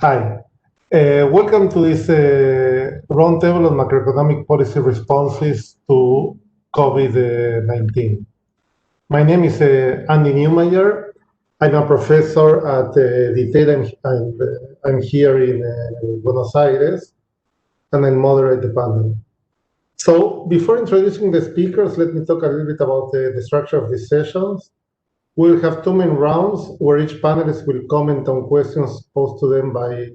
Hi. Welcome to this roundtable on macroeconomic policy responses to COVID-19. My name is Andy Neumeyer. I'm a professor at DITEL, and I'm here in Buenos Aires, and I'll moderate the panel. So before introducing the speakers, let me talk a little bit about the structure of these sessions. We'll have two main rounds where each panelist will comment on questions posed to them by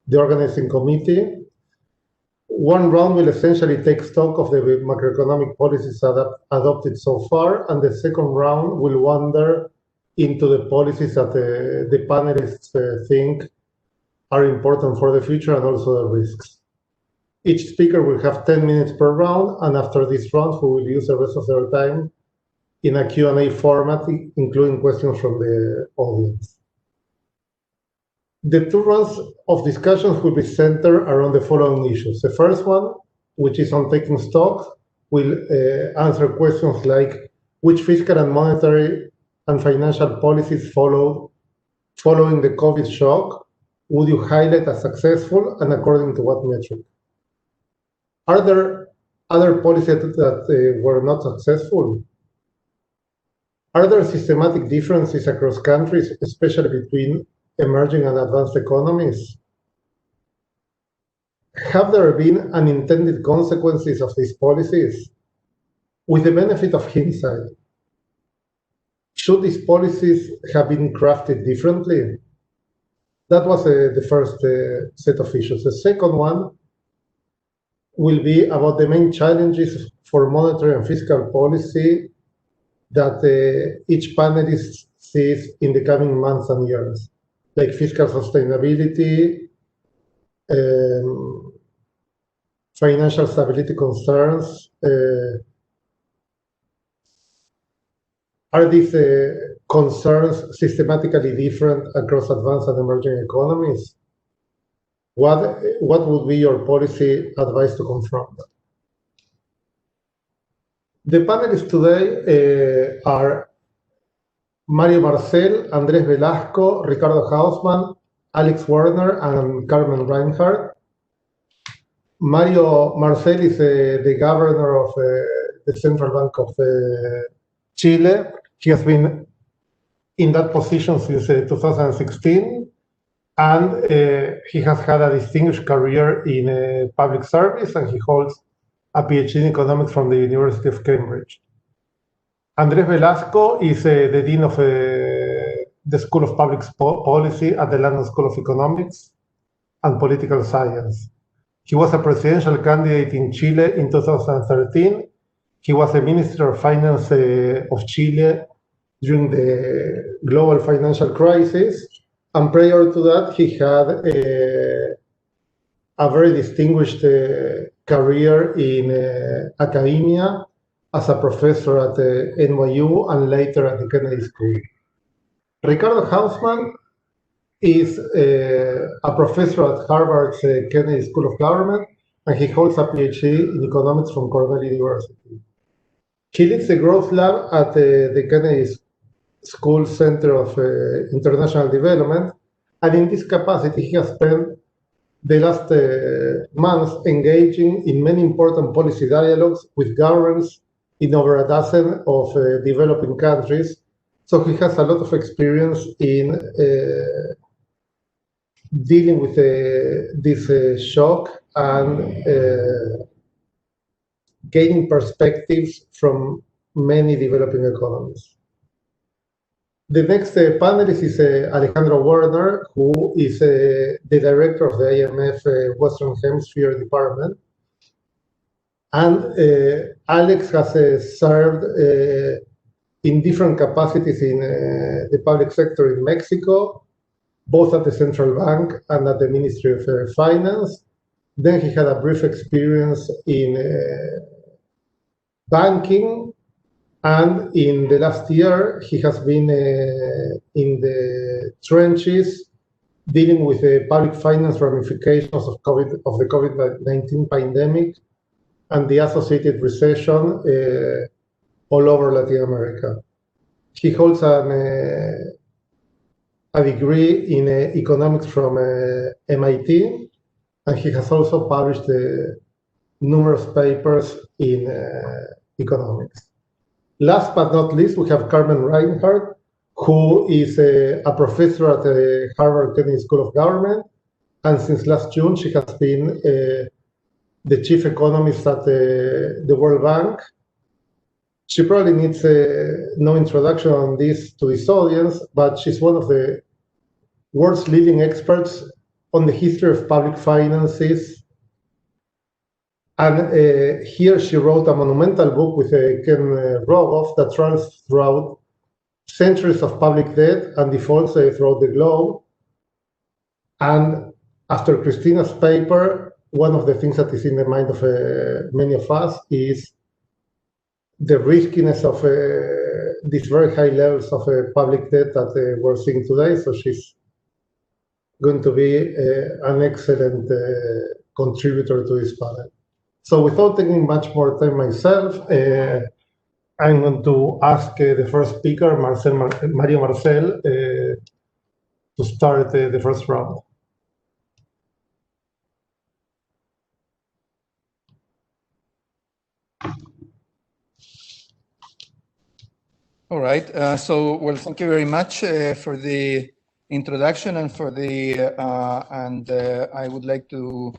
the organizing committee. One round will essentially take stock of the macroeconomic policies adopted so far, and the second round will wander into the policies that the panelists think are important for the future and also the risks. Each speaker will have 10 minutes per round, and after this round, we will use the rest of their time in a Q&A format, including questions from the audience. The two rounds of discussions will be centered around the following issues. The first one, which is on taking stock, will answer questions like which fiscal and monetary and financial policies following the COVID shock would you highlight as successful, and according to what metric? Are there other policies that were not successful? Are there systematic differences across countries, especially between emerging and advanced economies? Have there been unintended consequences of these policies? With the benefit of hindsight, should these policies have been crafted differently? That was the first set of issues. The second one will be about the main challenges for monetary and fiscal policy that each panelist sees in the coming months and years, like fiscal sustainability, financial stability concerns. Are these concerns systematically different across advanced and emerging economies? What would be your policy advice to confront that? The panelists today are Marcel, Andrés Velasco, Ricardo Hausmann, Alex Werner, and Carmen Reinhardt. Marcel is the governor of the Central Bank of Chile. He has been in that position since 2016, and he has had a distinguished career in public service, and he holds a PhD in economics from the University of Cambridge. Andrés Velasco is the dean of the School of Public Policy at the London School of Economics and Political Science. He was a presidential candidate in Chile in 2013. He was the Minister of Finance of Chile during the global financial crisis. And prior to that, he had a very distinguished career in academia as a professor at NYU and later at the Kennedy School. Ricardo Hausmann is a professor at Harvard's Kennedy School of Government, and he holds a PhD in economics from Cornell University. He leads the growth lab at the Kennedy School Center of International Development, and in this capacity, he has spent the last months engaging in many important policy dialogues with governments in over a dozen of developing countries. So he has a lot of experience in dealing with this shock and gaining perspectives from many developing economies. The next panelist is Alejandro Warder, who is the director of the IMF Western Hemisphere Department. And Alex has served in different capacities in the public sector in Mexico, both at the Central Bank and at the Ministry of Finance. Then he had a brief experience in banking. And in the last year, he has been in the trenches dealing with the public finance ramifications of the COVID-19 pandemic and the associated recession all over Latin America. He holds an a degree in economics from MIT, and he has also published numerous papers in economics. Last but not least, we have Carmen Reinhardt, who is a professor at the Harvard Kennedy School of Government, and since last June, she has been the chief economist at the World Bank. She probably needs no introduction on this to this audience, but she's one of the world's leading experts on the history of public finances. And here she wrote a monumental book with Ken Rogoff that runs throughout centuries of public debt and defaults throughout the globe. And after Christina's paper, one of the things that is in the mind of many of us is the riskiness of these very high levels of public debt that we're seeing today. So she's going to be an excellent contributor to this panel. So without taking much more time myself, I'm going to ask the first speaker, Mario Marcel, to start the first round. All right. Well, thank you very much for the introduction and for the I would like to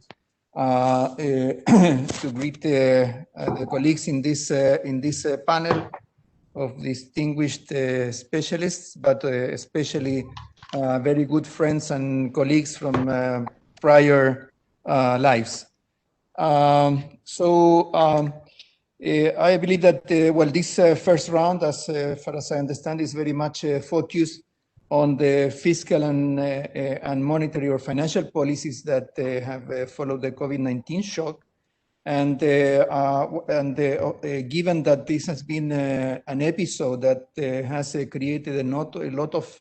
greet the colleagues in this panel of distinguished specialists, but especially very good friends and colleagues from prior lives. I believe that well, this first round, as far as I understand, is very much focused on the fiscal and monetary or financial policies that have followed the COVID-19 shock. And given that this has been an episode that has created a lot of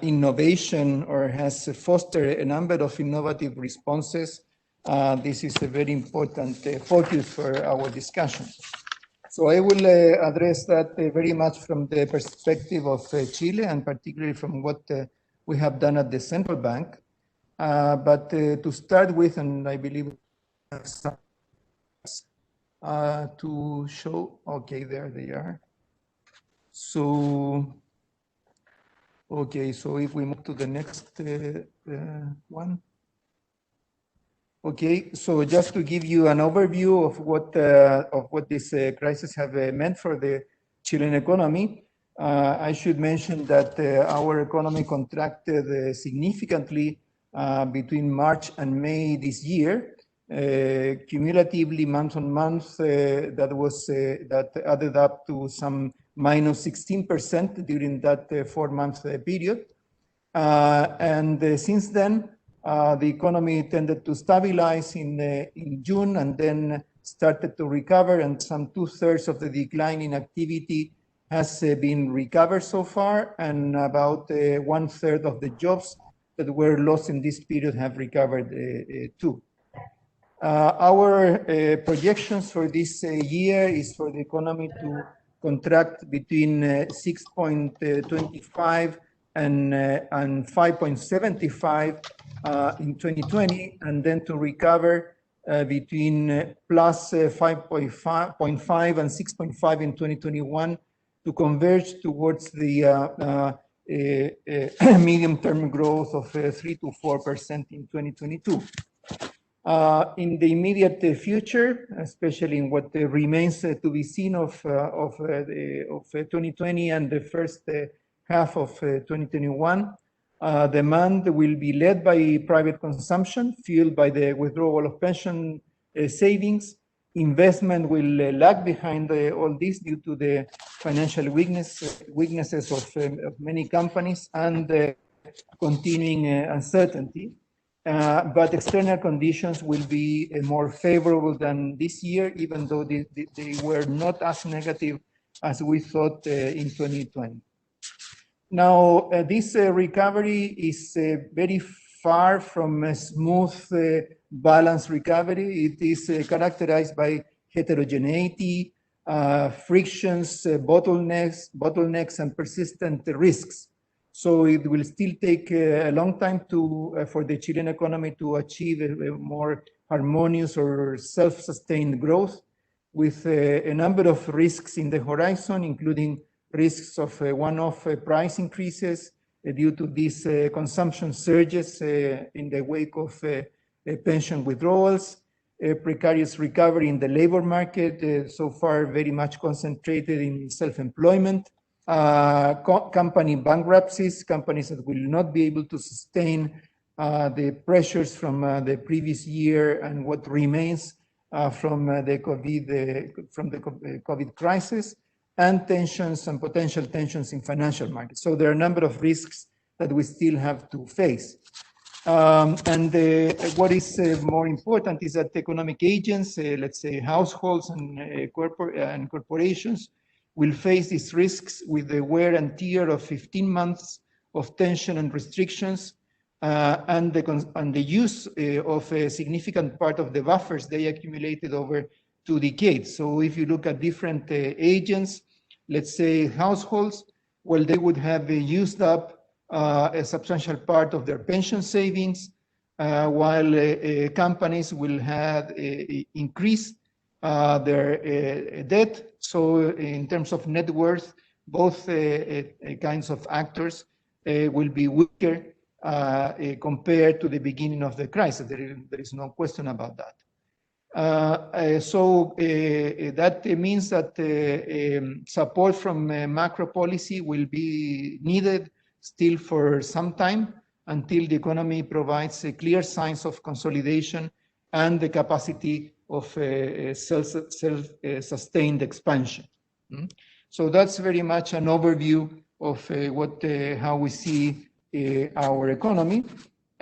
innovation or has fostered a number of innovative responses, this is a very important focus for our discussion. So I will address that very much from the perspective of Chile, and particularly from what we have done at the central bank. But to start with, and I believe to show, okay, there they are. So, okay, so if we move to the next one. Okay, so just to give you an overview of what this crisis have meant for the Chilean economy, I should mention that our economy contracted significantly between March and May this year. Cumulatively, month on month, that added up to some minus 16% during that 4-month period. And since then, the economy tended to stabilize in June and then started to recover, and some 2/3 of the decline in activity has been recovered so far, and about 1/3 of the jobs that were lost in this period have recovered too. Our projections for this year is for the economy to contract between 6.25 and 5.75 in 2020, and then to recover between plus 5.5 and 6.5 in 2021 to converge towards the medium-term growth of 3 to 4% in 2022. In the immediate future, especially in what remains to be seen of 2020 and the first half of 2021, demand will be led by private consumption, fueled by the withdrawal of pension savings. Investment will lag behind all this due to the financial weaknesses of many companies and continuing uncertainty. But external conditions will be more favorable than this year, even though they were not as negative as we thought in 2020. Now, this recovery is very far from a smooth, balanced recovery. It is characterized by heterogeneity, frictions, bottlenecks, and persistent risks. So it will still take a long time for the Chilean economy to achieve a more harmonious or self-sustained growth, with a number of risks in the horizon, including risks of one-off price increases due to these consumption surges in the wake of pension withdrawals, precarious recovery in the labor market, so far very much concentrated in self-employment, company bankruptcies, companies that will not be able to sustain the pressures from the previous year and what remains from the COVID crisis, and tensions and potential tensions in financial markets. So there are a number of risks that we still have to face. What is more important is that economic agents, let's say households and corporations, will face these risks with the wear and tear of 15 months of tension and restrictions, and the use of a significant part of the buffers they accumulated over 2 decades. So if you look at different agents, let's say households, well, they would have used up a substantial part of their pension savings, while companies will have increased their debt. So in terms of net worth, both kinds of actors will be weaker compared to the beginning of the crisis. There is no question about that. So that means that support from macro policy will be needed still for some time, until the economy provides clear signs of consolidation and the capacity of self-sustained expansion. So that's very much an overview of how we see our economy.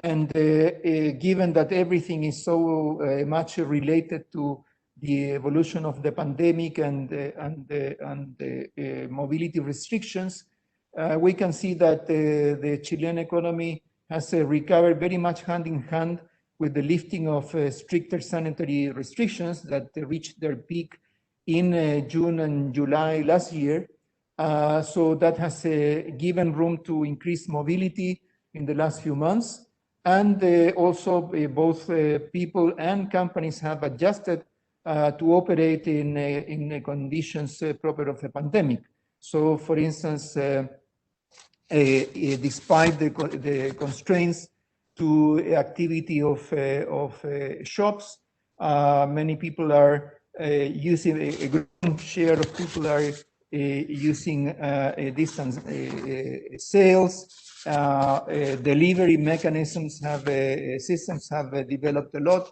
And given that everything is so much related to the evolution of the pandemic and the mobility restrictions, we can see that the Chilean economy has recovered very much hand in hand with the lifting of stricter sanitary restrictions that reached their peak in June and July last year. So that has given room to increase mobility in the last few months. And also both people and companies have adjusted to operate in conditions proper of the pandemic. So for instance, despite the constraints to activity of shops, many people are using, a growing share of people are using distance sales. Delivery mechanisms systems have developed a lot,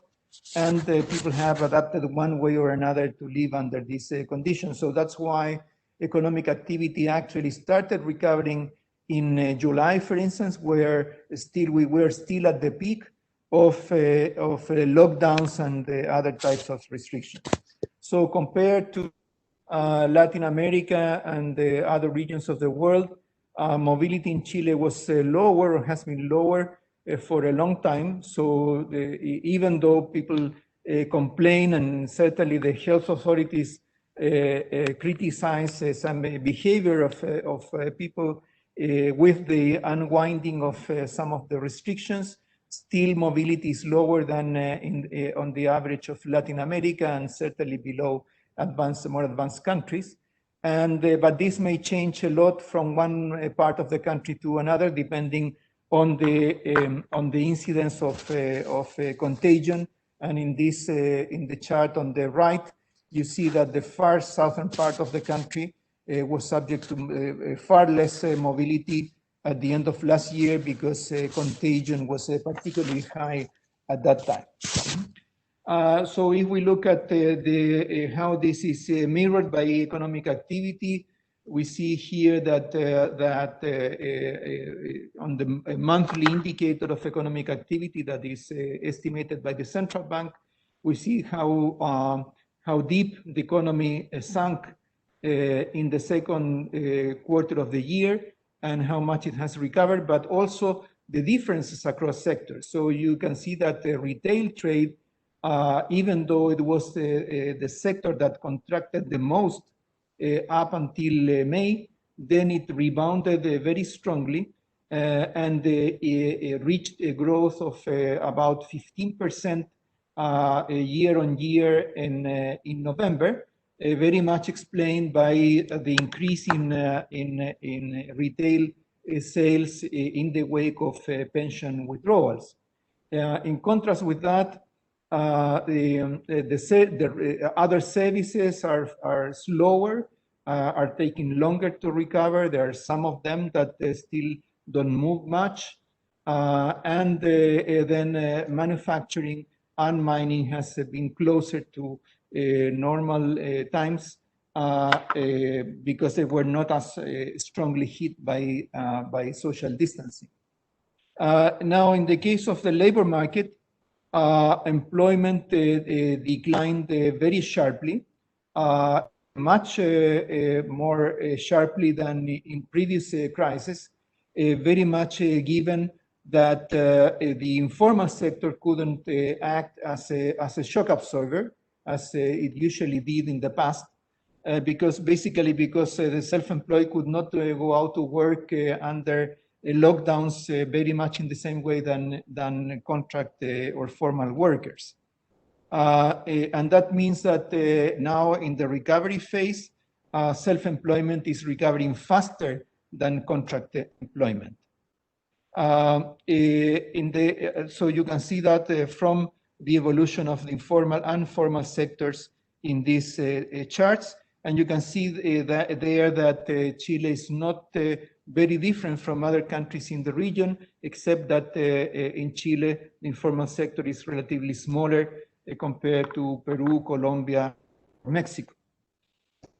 and people have adapted one way or another to live under these conditions. So that's why economic activity actually started recovering in July, for instance, where we were still at the peak of lockdowns and other types of restrictions. So compared to Latin America and the other regions of the world, mobility in Chile was lower, or has been lower for a long time. So even though people complain, and certainly the health authorities criticize some behavior of people with the unwinding of some of the restrictions, still mobility is lower than on the average of Latin America, and certainly below more advanced countries. But this may change a lot from one part of the country to another, depending on the incidence of contagion. And in the chart on the right, you see that the far southern part of the country was subject to far less mobility at the end of last year, because contagion was particularly high at that time. So if we look at how this is mirrored by economic activity, we see here that on the monthly indicator of economic activity that is estimated by the central bank, we see how deep the economy sunk in the second quarter of the year, and how much it has recovered, but also the differences across sectors. So you can see that the retail trade, even though it was the sector that contracted the most up until May, then it rebounded very strongly. and reached a growth of about 15% year on year in November, very much explained by the increase in retail sales in the wake of pension withdrawals. In contrast with that, the other services are slower, are taking longer to recover. There are some of them that still don't move much. And then manufacturing and mining has been closer to normal times because they were not as strongly hit by social distancing. Now, in the case of the labor market, employment declined very sharply, much more sharply than in previous crises, very much given that the informal sector couldn't act as a shock absorber, as it usually did in the past, because the self-employed could not go out to work under lockdowns very much in the same way than contract or formal workers. And that means that now in the recovery phase, self-employment is recovering faster than contract employment. So you can see that from the evolution of the informal and formal sectors in these charts. And you can see that Chile is not very different from other countries in the region, except that in Chile, the informal sector is relatively smaller compared to Peru, Colombia, Mexico.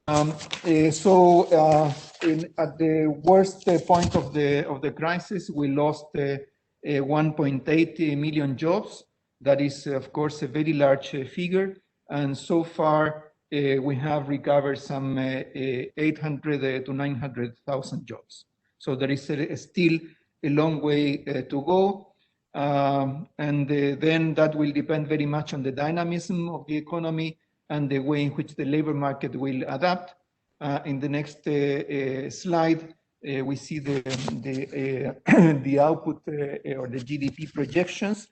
At the worst point of the crisis, we lost 1.8 million jobs. That is, of course, a very large figure. And so far, we have recovered some 800 to 900,000 jobs. So there is still a long way to go. And then that will depend very much on the dynamism of the economy and the way in which the labor market will adapt. In the next slide, we see the output or the GDP projections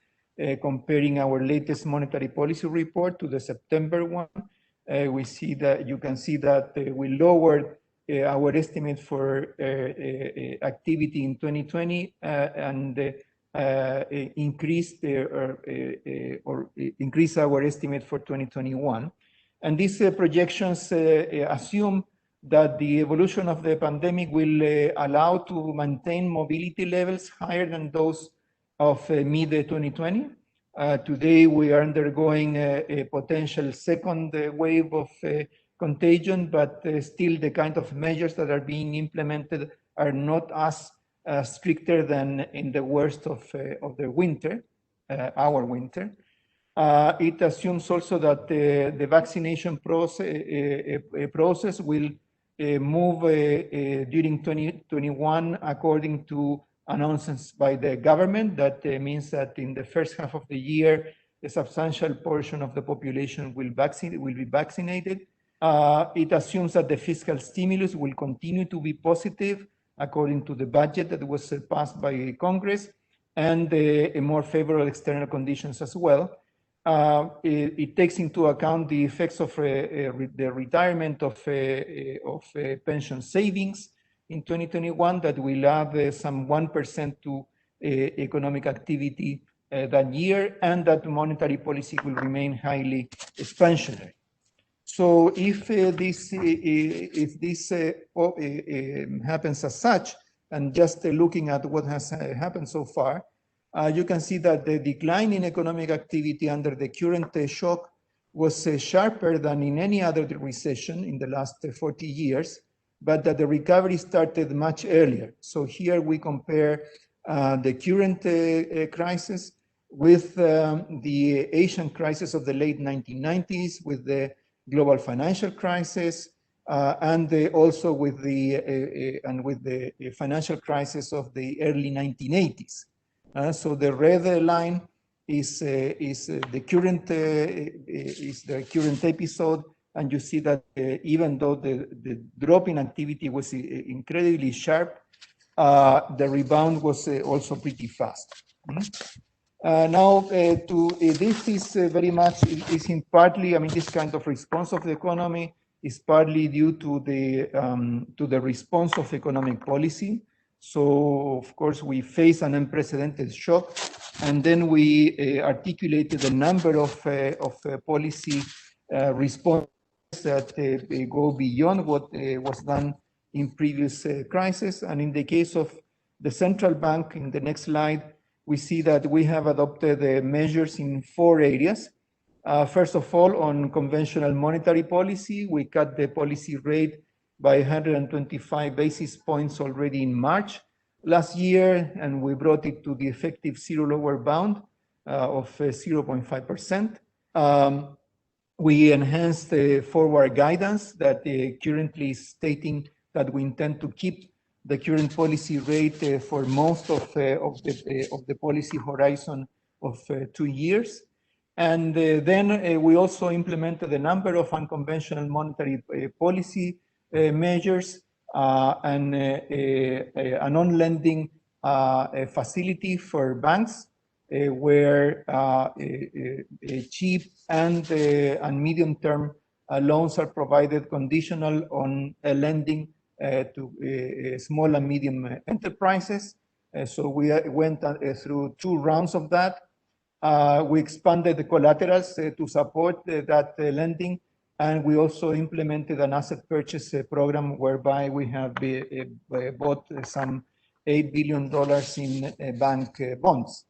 comparing our latest monetary policy report to the September one. We see that you can see that we lowered our estimate for activity in 2020 and increased our estimate for 2021. And these projections assume that the evolution of the pandemic will allow to maintain mobility levels higher than those of mid-2020. Today, we are undergoing a potential second wave of contagion, but still the kind of measures that are being implemented are not as stricter than in the worst of the winter, our winter. It assumes also that the vaccination process will move during 2021 according to announcements by the government. That means that in the first half of the year, a substantial portion of the population will be vaccinated. It assumes that the fiscal stimulus will continue to be positive according to the budget that was passed by Congress, and a more favorable external conditions as well. It takes into account the effects of the retirement of pension savings in 2021 that will add some 1% to economic activity that year, and that monetary policy will remain highly expansionary. So if this happens as such, and just looking at what has happened so far, you can see that the decline in economic activity under the current shock was sharper than in any other recession in the last 40 years, but that the recovery started much earlier. So here we compare the current crisis with the Asian crisis of the late 1990s, with the global financial crisis, and also with the financial crisis of the early 1980s. So the red line is the current episode, and you see that even though the drop in activity was incredibly sharp, the rebound was also pretty fast. This is very much is in partly, I mean, this kind of response of the economy is partly due to the response of economic policy. So, of course, we face an unprecedented shock, and then we articulated a number of policy responses that go beyond what was done in previous crises. And in the case of the central bank, in the next slide, we see that we have adopted measures in 4 areas. First of all, on conventional monetary policy, we cut the policy rate by 125 basis points already in March last year, and we brought it to the effective zero lower bound of 0.5%. We enhanced the forward guidance that currently is stating that we intend to keep the current policy rate for most of the policy horizon of 2 years. And then we also implemented a number of unconventional monetary policy measures and an on-lending facility for banks where cheap and medium-term loans are provided conditional on lending to small and medium enterprises. So we went through 2 rounds of that. We expanded the collaterals to support that lending, and we also implemented an asset purchase program whereby we have bought some $8 billion in bank bonds.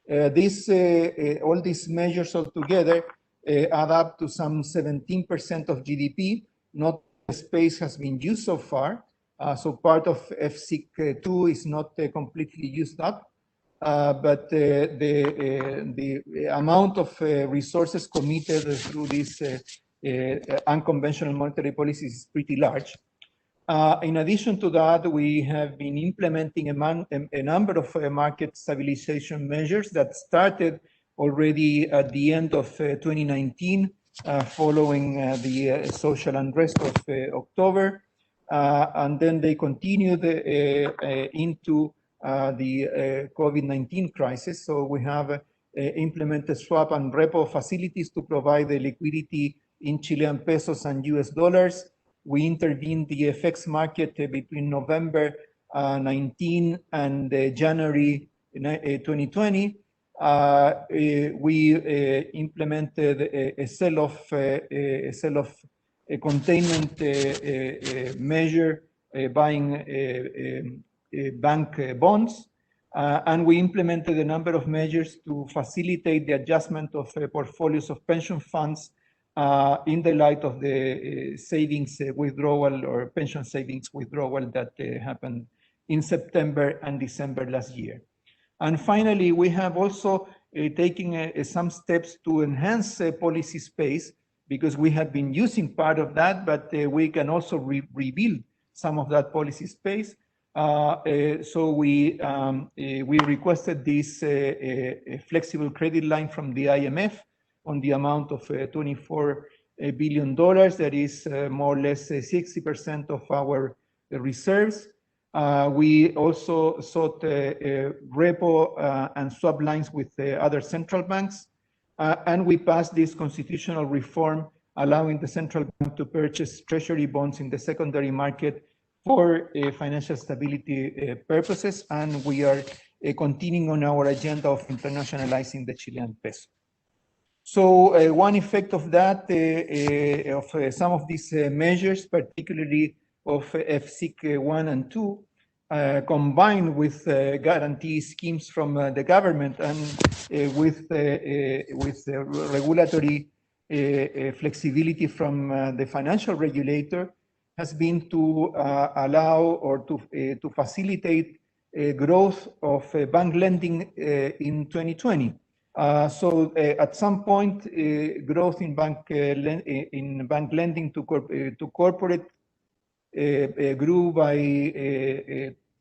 All these measures altogether add up to some 17% of GDP. Not the space has been used so far, so part of FSIC2 is not completely used up, but the amount of resources committed through this unconventional monetary policy is pretty large. In addition to that, we have been implementing a number of market stabilization measures that started already at the end of 2019, following the social unrest of October, and then they continued into the COVID-19 crisis. So we have implemented swap and repo facilities to provide the liquidity in Chilean pesos and US dollars. We intervened the FX market between November 19 and January 2020. We implemented a sell-off containment measure, buying bank bonds, and we implemented a number of measures to facilitate the adjustment of portfolios of pension funds in the light of the savings withdrawal or pension savings withdrawal that happened in September and December last year. And finally, we have also taken some steps to enhance policy space, because we have been using part of that, but we can also rebuild some of that policy space. So we requested this flexible credit line from the IMF on the amount of $24 billion. That is more or less 60% of our reserves. We also sought repo and swap lines with other central banks. And we passed this constitutional reform, allowing the central bank to purchase treasury bonds in the secondary market for financial stability purposes. And we are continuing on our agenda of internationalizing the Chilean peso. So one effect of that, of some of these measures, particularly of FSIC 1 and 2, combined with guarantee schemes from the government and with regulatory flexibility from the financial regulator, has been to allow or to facilitate growth of bank lending in 2020. So at some point, growth in bank lending to corporate grew by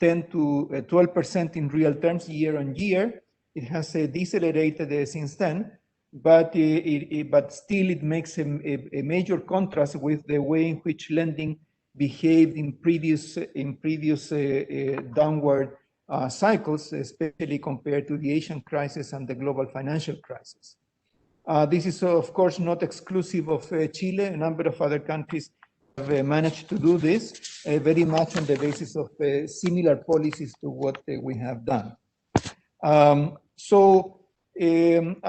10 to 12% in real terms year on year. It has decelerated since then, but still it makes a major contrast with the way in which lending behaved in previous downward cycles, especially compared to the Asian crisis and the global financial crisis. This is, of course, not exclusive of Chile. A number of other countries have managed to do this very much on the basis of similar policies to what we have done. I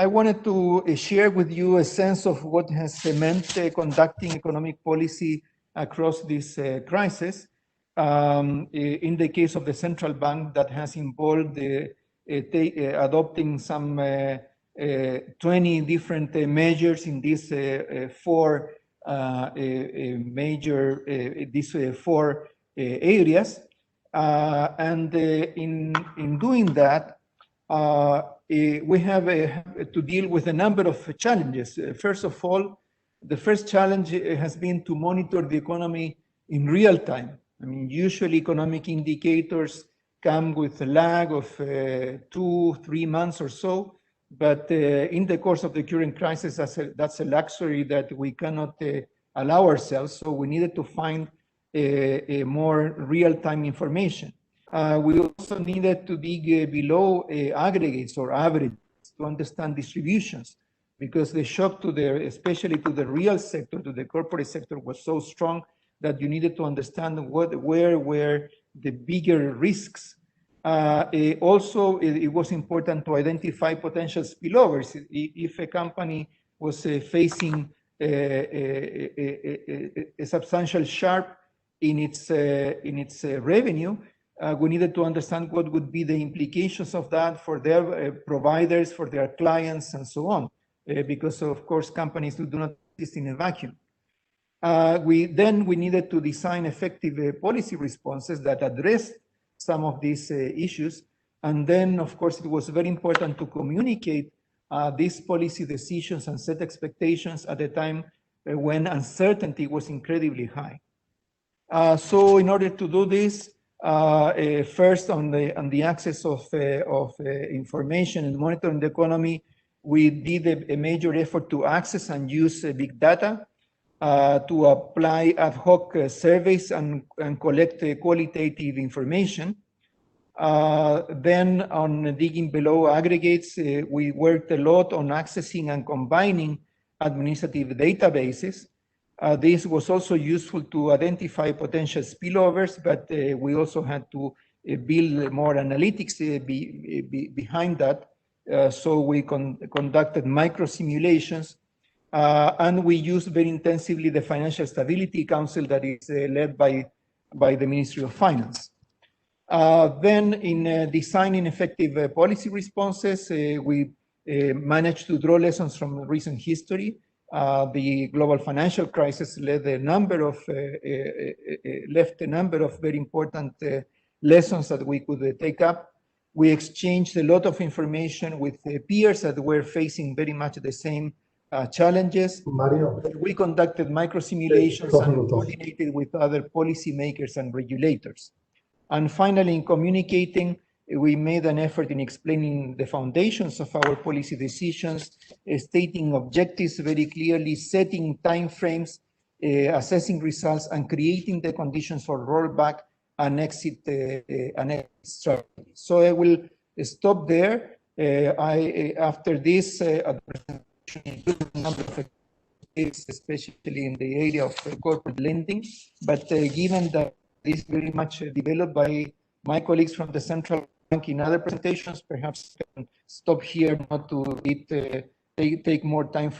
wanted to share with you a sense of what has meant conducting economic policy across this crisis. In the case of the central bank, that has involved adopting some 20 different measures in these four four areas. In doing that, we have to deal with a number of challenges. First of all, the first challenge has been to monitor the economy in real time. I mean, usually economic indicators come with a lag of 2-3 months or so, but in the course of the current crisis, that's a luxury that we cannot allow ourselves, so we needed to find a more real-time information. We also needed to dig below aggregates or averages to understand distributions, because the shock to especially to the real sector, to the corporate sector, was so strong that you needed to understand where were the bigger risks. Also, it was important to identify potential spillovers. If a company was facing a substantial sharp in its revenue, we needed to understand what would be the implications of that for their providers, for their clients, and so on, because of course companies do not exist in a vacuum. We needed to design effective policy responses that address some of these issues, and then of course it was very important to communicate these policy decisions and set expectations at a time when uncertainty was incredibly high. So in order to do this, first on the access of information and monitoring the economy, we did a major effort to access and use big data to apply ad hoc surveys and collect qualitative information. Then on digging below aggregates, we worked a lot on accessing and combining administrative databases. This was also useful to identify potential spillovers, but we also had to build more analytics behind that. So we conducted micro simulations, and we used very intensively the Financial Stability Council that is led by the Ministry of Finance. Then in designing effective policy responses, we managed to draw lessons from recent history. The global financial crisis left a number of very important lessons that we could take up. We exchanged a lot of information with peers that were facing very much the same challenges. Mario. We conducted micro simulations and coordinated with other policymakers and regulators. And finally, in communicating, we made an effort in explaining the foundations of our policy decisions, stating objectives very clearly, setting timeframes, assessing results, and creating the conditions for rollback and exit strategy. So I will stop there. After this, a number of activities, especially in the area of corporate lending, but given that this is very much developed by my colleagues from the Central Bank in other presentations, perhaps I can stop here not to take more time.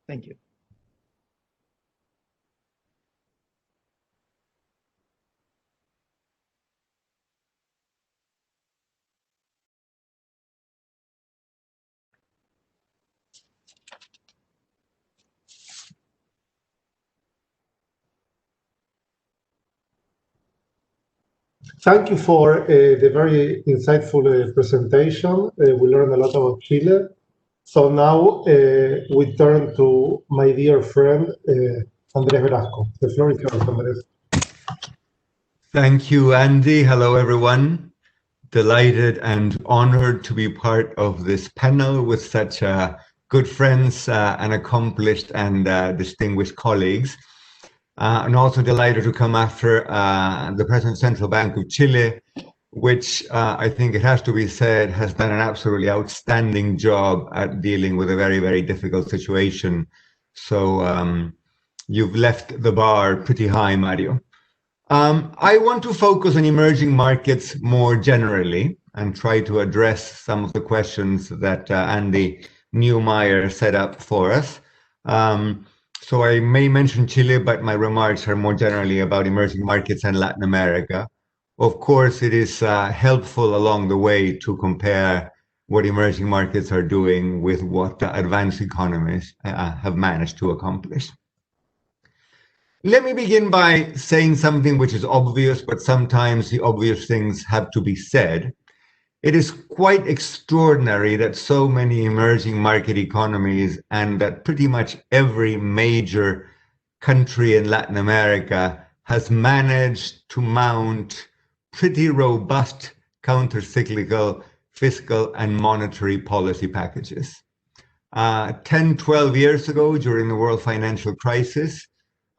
Thank you. Thank you for the very insightful presentation. We learned a lot about Chile. So now we turn to my dear friend, Andrés Velasco. The floor is yours, Andrés. Thank you, Andy. Hello, everyone. Delighted and honored to be part of this panel with such good friends and accomplished and distinguished colleagues. and also delighted to come after the President Central Bank of Chile, which I think it has to be said has done an absolutely outstanding job at dealing with a very, very difficult situation. So you've left the bar pretty high, Mario. I want to focus on emerging markets more generally and try to address some of the questions that Andy Neumeyer set up for us. So I may mention Chile, but my remarks are more generally about emerging markets and Latin America. Of course, it is helpful along the way to compare what emerging markets are doing with what advanced economies have managed to accomplish. Let me begin by saying something which is obvious, but sometimes the obvious things have to be said. It is quite extraordinary that so many emerging market economies and that pretty much every major country in Latin America has managed to mount pretty robust counter-cyclical fiscal and monetary policy packages. 10, 12 years ago, during the world financial crisis,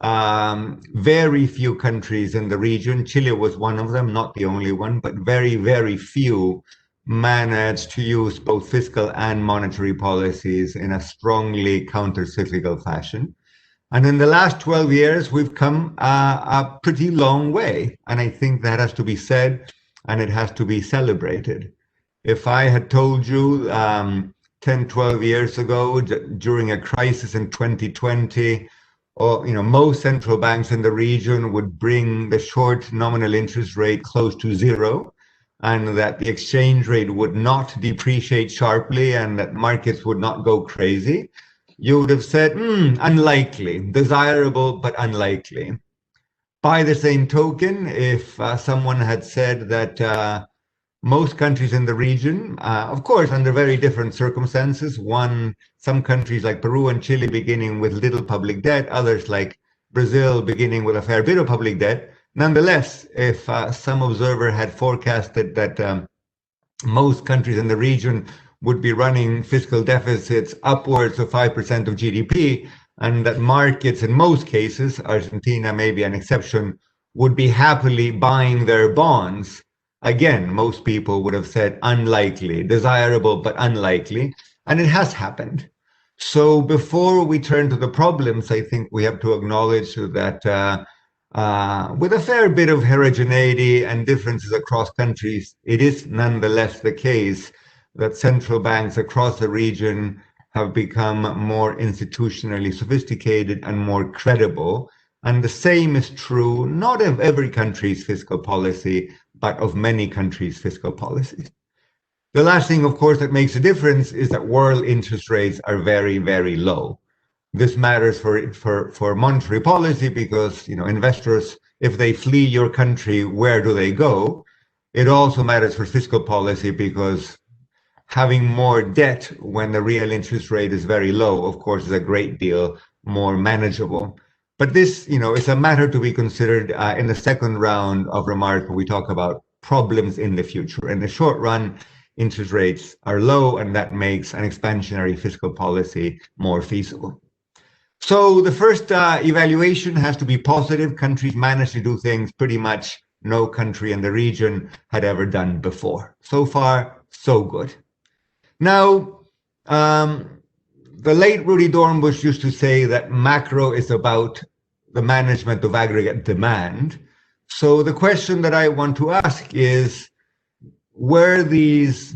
very few countries in the region, Chile was one of them, not the only one, but very, very few managed to use both fiscal and monetary policies in a strongly counter-cyclical fashion. And in the last 12 years, we've come a pretty long way. And I think that has to be said, and it has to be celebrated. If I had told you 10, 12 years ago, during a crisis in 2020, or most central banks in the region would bring the short nominal interest rate close to zero, and that the exchange rate would not depreciate sharply and that markets would not go crazy, you would have said, unlikely, desirable, but unlikely. By the same token, if someone had said that most countries in the region, of course, under very different circumstances, some countries like Peru and Chile beginning with little public debt, others like Brazil beginning with a fair bit of public debt. Nonetheless, if some observer had forecasted that most countries in the region would be running fiscal deficits upwards of 5% of GDP, and that markets in most cases, Argentina may be an exception, would be happily buying their bonds, again, most people would have said unlikely, desirable, but unlikely, and it has happened. So before we turn to the problems, I think we have to acknowledge that with a fair bit of heterogeneity and differences across countries, it is nonetheless the case that central banks across the region have become more institutionally sophisticated and more credible. And the same is true, not of every country's fiscal policy, but of many countries' fiscal policies. The last thing, of course, that makes a difference is that world interest rates are very, very low. This matters for monetary policy because investors, if they flee your country, where do they go? It also matters for fiscal policy because having more debt when the real interest rate is very low, of course, is a great deal more manageable. But this, is a matter to be considered in the second round of remarks when we talk about problems in the future. In the short run, interest rates are low, and that makes an expansionary fiscal policy more feasible. So the first evaluation has to be positive. Countries managed to do things pretty much no country in the region had ever done before. So far, so good. Now, the late Rudy Dornbush used to say that macro is about the management of aggregate demand. So the question that I want to ask is, were these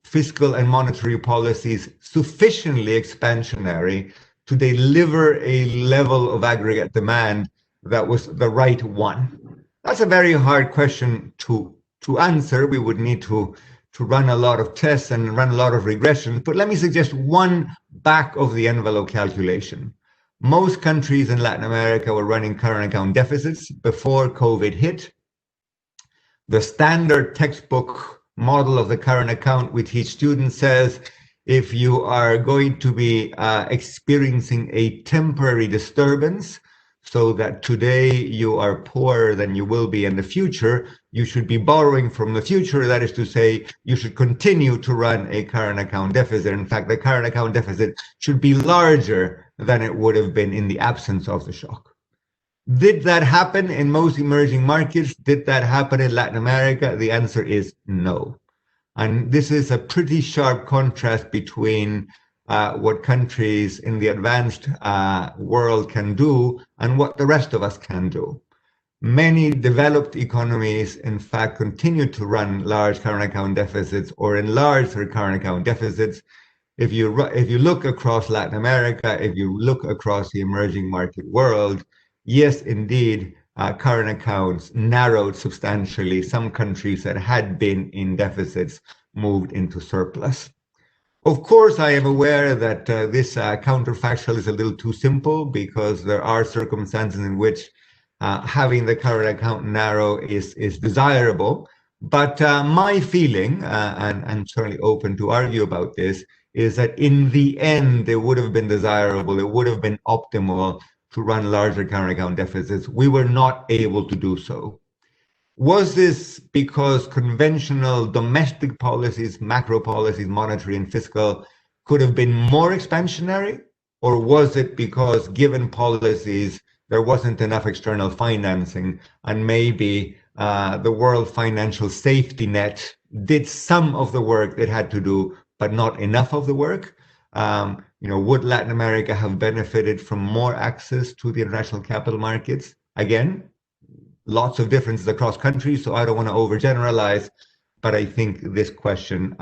fiscal and monetary policies sufficiently expansionary to deliver a level of aggregate demand that was the right one? That's a very hard question to answer. We would need to run a lot of tests and run a lot of regressions, but let me suggest one back of the envelope calculation. Most countries in Latin America were running current account deficits before COVID hit. The standard textbook model of the current account we teach students says, if you are going to be experiencing a temporary disturbance, so that today you are poorer than you will be in the future, you should be borrowing from the future. That is to say, you should continue to run a current account deficit. In fact, the current account deficit should be larger than it would have been in the absence of the shock. Did that happen in most emerging markets? Did that happen in Latin America? The answer is no. And this is a pretty sharp contrast between what countries in the advanced world can do and what the rest of us can do. Many developed economies, in fact, continue to run large current account deficits or enlarge their current account deficits. If you look across Latin America, if you look across the emerging market world, yes, indeed, current accounts narrowed substantially. Some countries that had been in deficits moved into surplus. Of course, I am aware that this counterfactual is a little too simple because there are circumstances in which having the current account narrow is desirable. But my feeling, and I'm certainly open to argue about this, is that in the end, it would have been desirable, it would have been optimal to run larger current account deficits. We were not able to do so. Was this because conventional domestic policies, macro policies, monetary and fiscal, could have been more expansionary? Or was it because given policies, there wasn't enough external financing and maybe the world financial safety net did some of the work it had to do, but not enough of the work? Would Latin America have benefited from more access to the international capital markets? Again, lots of differences across countries, so I don't want to overgeneralize, but I think this question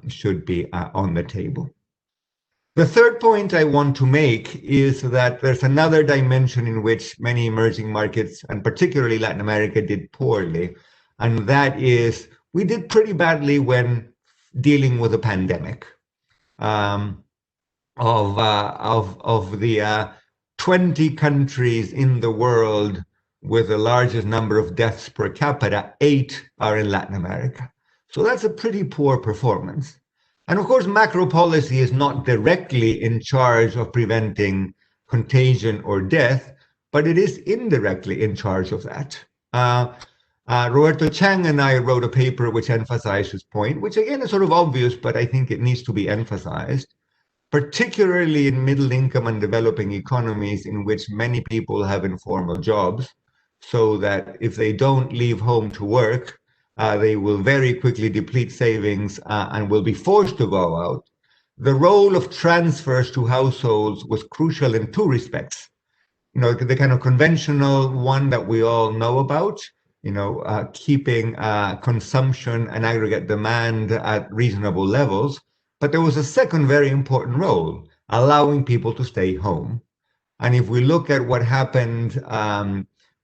should be on the table. The third point I want to make is that there's another dimension in which many emerging markets, and particularly Latin America, did poorly, and that is we did pretty badly when dealing with a pandemic. Of the 20 countries in the world with the largest number of deaths per capita, 8 are in Latin America. So that's a pretty poor performance. And of course, macro policy is not directly in charge of preventing contagion or death, but it is indirectly in charge of that. Roberto Chang and I wrote a paper which emphasized this point, which again is sort of obvious, but I think it needs to be emphasized, particularly in middle income and developing economies in which many people have informal jobs, so that if they don't leave home to work, they will very quickly deplete savings and will be forced to go out. The role of transfers to households was crucial in two respects. The kind of conventional one that we all know about, keeping consumption and aggregate demand at reasonable levels. But there was a second very important role, allowing people to stay home. And if we look at what happened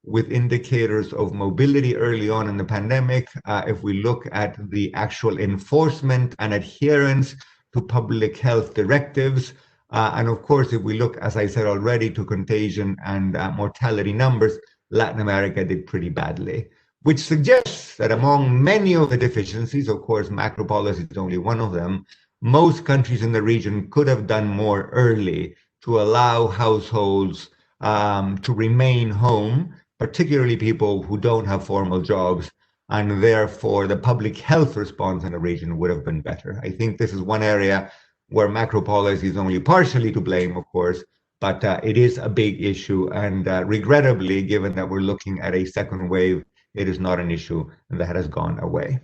with indicators of mobility early on in the pandemic, if we look at the actual enforcement and adherence to public health directives, and of course, if we look, as I said already, to contagion and mortality numbers, Latin America did pretty badly, which suggests that among many of the deficiencies, of course, macro policy is only one of them, most countries in the region could have done more early to allow households to remain home, particularly people who don't have formal jobs, and therefore the public health response in the region would have been better. I think this is one area where macro policy is only partially to blame, of course, but it is a big issue. And regrettably, given that we're looking at a second wave, it is not an issue that has gone away.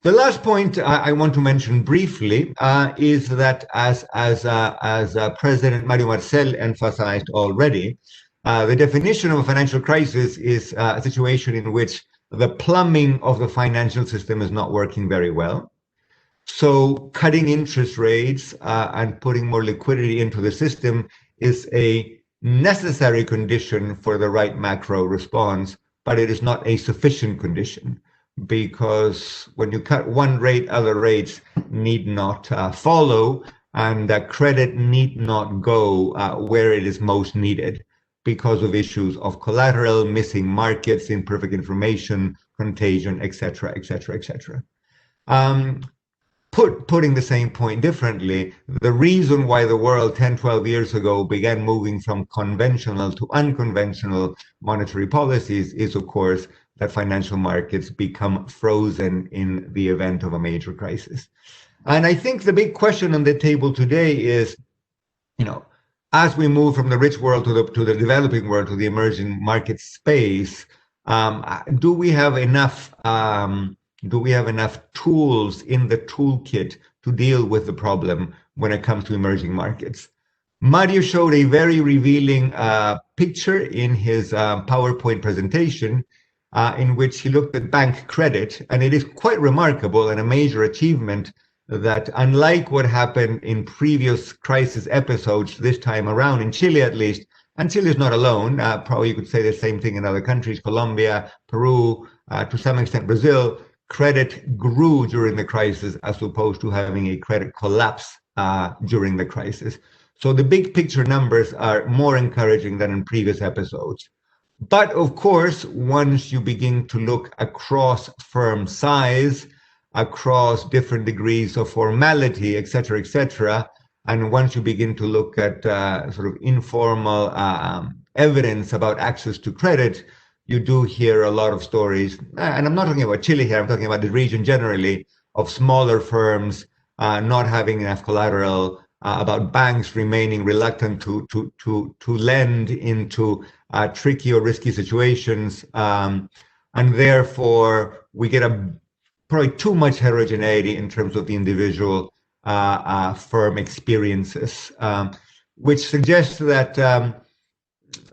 The last point I want to mention briefly is that as President Mario Marcel emphasized already, the definition of a financial crisis is a situation in which the plumbing of the financial system is not working very well. So cutting interest rates and putting more liquidity into the system is a necessary condition for the right macro response, but it is not a sufficient condition, because when you cut one rate, other rates need not follow, and credit need not go where it is most needed because of issues of collateral, missing markets, imperfect information, contagion, etc., etc., etc. Putting the same point differently, the reason why the world 10, 12 years ago began moving from conventional to unconventional monetary policies is, of course, that financial markets become frozen in the event of a major crisis. And I think the big question on the table today is, as we move from the rich world to the developing world, to the emerging market space, do we have enough tools in the toolkit to deal with the problem when it comes to emerging markets? Mario showed a very revealing picture in his PowerPoint presentation in which he looked at bank credit, and it is quite remarkable and a major achievement that, unlike what happened in previous crisis episodes this time around, in Chile at least, and Chile is not alone, probably you could say the same thing in other countries, Colombia, Peru, to some extent Brazil, credit grew during the crisis as opposed to having a credit collapse during the crisis. So the big picture numbers are more encouraging than in previous episodes. But of course, once you begin to look across firm size, across different degrees of formality, et cetera, and once you begin to look at sort of informal evidence about access to credit, you do hear a lot of stories. And I'm not talking about Chile here, I'm talking about the region generally, of smaller firms not having enough collateral, about banks remaining reluctant to lend into tricky or risky situations. And therefore, we get probably too much heterogeneity in terms of the individual firm experiences, which suggests that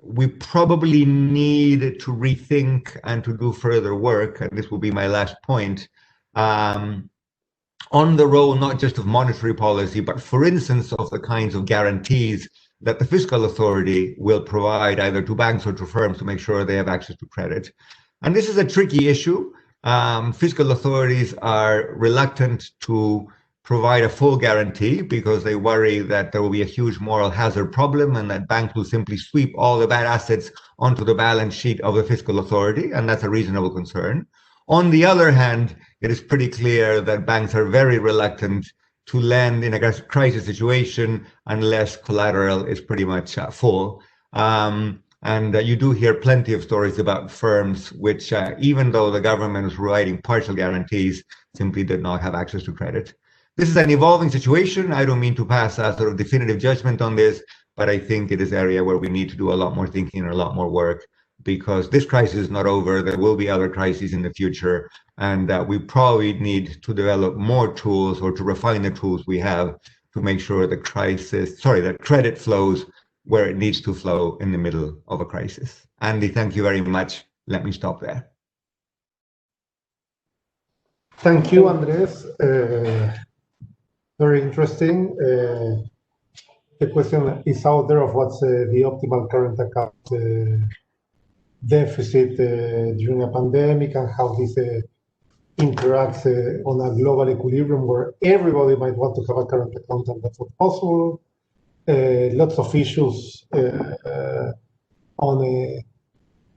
we probably need to rethink and to do further work, and this will be my last point, on the role not just of monetary policy, but for instance of the kinds of guarantees that the fiscal authority will provide either to banks or to firms to make sure they have access to credit. And this is a tricky issue. Fiscal authorities are reluctant to provide a full guarantee because they worry that there will be a huge moral hazard problem and that banks will simply sweep all the bad assets onto the balance sheet of the fiscal authority, and that's a reasonable concern. On the other hand, it is pretty clear that banks are very reluctant to lend in a crisis situation unless collateral is pretty much full. And you do hear plenty of stories about firms which, even though the government is providing partial guarantees, simply did not have access to credit. This is an evolving situation. I don't mean to pass a sort of definitive judgment on this, but I think it is an area where we need to do a lot more thinking and a lot more work, because this crisis is not over. There will be other crises in the future, and we probably need to develop more tools or to refine the tools we have to make sure that credit flows where it needs to flow in the middle of a crisis. Andy, thank you very much. Let me stop there. Thank you, Andrés. Very interesting. The question is out there of what's the optimal current account deficit during a pandemic and how this interacts on a global equilibrium where everybody might want to have a current account and that's not possible. Lots of issues on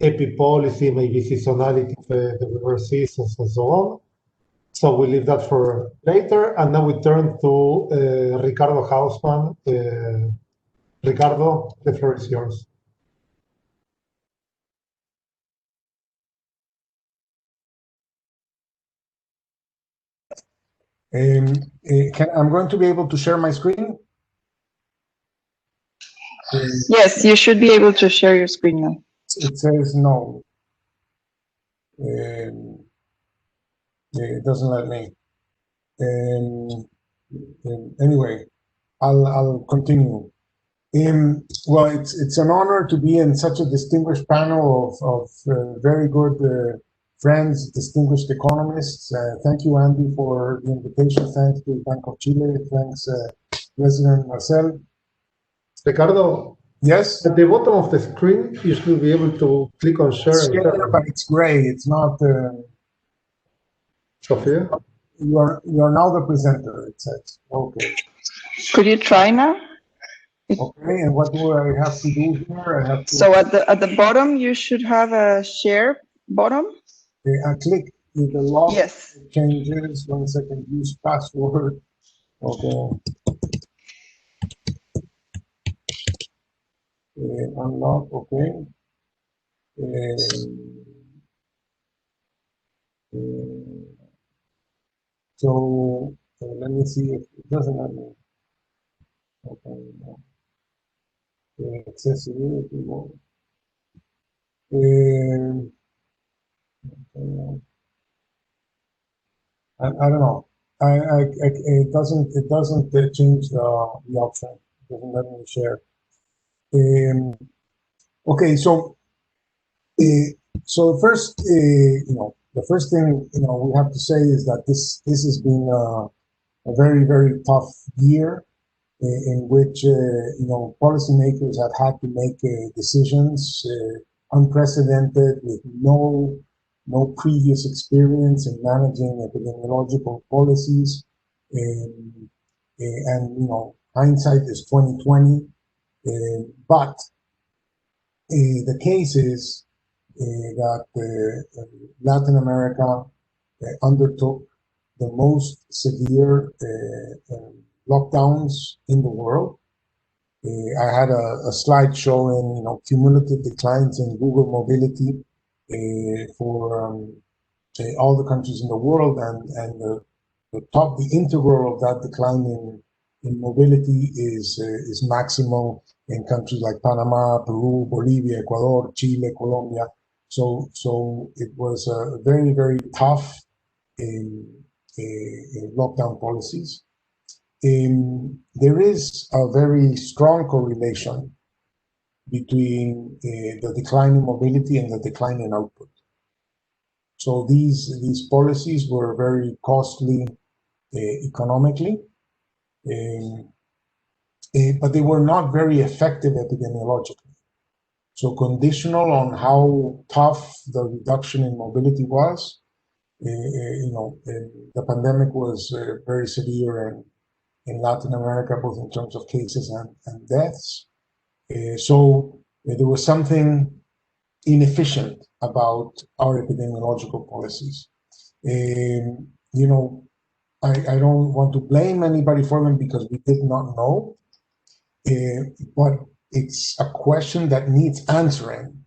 epi policy, maybe seasonality, the reverse seasons and so on. So we leave that for later. And now we turn to Ricardo Hausmann. Ricardo, the floor is yours. I'm going to be able to share my screen. Yes, you should be able to share your screen now. It says no. It doesn't let me. Anyway, I'll continue. Well, it's an honor to be in such a distinguished panel of very good friends, distinguished economists. Thank you, Andy, for the invitation. Thanks to Banco of Chile. Thanks, President Marcel. Ricardo, yes? At the bottom of the screen, you should be able to click on share. But it's gray. It's not. Sophia? You are now the presenter, it says. Okay. Could you try now? Okay, and what do I have to do here? I have to. So at the bottom, you should have a share bottom. I click with the lock. Yes. Changes. 1 second. Use password. Okay. Unlock. Okay. So let me see if it doesn't let me. Okay. No. accessibility. I don't know. It doesn't change the option. It doesn't let me share. Okay, so first, the first thing we have to say is that this has been a very, very tough year in which policymakers have had to make decisions unprecedented with no previous experience in managing epidemiological policies, and hindsight is 2020. But the case is that Latin America undertook the most severe lockdowns in the world. I had a slide showing cumulative declines in Google mobility for all the countries in the world, and the integral of that decline in mobility is maximum in countries like Panama, Peru, Bolivia, Ecuador, Chile, Colombia. So it was a very, very tough lockdown policies. There is a very strong correlation between the decline in mobility and the decline in output. So these policies were very costly economically, but they were not very effective epidemiologically. So conditional on how tough the reduction in mobility was, the pandemic was very severe in Latin America, both in terms of cases and deaths. So there was something inefficient about our epidemiological policies. I don't want to blame anybody for them because we did not know, but it's a question that needs answering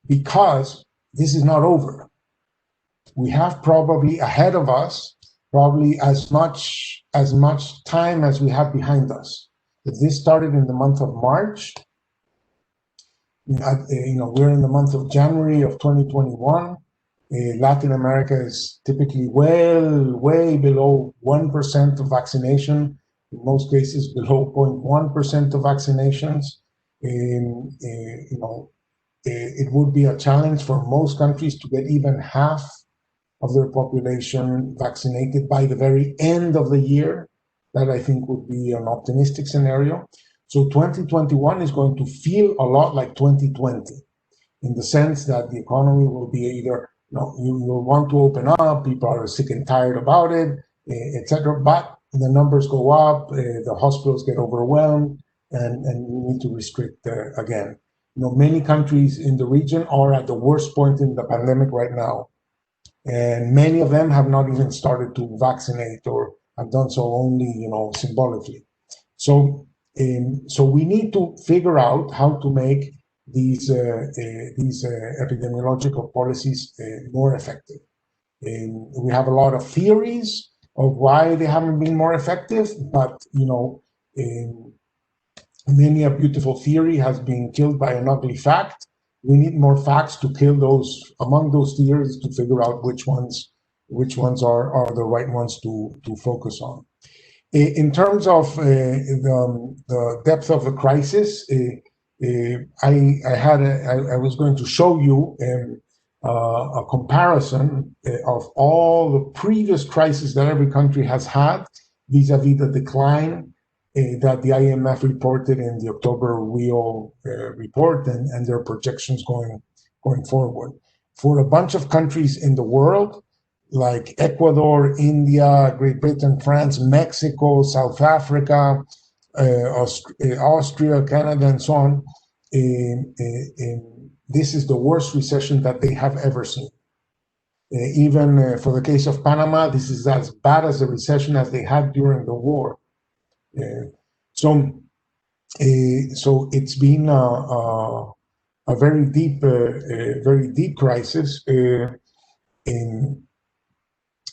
because this is not over. We have probably ahead of us as much time as we have behind us. If this started in the month of March, we're in the month of January of 2021. Latin America is typically way below 1% of vaccination, in most cases below 0.1% of vaccinations. It would be a challenge for most countries to get even half of their population vaccinated by the very end of the year. That I think would be an optimistic scenario. So 2021 is going to feel a lot like 2020 in the sense that the economy will be either, you will want to open up, people are sick and tired about it, etc. But the numbers go up, the hospitals get overwhelmed, and we need to restrict again. Many countries in the region are at the worst point in the pandemic right now. And many of them have not even started to vaccinate or have done so only, symbolically. So we need to figure out how to make these epidemiological policies more effective. We have a lot of theories of why they haven't been more effective, but many a beautiful theory has been killed by an ugly fact. We need more facts to kill among those theories to figure out which ones are the right ones to focus on. In terms of the depth of the crisis, I was going to show you a comparison of all the previous crises that every country has had vis-a-vis the decline that the IMF reported in the October WEO report and their projections going forward. For a bunch of countries in the world, like Ecuador, India, Great Britain, France, Mexico, South Africa, Austria, Canada, and so on, this is the worst recession that they have ever seen. Even for the case of Panama, this is as bad as a recession as they had during the war. So it's been a very deep crisis.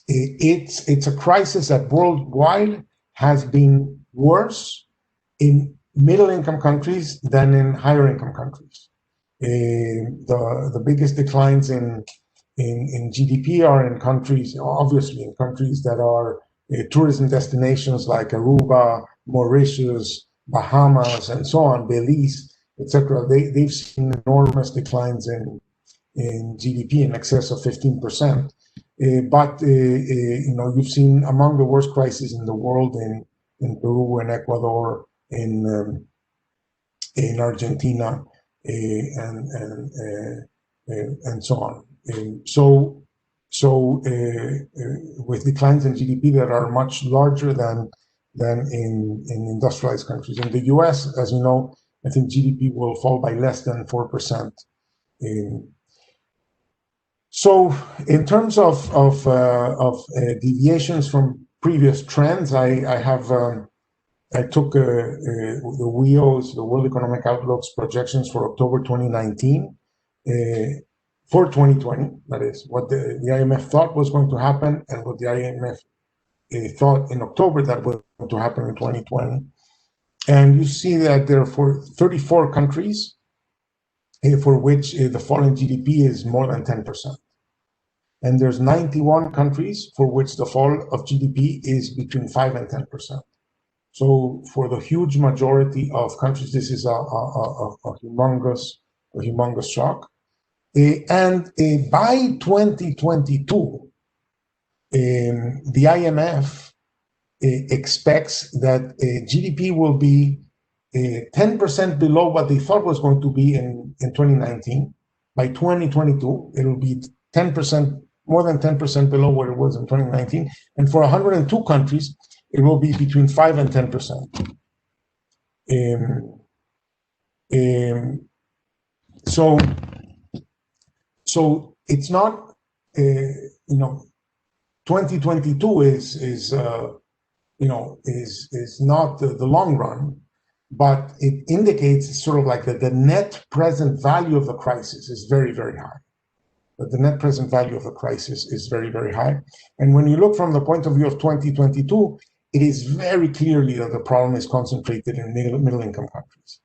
It's a crisis that worldwide has been worse in middle-income countries than in higher-income countries. The biggest declines in GDP are in countries, obviously, in countries that are tourism destinations like Aruba, Mauritius, Bahamas, and so on, Belize, etc. They've seen enormous declines in GDP in excess of 15%. But you've seen among the worst crises in the world in Peru and Ecuador, in Argentina, and so on. So with declines in GDP that are much larger than in industrialized countries. In the U.S., as you know, I think GDP will fall by less than 4%. So in terms of deviations from previous trends, I took the WEO's, the World Economic Outlook's projections for October 2019, for 2020, that is, what the IMF thought was going to happen and what the IMF thought in October that was going to happen in 2020. And you see that there are 34 countries for which the fall in GDP is more than 10%. And there's 91 countries for which the fall of GDP is between 5 and 10%. So for the huge majority of countries, this is a humongous shock. And by 2022, the IMF expects that GDP will be 10% below what they thought was going to be in 2019. By 2022, it will be 10%, more than 10% below what it was in 2019. And for 102 countries, it will be between 5 and 10%. So it's not, 2022 is not the long run, but it indicates sort of like that the net present value of the crisis is very, very high. But the net present value of the crisis is very, very high. And when you look from the point of view of 2022, it is very clearly that the problem is concentrated in middle-income countries,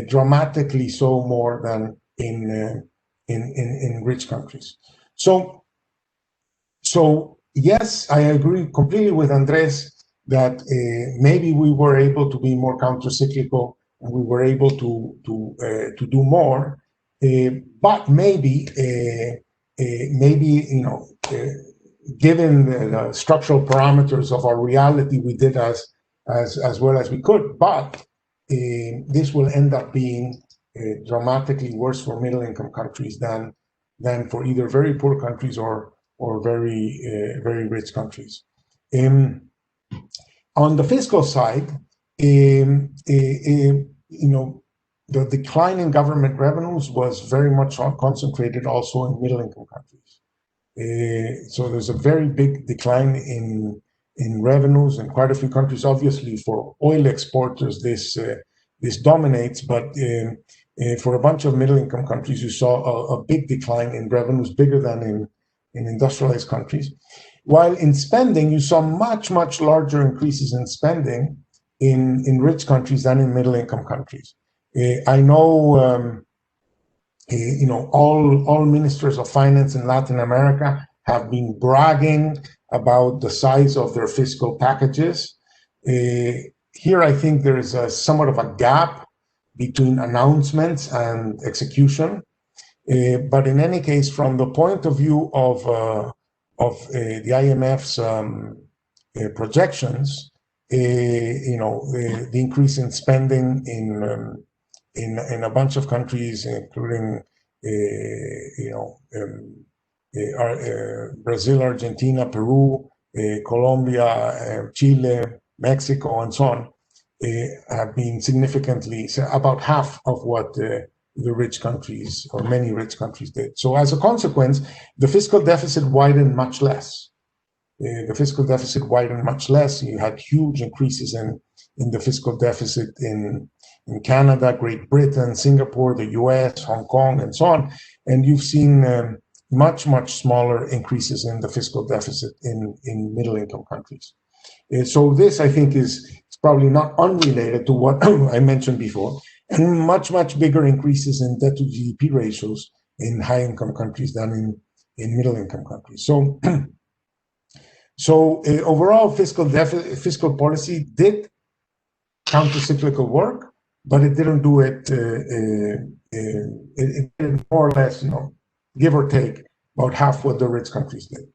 dramatically so more than in rich countries. So yes, I agree completely with Andrés that maybe we were able to be more countercyclical and we were able to do more, but maybe given the structural parameters of our reality, we did as well as we could. But this will end up being dramatically worse for middle-income countries than for either very poor countries or very rich countries. On the fiscal side, the decline in government revenues was very much concentrated also in middle-income countries. So there's a very big decline in revenues in quite a few countries. Obviously, for oil exporters, this dominates, but for a bunch of middle-income countries, you saw a big decline in revenues, bigger than in industrialized countries. While in spending, you saw much larger increases in spending in rich countries than in middle-income countries. I know, all ministers of finance in Latin America have been bragging about the size of their fiscal packages. Here, I think there is somewhat of a gap between announcements and execution. But in any case, from the point of view of the IMF's projections, the increase in spending in a bunch of countries, including Brazil, Argentina, Peru, Colombia, Chile, Mexico, and so on, have been significantly, about half of what the rich countries, or many rich countries, did. So as a consequence, the fiscal deficit widened much less. You had huge increases in the fiscal deficit in Canada, Great Britain, Singapore, the US, Hong Kong, and so on. And you've seen much smaller increases in the fiscal deficit in middle-income countries. So this, I think, is probably not unrelated to what I mentioned before, and much bigger increases in debt to GDP ratios in high-income countries than in middle-income countries. So, overall, fiscal policy did counter-cyclical work, but it didn't do it. It did more or less, give or take, about half what the rich countries did.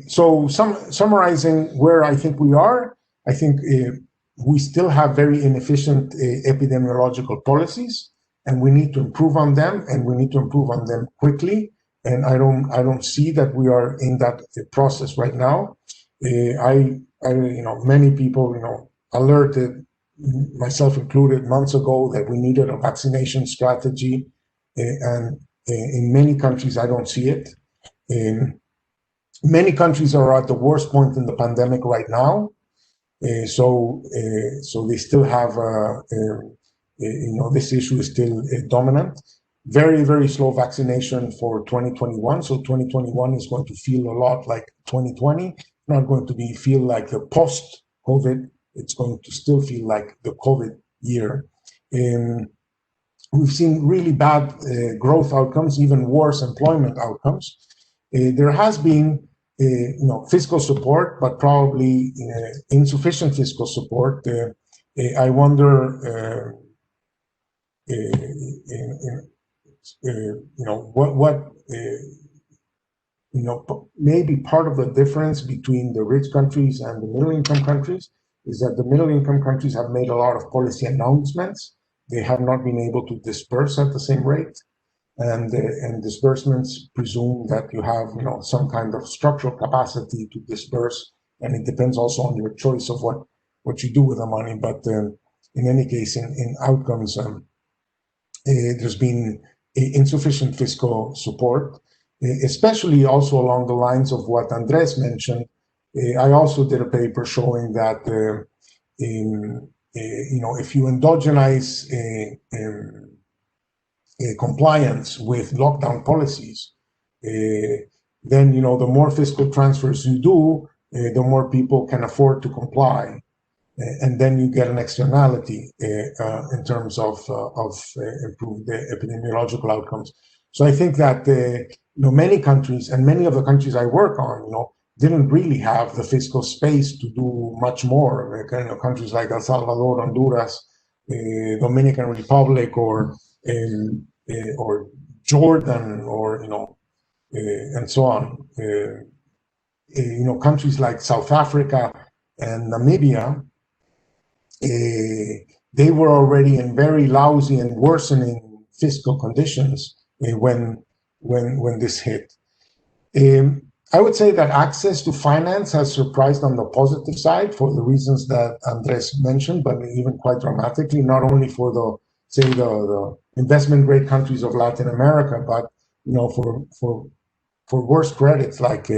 So summarizing where I think we are, I think we still have very inefficient epidemiological policies, and we need to improve on them, and we need to improve on them quickly. And I don't see that we are in that process right now. Many people, alerted, myself included, months ago that we needed a vaccination strategy, and in many countries I don't see it. Many countries are at the worst point in the pandemic right now, so they still have, this issue is still dominant. Very slow vaccination for 2021. So 2021 is going to feel a lot like 2020. Not going to feel like the post-COVID. It's going to still feel like the COVID year. We've seen really bad growth outcomes, even worse employment outcomes. There has been fiscal support, but probably insufficient fiscal support. I wonder, maybe part of the difference between the rich countries and the middle-income countries is that the middle-income countries have made a lot of policy announcements. They have not been able to disperse at the same rate. And disbursements presume that you have, some kind of structural capacity to disperse, and it depends also on your choice of what you do with the money. But in any case, in outcomes, there's been insufficient fiscal support, especially also along the lines of what Andrés mentioned. I also did a paper showing that, if you endogenize compliance with lockdown policies, then the more fiscal transfers you do, the more people can afford to comply, and then you get an externality in terms of improved epidemiological outcomes. So I think that many countries, and many of the countries I work on, didn't really have the fiscal space to do much more. Countries like El Salvador, Honduras, Dominican Republic, or Jordan, or and so on. Countries like South Africa and Namibia, they were already in very lousy and worsening fiscal conditions when this hit. I would say that access to finance has surprised on the positive side for the reasons that Andrés mentioned, but even quite dramatically, not only for the investment grade countries of Latin America, but for worse credits like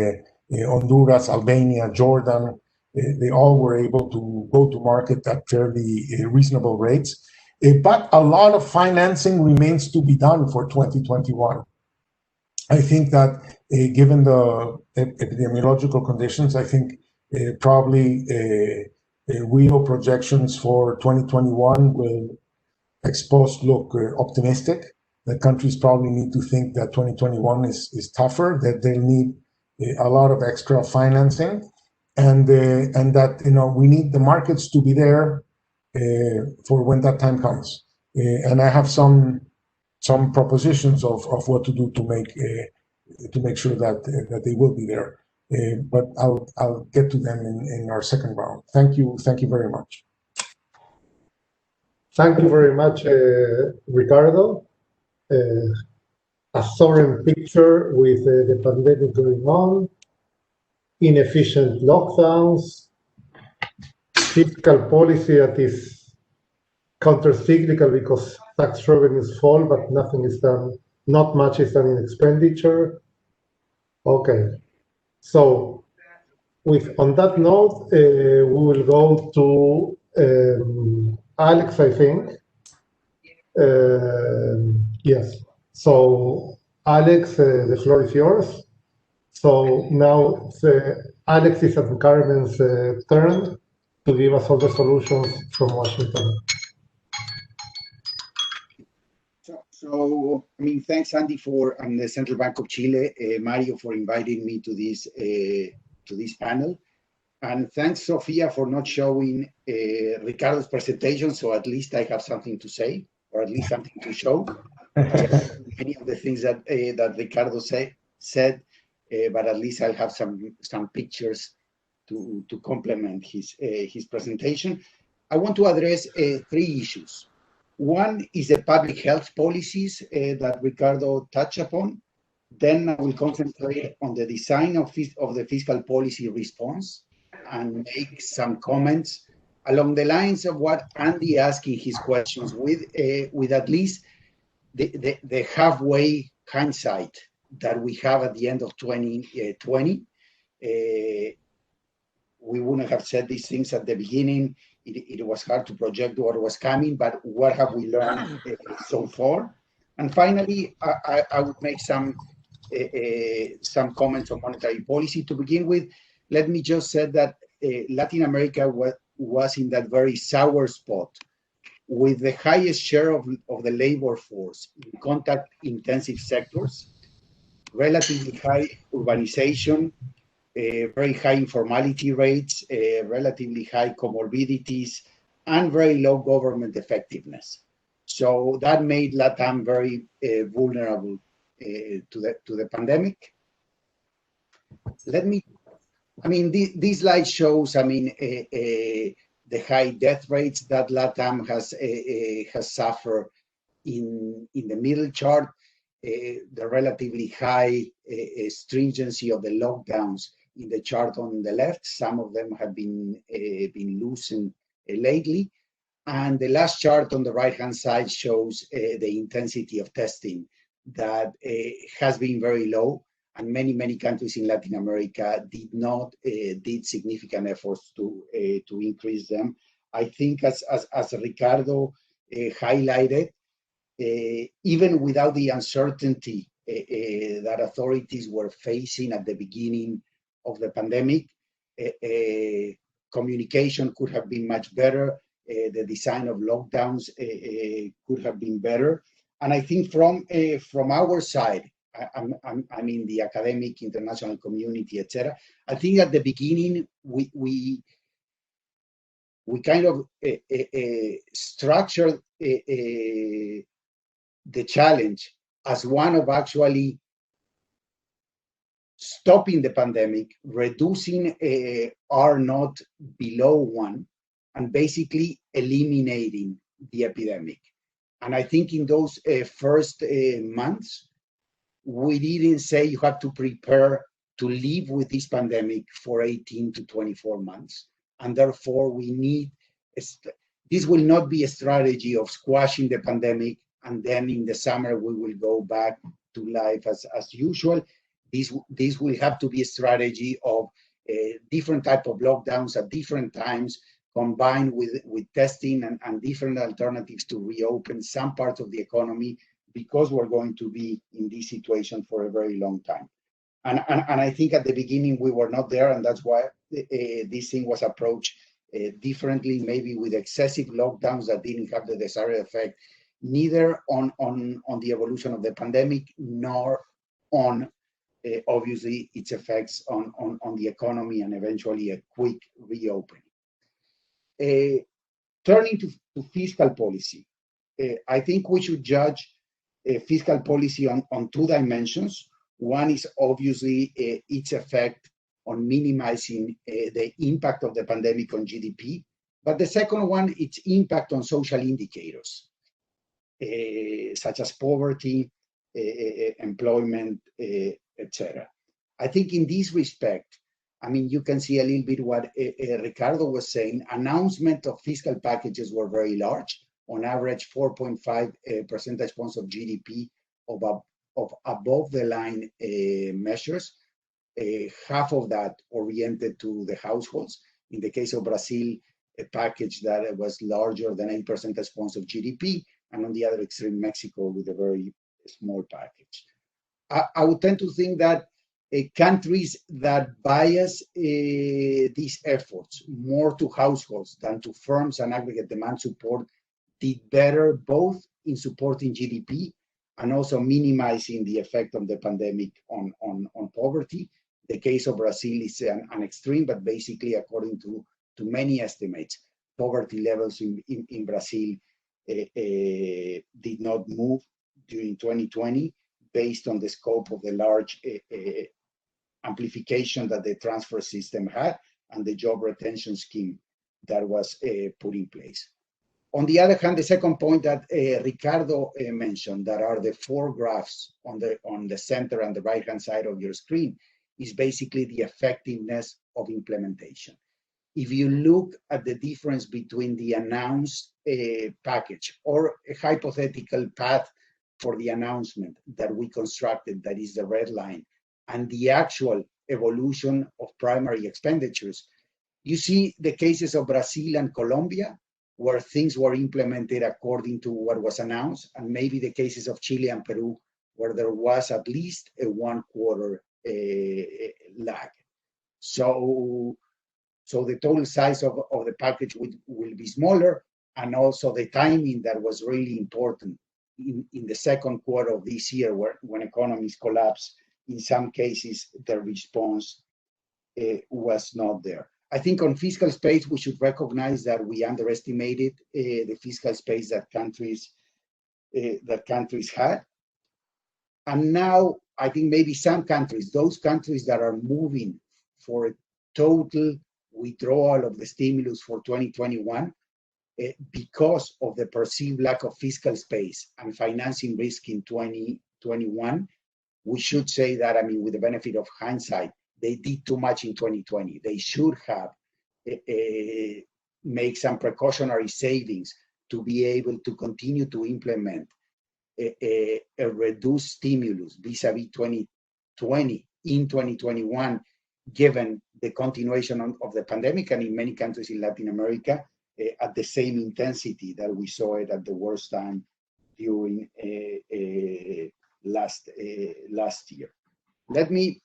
Honduras, Albania, Jordan, they all were able to go to market at fairly reasonable rates. But a lot of financing remains to be done for 2021. I think that given the epidemiological conditions, I think probably real projections for 2021 will look optimistic. That countries probably need to think that 2021 is tougher, that they'll need a lot of extra financing, and that we need the markets to be there for when that time comes. And I have some propositions of what to do to make sure that they will be there. But I'll get to them in our second round. Thank you very much. Thank you very much, Ricardo. A soaring picture with the pandemic going on, inefficient lockdowns, fiscal policy that is counter-cyclical because tax revenues fall, but nothing is done, not much is done in expenditure. Okay, so on that note, we will go to Alex, I think. Yes. So, Alex, the floor is yours. So now it's Alex's and Carmen's turn to give us all the solutions from Washington. So I mean, thanks, Andy, and the Central Bank of Chile, Mario, for inviting me to this panel. And thanks, Sofia, for not showing Ricardo's presentation, so at least I have something to say, or at least something to show. Many of the things that Ricardo said, but at least I'll have some pictures to complement his presentation. I want to address 3 issues. One is the public health policies that Ricardo touched upon. Then I will concentrate on the design of the fiscal policy response and make some comments along the lines of what Andy asked in his questions, with at least the halfway hindsight that we have at the end of 2020. We wouldn't have said these things at the beginning. It was hard to project what was coming, but what have we learned so far? And finally, I would make some comments on monetary policy. To begin with, let me just say that Latin America was in that very sour spot, with the highest share of the labor force in contact-intensive sectors, relatively high urbanization, very high informality rates, relatively high comorbidities, and very low government effectiveness. So that made LATAM very vulnerable to the pandemic. This slide shows, the high death rates that LATAM has suffered in the middle chart, the relatively high stringency of the lockdowns in the chart on the left. Some of them have been loosened lately. And the last chart on the right-hand side shows the intensity of testing that has been very low, and many countries in Latin America did significant efforts to increase them. I think, as Ricardo highlighted, even without the uncertainty that authorities were facing at the beginning of the pandemic, communication could have been much better. The design of lockdowns could have been better. And I think from our side, I mean the academic, international community, etc., I think at the beginning we kind of structured the challenge as one of actually stopping the pandemic, reducing R0 below 1, and basically eliminating the epidemic. And I think in those first months, we didn't say you have to prepare to live with this pandemic for 18 to 24 months. And therefore, this will not be a strategy of squashing the pandemic, and then in the summer, we will go back to life as usual. This will have to be a strategy of different type of lockdowns at different times, combined with testing and different alternatives to reopen some parts of the economy, because we're going to be in this situation for a very long time. And I think at the beginning we were not there, and that's why this thing was approached differently, maybe with excessive lockdowns that didn't have the desired effect, neither on the evolution of the pandemic, nor on obviously its effects on the economy and eventually a quick reopening. Turning to fiscal policy, I think we should judge fiscal policy on 2 dimensions. One is obviously its effect on minimizing the impact of the pandemic on GDP, but the second one, its impact on social indicators, such as poverty, employment, etc. I think in this respect, you can see a little bit what Ricardo was saying. Announcement of fiscal packages were very large, on average 4.5 percentage points of GDP of above the line measures, half of that oriented to the households. In the case of Brazil, a package that was larger than 8 percentage points of GDP, and on the other extreme, Mexico with a very small package. I would tend to think that countries that bias these efforts more to households than to firms and aggregate demand support did better both in supporting GDP and also minimizing the effect of the pandemic on poverty. The case of Brazil is an extreme, but basically, according to many estimates, poverty levels in Brazil did not move during 2020 based on the scope of the large amplification that the transfer system had and the job retention scheme that was put in place. On the other hand, the second point that Ricardo mentioned, that are the four graphs on the center and the right-hand side of your screen, is basically the effectiveness of implementation. If you look at the difference between the announced package or a hypothetical path for the announcement that we constructed, that is the red line, and the actual evolution of primary expenditures, you see the cases of Brazil and Colombia, where things were implemented according to what was announced, and maybe the cases of Chile and Peru, where there was at least a 1 quarter lag. So the total size of the package will be smaller, and also the timing that was really important in the second quarter of this year, when economies collapsed. In some cases, the response was not there. I think on fiscal space, we should recognize that we underestimated the fiscal space that countries had. And now I think maybe some countries, those countries that are moving for a total withdrawal of the stimulus for 2021, because of the perceived lack of fiscal space and financing risk in 2021, we should say that, I mean, with the benefit of hindsight, they did too much in 2020. They should have make some precautionary savings to be able to continue to implement a reduced stimulus vis-a-vis 2020 in 2021, given the continuation of the pandemic, and in many countries in Latin America, at the same intensity that we saw it at the worst time during last year. Let me,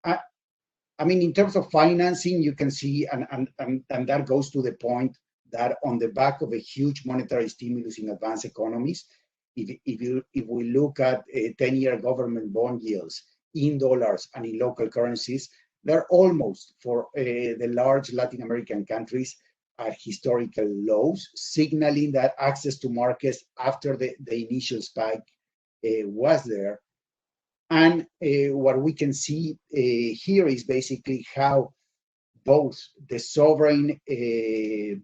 I mean, in terms of financing, you can see, and that goes to the point that on the back of a huge monetary stimulus in advanced economies, if we look at 10-year government bond yields in dollars and in local currencies, they're almost, for the large Latin American countries, at historical lows, signaling that access to markets after the initial spike was there. And what we can see here is basically how both the sovereign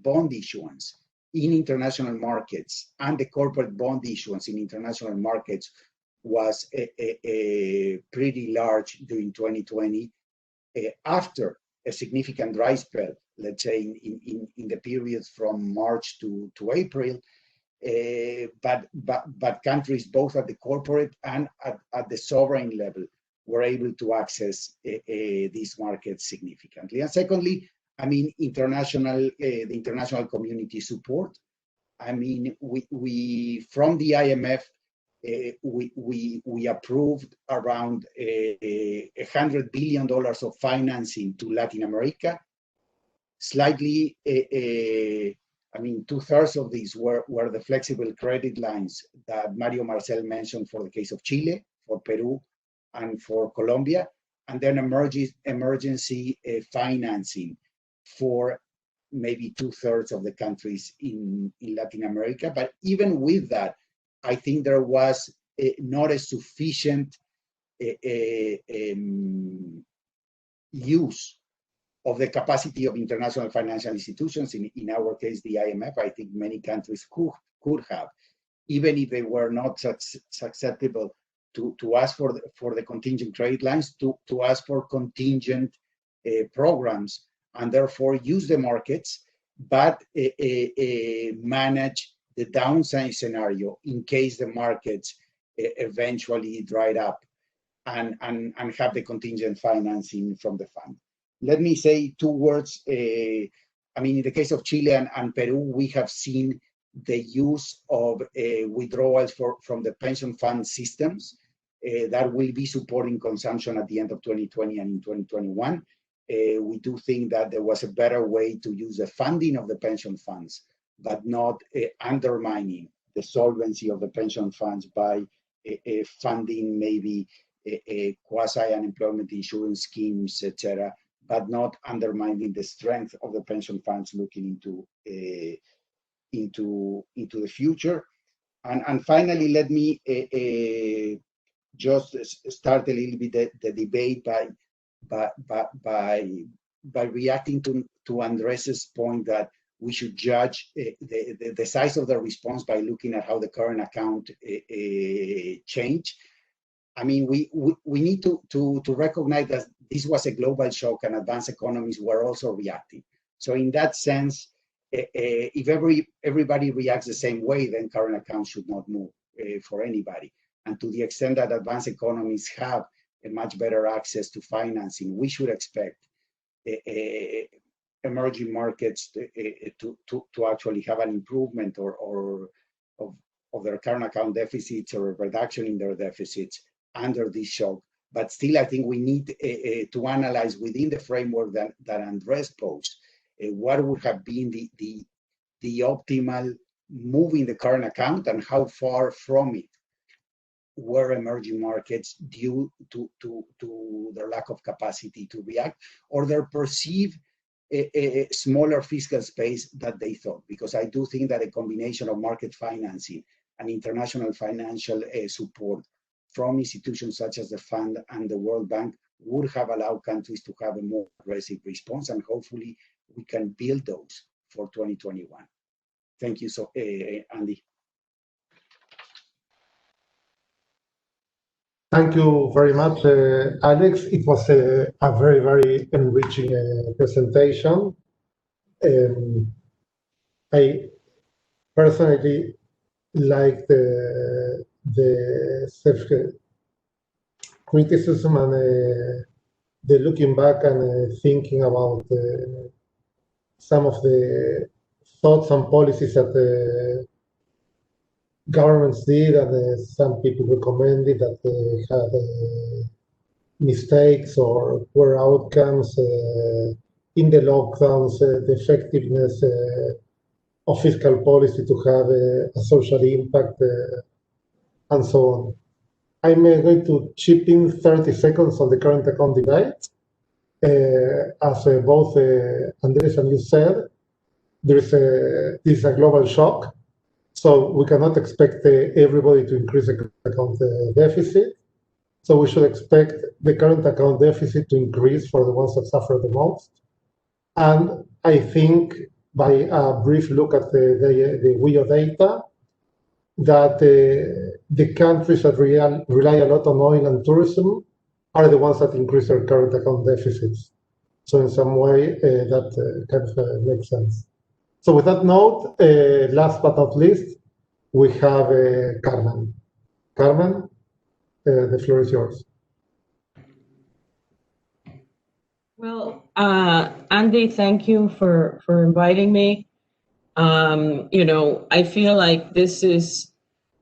bond issuance in international markets and the corporate bond issuance in international markets was pretty large during 2020 after a significant dry spell, let's say in the periods from March to April. But countries both at the corporate and at the sovereign level were able to access these markets significantly. And secondly, I mean, the international community support. I mean, we from the IMF, we approved around $100 billion of financing to Latin America. Slightly, I mean, 2/3 of these were the flexible credit lines that Mario Marcel mentioned for the case of Chile, for Peru, and for Colombia, and then emergency financing for maybe 2/3 of the countries in Latin America. But even with that, I think there was not a sufficient use of the capacity of international financial institutions, in our case, the IMF. I think many countries could have, even if they were not susceptible to ask for the contingent credit lines, to ask for contingent programs, and therefore use the markets, but manage the downside scenario in case the markets eventually dried up, and have the contingent financing from the fund. Let me say 2 words. I mean, in the case of Chile and Peru, we have seen the use of withdrawals from the pension fund systems that will be supporting consumption at the end of 2020 and in 2021. We do think that there was a better way to use the funding of the pension funds, but not undermining the solvency of the pension funds by funding maybe quasi-unemployment insurance schemes, etc., but not undermining the strength of the pension funds looking into the future. And finally, let me just start a little bit the debate by reacting to Andrés's point that we should judge the size of the response by looking at how the current account changed. I mean, we need to recognize that this was a global shock and advanced economies were also reacting. So in that sense, if everybody reacts the same way, then current accounts should not move for anybody. And to the extent that advanced economies have a much better access to financing, we should expect emerging markets to actually have an improvement or of their current account deficits or a reduction in their deficits under this shock. But still, I think we need to analyze within the framework that Andrés posed, what would have been the optimal move in the current account and how far from it were emerging markets due to their lack of capacity to react or their perceived a smaller fiscal space that they thought. Because I do think that a combination of market financing and international financial support from institutions such as the Fund and the World Bank would have allowed countries to have a more aggressive response, and hopefully we can build those for 2021. Thank you, so Andy. Thank you very much, Alex. It was a very, very enriching presentation. I personally like the self-criticism and the looking back and thinking about some of the thoughts and policies that governments did, and some people recommended that they had mistakes or poor outcomes in the lockdowns, the effectiveness of fiscal policy to have a social impact, and so on. I'm going to chip in 30 seconds on the current account debate. As both Andrés and you said, this is a global shock. So we cannot expect everybody to increase the account deficit. So we should expect the current account deficit to increase for the ones that suffer the most. And I think by a brief look at the WIO data, that the countries that rely a lot on oil and tourism are the ones that increase their current account deficits. So in some way, that kind of makes sense. So with that note, last but not least, we have Carmen. Carmen, the floor is yours. Well, Andy, thank you for inviting me. I feel like this is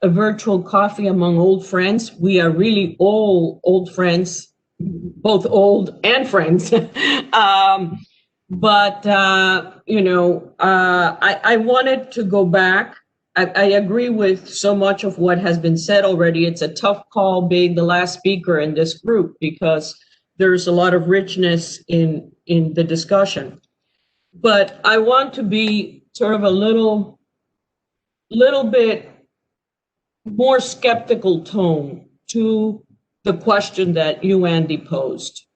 a virtual coffee among old friends. We are really all old friends, both old and friends. I wanted to go back. I agree with so much of what has been said already. It's a tough call being the last speaker in this group because there's a lot of richness in the discussion. But I want to be sort of a little bit more skeptical tone to the question that you, Andy, posed.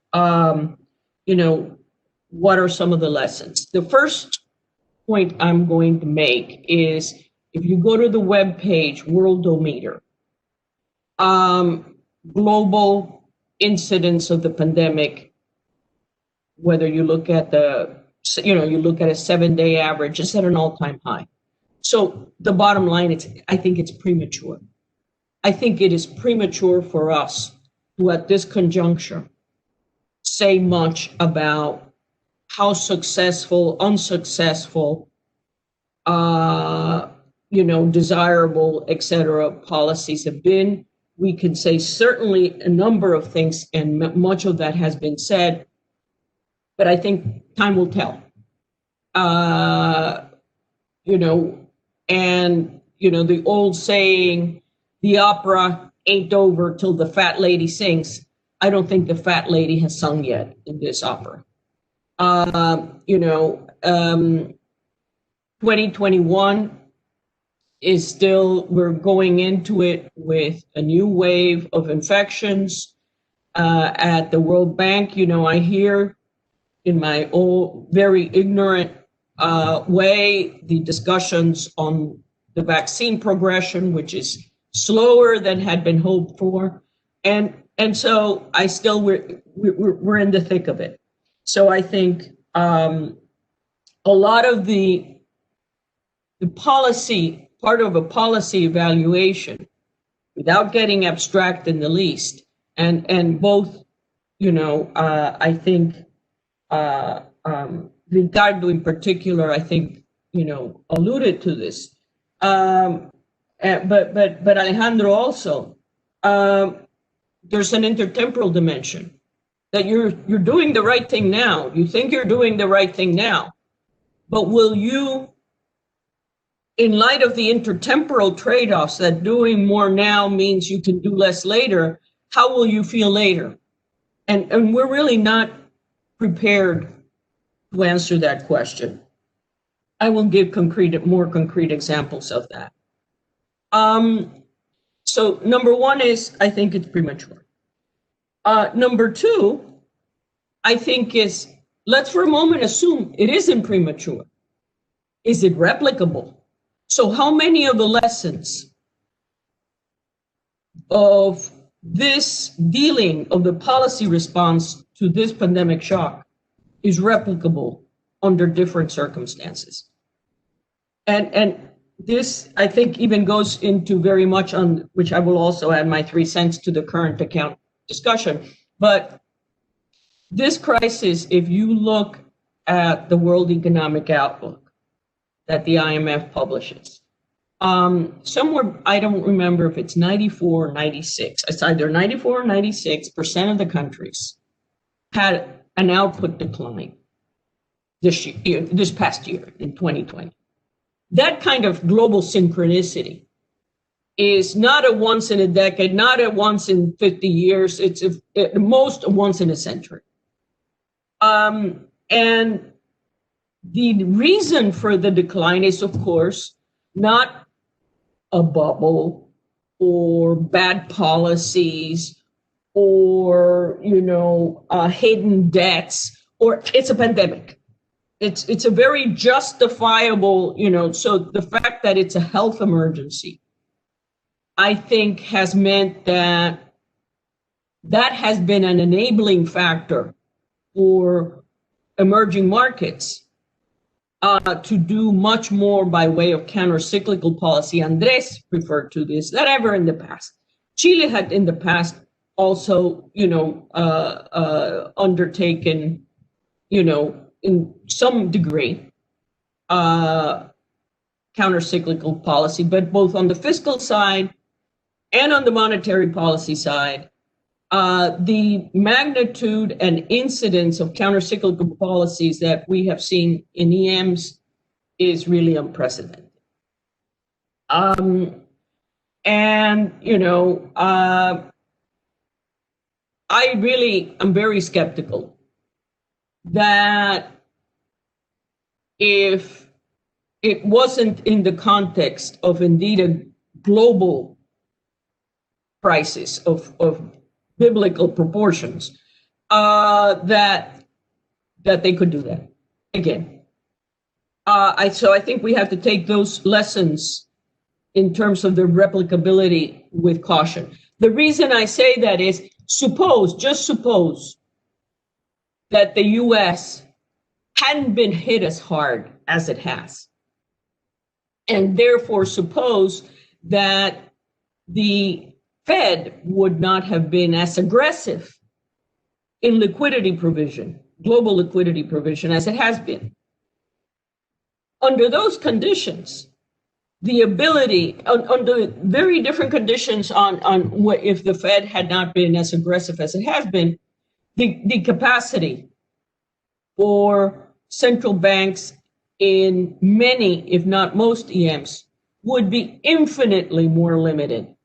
What are some of the lessons? The first point I'm going to make is if you go to the webpage Worldometer, global incidence of the pandemic, whether you look at a 7-day average, it's at an all-time high. So the bottom line is, I think it's premature. I think it is premature for us to, at this conjuncture, say much about how successful, unsuccessful, desirable, et cetera, policies have been. we can say certainly a number of things, and much of that has been said, but I think time will tell. The old saying, the opera ain't over till the fat lady sings. I don't think the fat lady has sung yet in this opera. 2021 is still, we're going into it with a new wave of infections. At the World Bank, I hear in my old, very ignorant way, the discussions on the vaccine progression, which is slower than had been hoped for. And so we're in the thick of it. So I think a lot of the policy, part of a policy evaluation, without getting abstract in the least, and both, I think Ricardo in particular, I think, alluded to this, but Alejandro also, there's an intertemporal dimension that you're doing the right thing now. You think you're doing the right thing now, but will you, in light of the intertemporal trade-offs that doing more now means you can do less later, how will you feel later? And we're really not prepared to answer that question. I will give more concrete examples of that. So number one is, I think it's premature. Number two, I think is, let's for a moment assume it isn't premature. Is it replicable? So how many of the lessons of this dealing of the policy response to this pandemic shock is replicable under different circumstances? And this, I think, even goes into very much on, which I will also add my 3 cents to the current account discussion. But this crisis, if you look at the World Economic Outlook that the IMF publishes, somewhere, I don't remember if it's 94 or 96, it's either 94 or 96% of the countries had an output decline this past year in 2020. That kind of global synchronicity is not a once in a decade, not a once in 50 years, it's at most a once in a century. And the reason for the decline is, of course, not a bubble or bad policies or, hidden debts, or it's a pandemic. It's a very justifiable, so the fact that it's a health emergency, I think, has meant that has been an enabling factor for emerging markets to do much more by way of counter-cyclical policy. Andrés referred to this, than ever in the past. Chile had in the past also, undertaken, in some degree, counter-cyclical policy, but both on the fiscal side and on the monetary policy side, the magnitude and incidence of counter-cyclical policies that we have seen in EMs is really unprecedented. I really am very skeptical that if it wasn't in the context of indeed a global crisis of biblical proportions, that they could do that again. So I think we have to take those lessons in terms of the replicability with caution. The reason I say that is, just suppose that the US hadn't been hit as hard as it has. And therefore suppose that the Fed would not have been as aggressive in liquidity provision, global liquidity provision, as it has been. Under those conditions, the ability under very different conditions on what if the Fed had not been as aggressive as it has been, the capacity for central banks in many, if not most EMs, would be infinitely more limited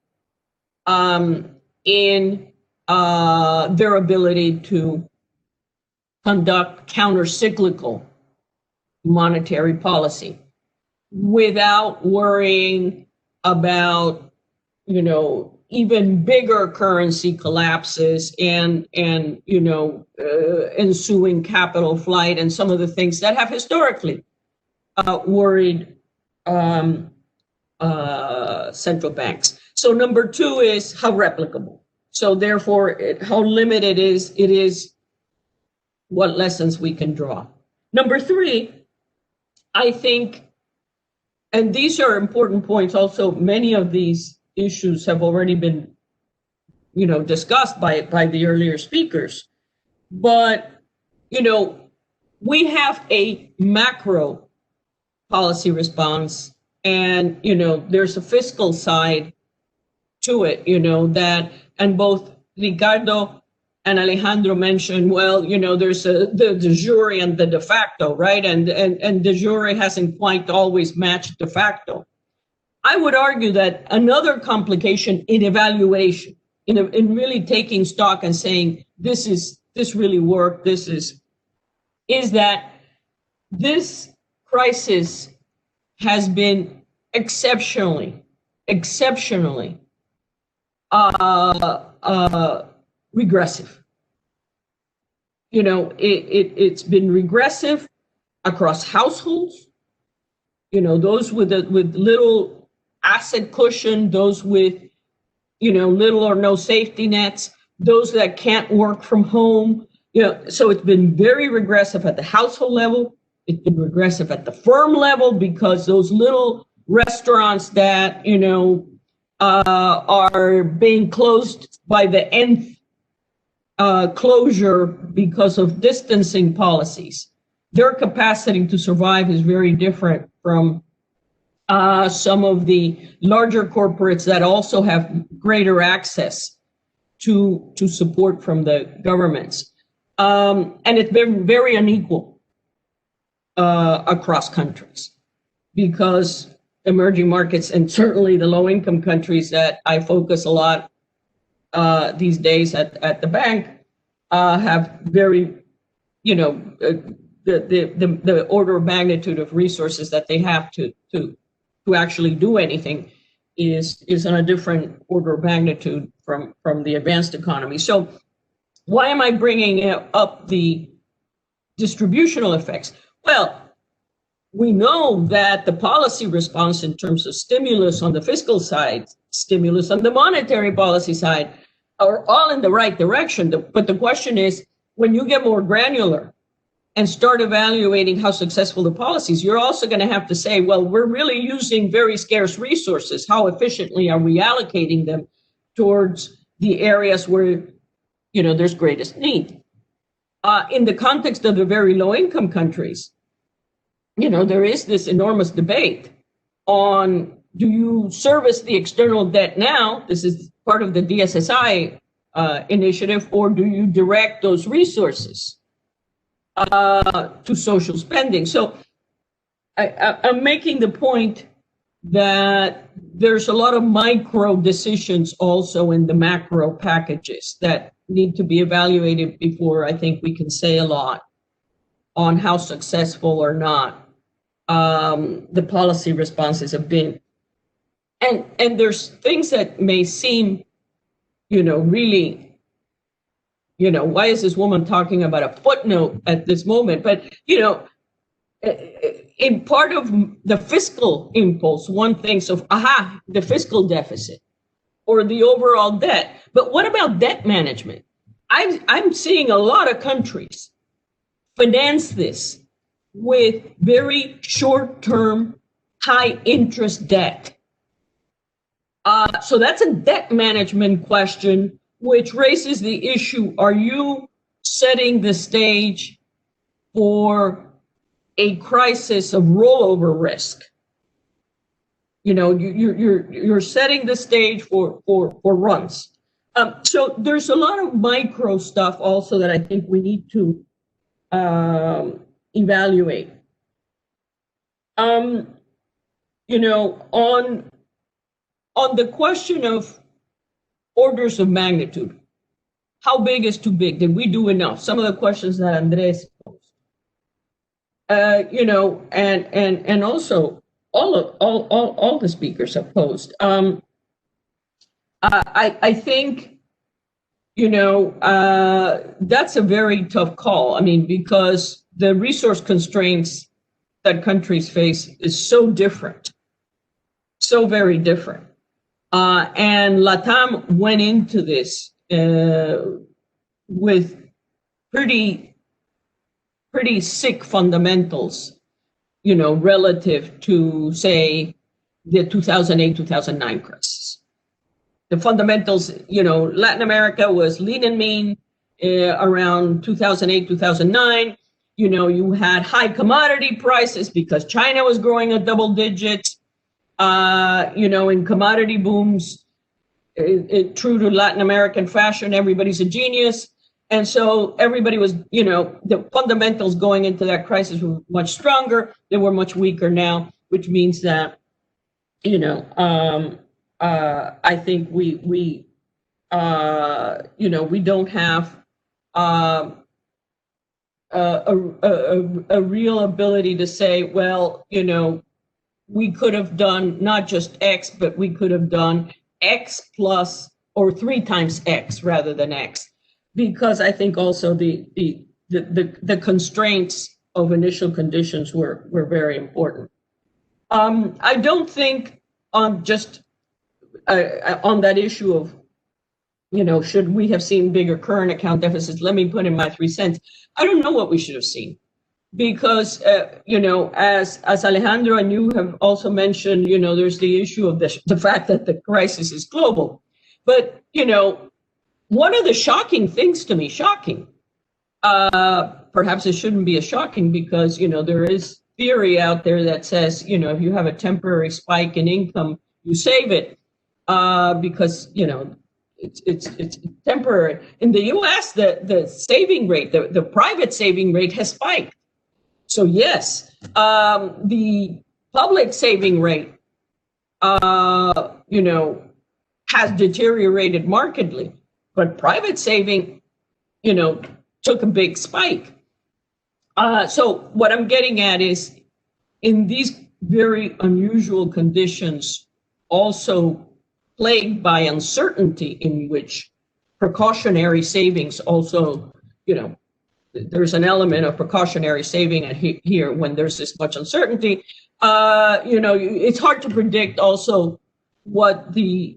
in their ability to conduct counter-cyclical monetary policy without worrying about, even bigger currency collapses and ensuing capital flight and some of the things that have historically worried central banks. So number two is how replicable. So therefore, how limited it is what lessons we can draw. Number three, I think, and these are important points also, many of these issues have already been, discussed by the earlier speakers. But, we have a macro policy response and, there's a fiscal side to it, that, and both Ricardo and Alejandro mentioned, well, there's the de jure and the de facto, right? And de jure hasn't quite always matched de facto. I would argue that another complication in evaluation, in really taking stock and saying, this really worked, is that this crisis has been exceptionally regressive. It's been regressive across households, those with little asset cushion, those with, little or no safety nets, those that can't work from home. So it's been very regressive at the household level. It's been regressive at the firm level because those little restaurants that, are being closed by the nth closure because of distancing policies, their capacity to survive is very different from some of the larger corporates that also have greater access to support from the governments. And it's been very unequal across countries because emerging markets and certainly the low-income countries that I focus a lot these days at the bank have very, the order of magnitude of resources that they have to actually do anything is on a different order of magnitude from the advanced economy. So why am I bringing up the distributional effects? Well, we know that the policy response in terms of stimulus on the fiscal side, stimulus on the monetary policy side, are all in the right direction. But the question is, when you get more granular and start evaluating how successful the policies, you're also going to have to say, well, we're really using very scarce resources. How efficiently are we allocating them towards the areas where, there's greatest need? In the context of the very low income countries, there is this enormous debate on, do you service the external debt now? This is part of the DSSI initiative, or do you direct those resources to social spending? So I'm making the point that there's a lot of micro decisions also in the macro packages that need to be evaluated before I think we can say a lot on how successful or not the policy responses have been. And there's things that may seem, really, why is this woman talking about a footnote at this moment? But, in part of the fiscal impulse, one thinks of, the fiscal deficit or the overall debt. But what about debt management? I'm seeing a lot of countries finance this with very short-term, high-interest debt. So that's a debt management question, which raises the issue, are you setting the stage for a crisis of rollover risk? you're setting the stage for runs. So there's a lot of micro stuff also that I think we need to evaluate. On the question of orders of magnitude, how big is too big? Did we do enough? Some of the questions that Andrés posed, and also all the speakers have posed. I think, that's a very tough call. I mean, because the resource constraints that countries face is so different, so very different. And LATAM went into this with pretty sick fundamentals, relative to, say, the 2008-2009 crisis. The fundamentals, Latin America was lean and mean around 2008-2009. You had high commodity prices because China was growing at double digits. In commodity booms, true to Latin American fashion, everybody's a genius. And so everybody was, the fundamentals going into that crisis were much stronger. They were much weaker now, which means that, I think we don't have a real ability to say, well, we could have done not just X, but we could have done X plus or 3 times X rather than X, because I think also the constraints of initial conditions were very important. I don't think on that issue of, should we have seen bigger current account deficits? Let me put in my 3 cents. I don't know what we should have seen. Because, as Alejandro and you have also mentioned, there's the issue of the fact that the crisis is global. But, one of the shocking things to me, perhaps it shouldn't be as shocking because, there is theory out there that says, if you have a temporary spike in income, you save it because, it's temporary. In the US, the saving rate, the private saving rate has spiked. So yes, the public saving rate, has deteriorated markedly, but private saving, took a big spike. So what I'm getting at is, in these very unusual conditions, also plagued by uncertainty, in which precautionary savings also, there's an element of precautionary saving here when there's this much uncertainty. It's hard to predict also what the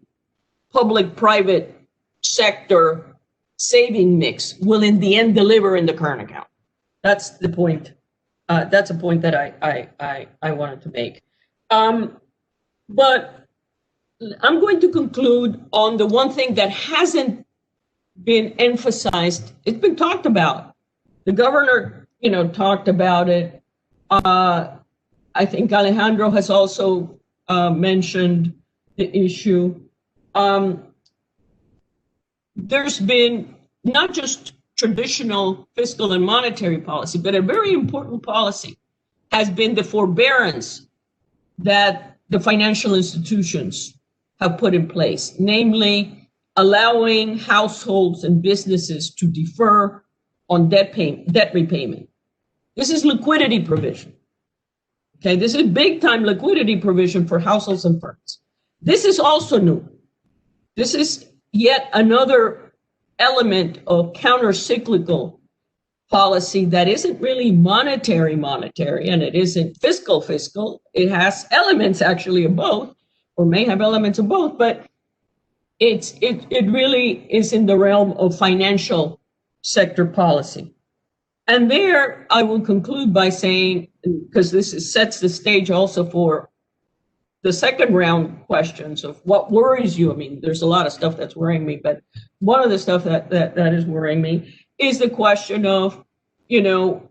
public-private sector saving mix will in the end deliver in the current account. That's the point. That's a point that I wanted to make. But I'm going to conclude on the one thing that hasn't been emphasized. It's been talked about. The governor, talked about it. I think Alejandro has also mentioned the issue. There's been not just traditional fiscal and monetary policy, but a very important policy has been the forbearance that the financial institutions have put in place, namely allowing households and businesses to defer on debt repayment. This is liquidity provision. Okay, this is big time liquidity provision for households and firms. This is also new. This is yet another element of counter-cyclical policy that isn't really monetary, and it isn't fiscal. It has elements actually of both, or may have elements of both, but it really is in the realm of financial sector policy. And there I will conclude by saying, because this sets the stage also for the second round questions of what worries you. I mean, there's a lot of stuff that's worrying me, but one of the stuff that is worrying me is the question of, in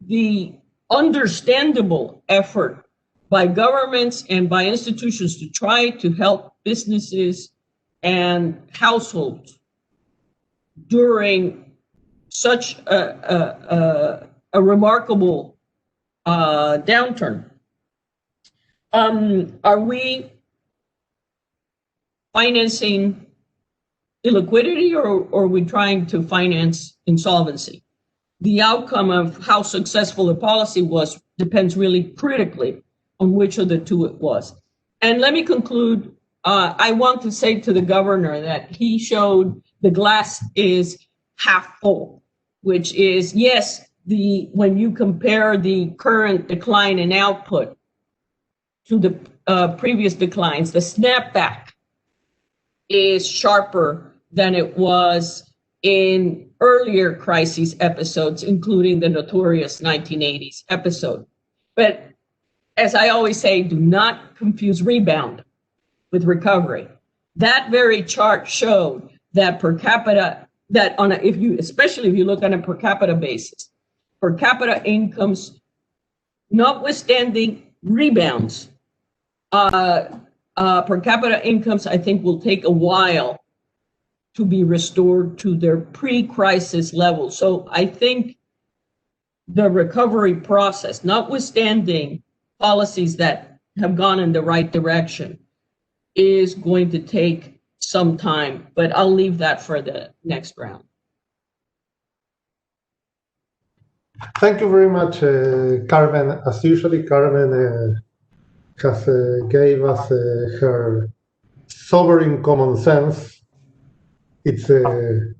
the understandable effort by governments and by institutions to try to help businesses and households during such a remarkable downturn. Are we financing illiquidity, or are we trying to finance insolvency? The outcome of how successful the policy was depends really critically on which of the two it was. And let me conclude. I want to say to the governor that he showed the glass is half full, which is, yes, when you compare the current decline in output to the previous declines, the snapback is sharper than it was in earlier crises episodes, including the notorious 1980s episode. But as I always say, do not confuse rebound with recovery. That very chart showed that per capita, that especially if you look on a per capita basis, per capita incomes, notwithstanding rebounds, per capita incomes, I think, will take a while to be restored to their pre-crisis levels. So I think the recovery process, notwithstanding policies that have gone in the right direction, is going to take some time, but I'll leave that for the next round. Thank you very much, Carmen. As usually, Carmen has gave us her sovereign common sense. It's too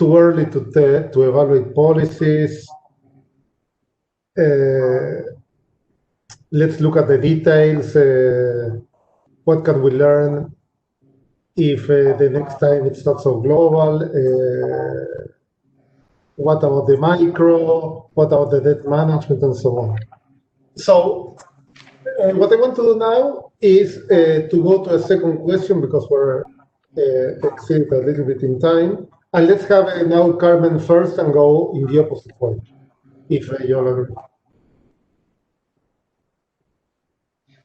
early to evaluate policies. Let's look at the details. What can we learn if the next time it's not so global? What about the micro? What about the debt management and so on? So what I want to do now is to go to a second question because we're exceeded a little bit in time. And let's have now Carmen first and go in the opposite way, if you all agree.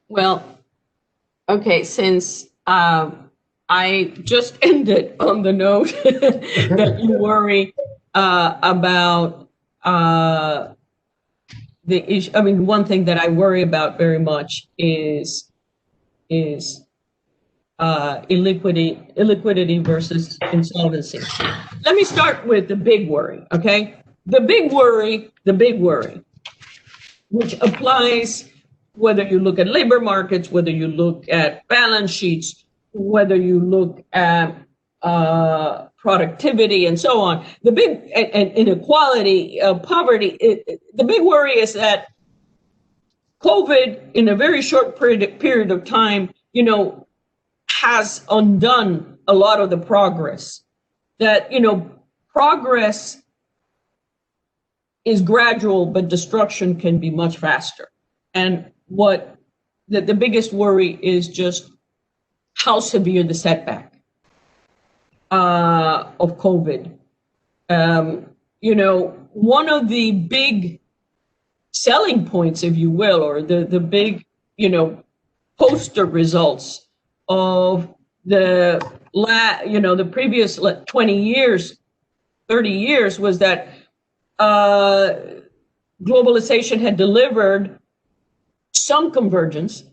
Well, okay, since I just ended on the note that you worry about the issue. I mean, one thing that I worry about very much is illiquidity versus insolvency. Let me start with the big worry, okay? The big worry, which applies whether you look at labor markets, whether you look at balance sheets, whether you look at productivity and so on. The big inequality, poverty, the big worry is that COVID in a very short period of time, has undone a lot of the progress. That, progress is gradual, but destruction can be much faster. And what the biggest worry is just how severe the setback of COVID. One of the big selling points, if you will, or the big, poster results of the previous 20 years, 30 years was that globalization had delivered some convergence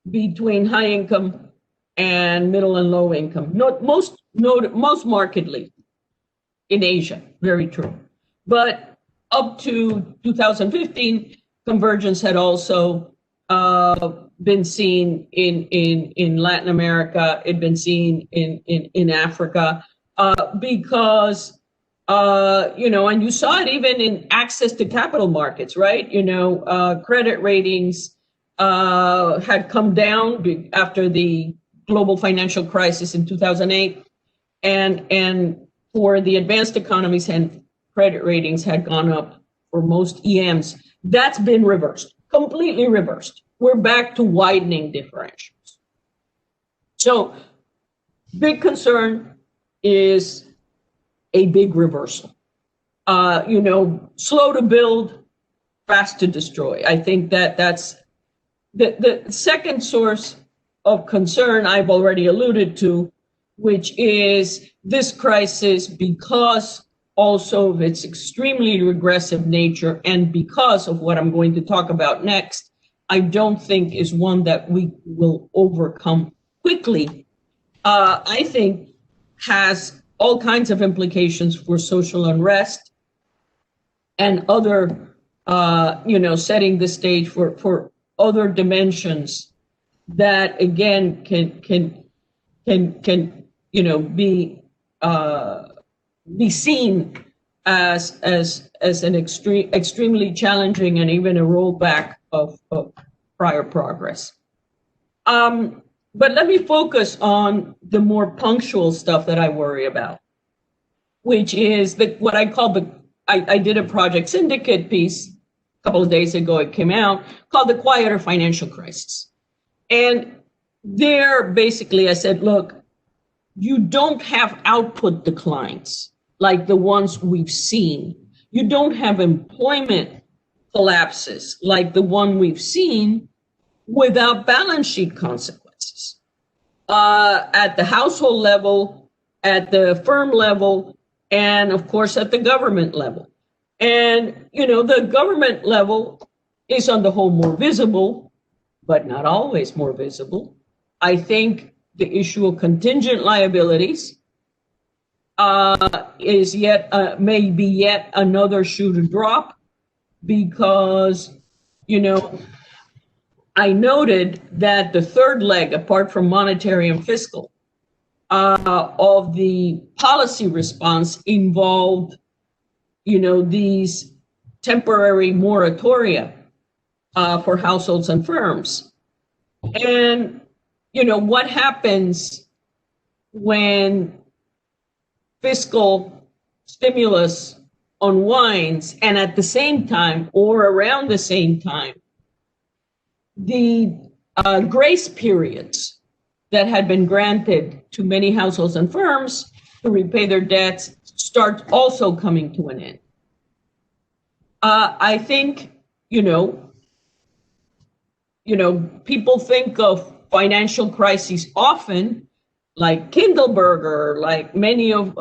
between high income and middle and low income, most markedly in Asia, very true. But up to 2015, convergence had also been seen in Latin America, it'd been seen in Africa, because and you saw it even in access to capital markets, right? Credit ratings had come down after the global financial crisis in 2008, and for the advanced economies, and credit ratings had gone up for most EMs. That's been reversed, completely reversed. We're back to widening differentials. So, big concern is a big reversal. Slow to build, fast to destroy. I think that's the second source of concern I've already alluded to, which is this crisis, because also of its extremely regressive nature and because of what I'm going to talk about next, I don't think is one that we will overcome quickly. I think has all kinds of implications for social unrest and other, setting the stage for other dimensions that again can be seen as an extremely challenging and even a rollback of prior progress. But let me focus on the more punctual stuff that I worry about, which is what I call I did a Project Syndicate piece a couple of days ago, it came out, called The Quieter Financial Crisis. And there, basically, I said, look, you don't have output declines like the ones we've seen. You don't have employment collapses like the one we've seen without balance sheet consequences. At the household level, at the firm level, and of course at the government level. And, the government level is on the whole more visible, but not always more visible. I think the issue of contingent liabilities is maybe yet another shoe to drop, because, I noted that the third leg, apart from monetary and fiscal, of the policy response involved, these temporary moratoria for households and firms. And, what happens when fiscal stimulus unwinds and at the same time or around the same time, the grace periods that had been granted to many households and firms to repay their debts start also coming to an end. I think, people think of financial crises often like Kindleberger, like many of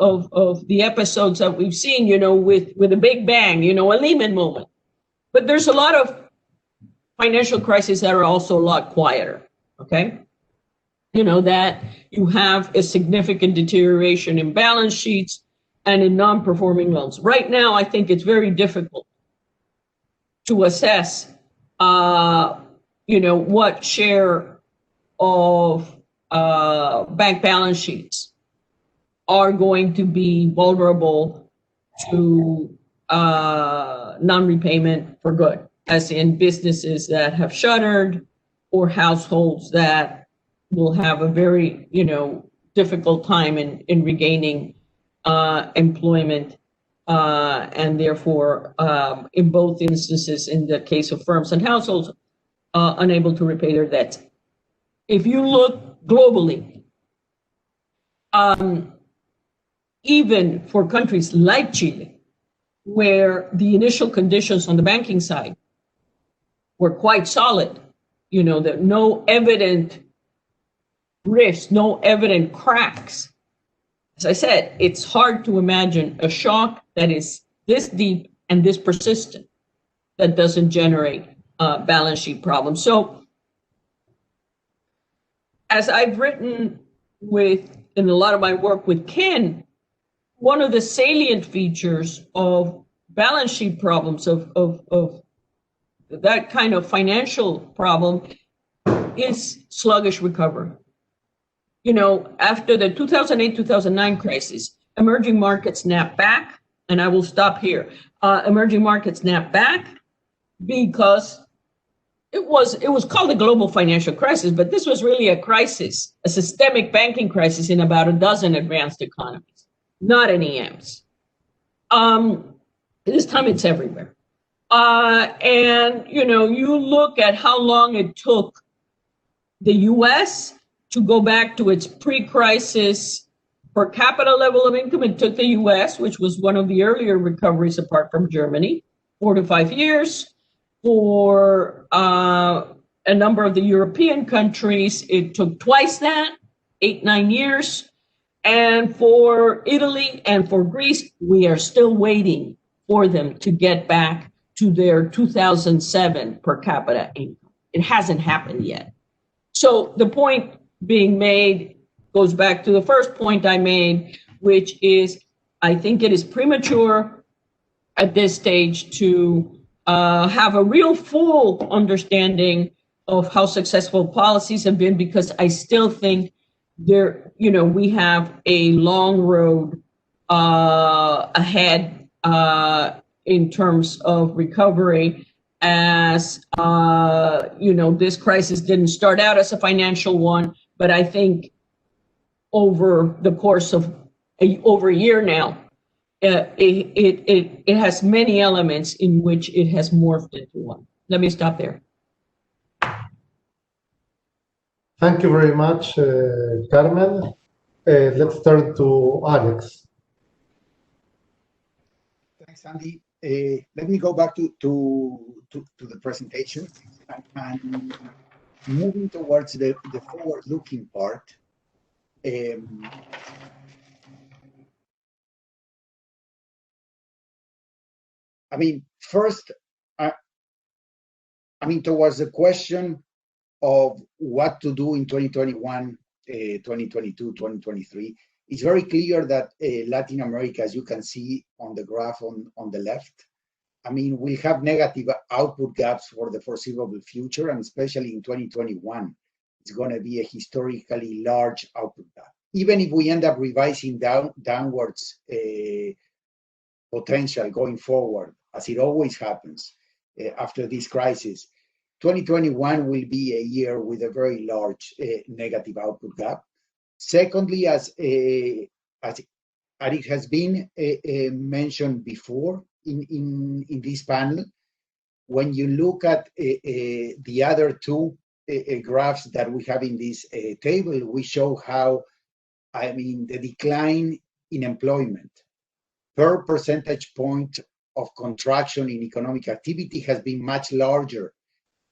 the episodes that we've seen, with a big bang, a Lehman moment. But there's a lot of financial crises that are also a lot quieter, okay? That you have a significant deterioration in balance sheets and in non-performing loans. Right now, I think it's very difficult to assess, what share of bank balance sheets are going to be vulnerable to non-repayment for good, as in businesses that have shuttered or households that will have a very, difficult time in regaining employment, and therefore, in both instances, in the case of firms and households, unable to repay their debts. If you look globally, even for countries like Chile, where the initial conditions on the banking side were quite solid, that no evident rifts, no evident cracks. As I said, it's hard to imagine a shock that is this deep and this persistent that doesn't generate balance sheet problems. So, as I've written in a lot of my work with Ken, one of the salient features of balance sheet problems, of that kind of financial problem, is sluggish recovery. After the 2008-2009 crisis, emerging markets snapped back, and I will stop here. Emerging markets snapped back because it was called a global financial crisis, but this was really a crisis, a systemic banking crisis in about a dozen advanced economies, not in EMs. This time it's everywhere. And, you look at how long it took the US to go back to its pre-crisis per capita level of income. It took the US, which was one of the earlier recoveries apart from Germany, 4 to 5 years. For a number of the European countries, it took twice that, 8-9 years. And for Italy and for Greece, we are still waiting for them to get back to their 2007 per capita income. It hasn't happened yet. So the point being made goes back to the first point I made, which is I think it is premature at this stage to have a real full understanding of how successful policies have been, because I still think we have a long road ahead in terms of recovery, as this crisis didn't start out as a financial one, but I think over the course of over a year now, it has many elements in which it has morphed into one. Let me stop there. Thank you very much, Carmen. Let's turn to Alex. Thanks, Andy. Let me go back to the presentation and moving towards the forward-looking part. First, towards the question of what to do in 2021, 2022, 2023, it's very clear that Latin America, as you can see on the graph on the left, we have negative output gaps for the foreseeable future, and especially in 2021, it's going to be a historically large output gap. Even if we end up revising downwards potential going forward, as it always happens after this crisis, 2021 will be a year with a very large negative output gap. Secondly, as it has been mentioned before in this panel, when you look at the other two graphs that we have in this table, we show how, the decline in employment per percentage point of contraction in economic activity has been much larger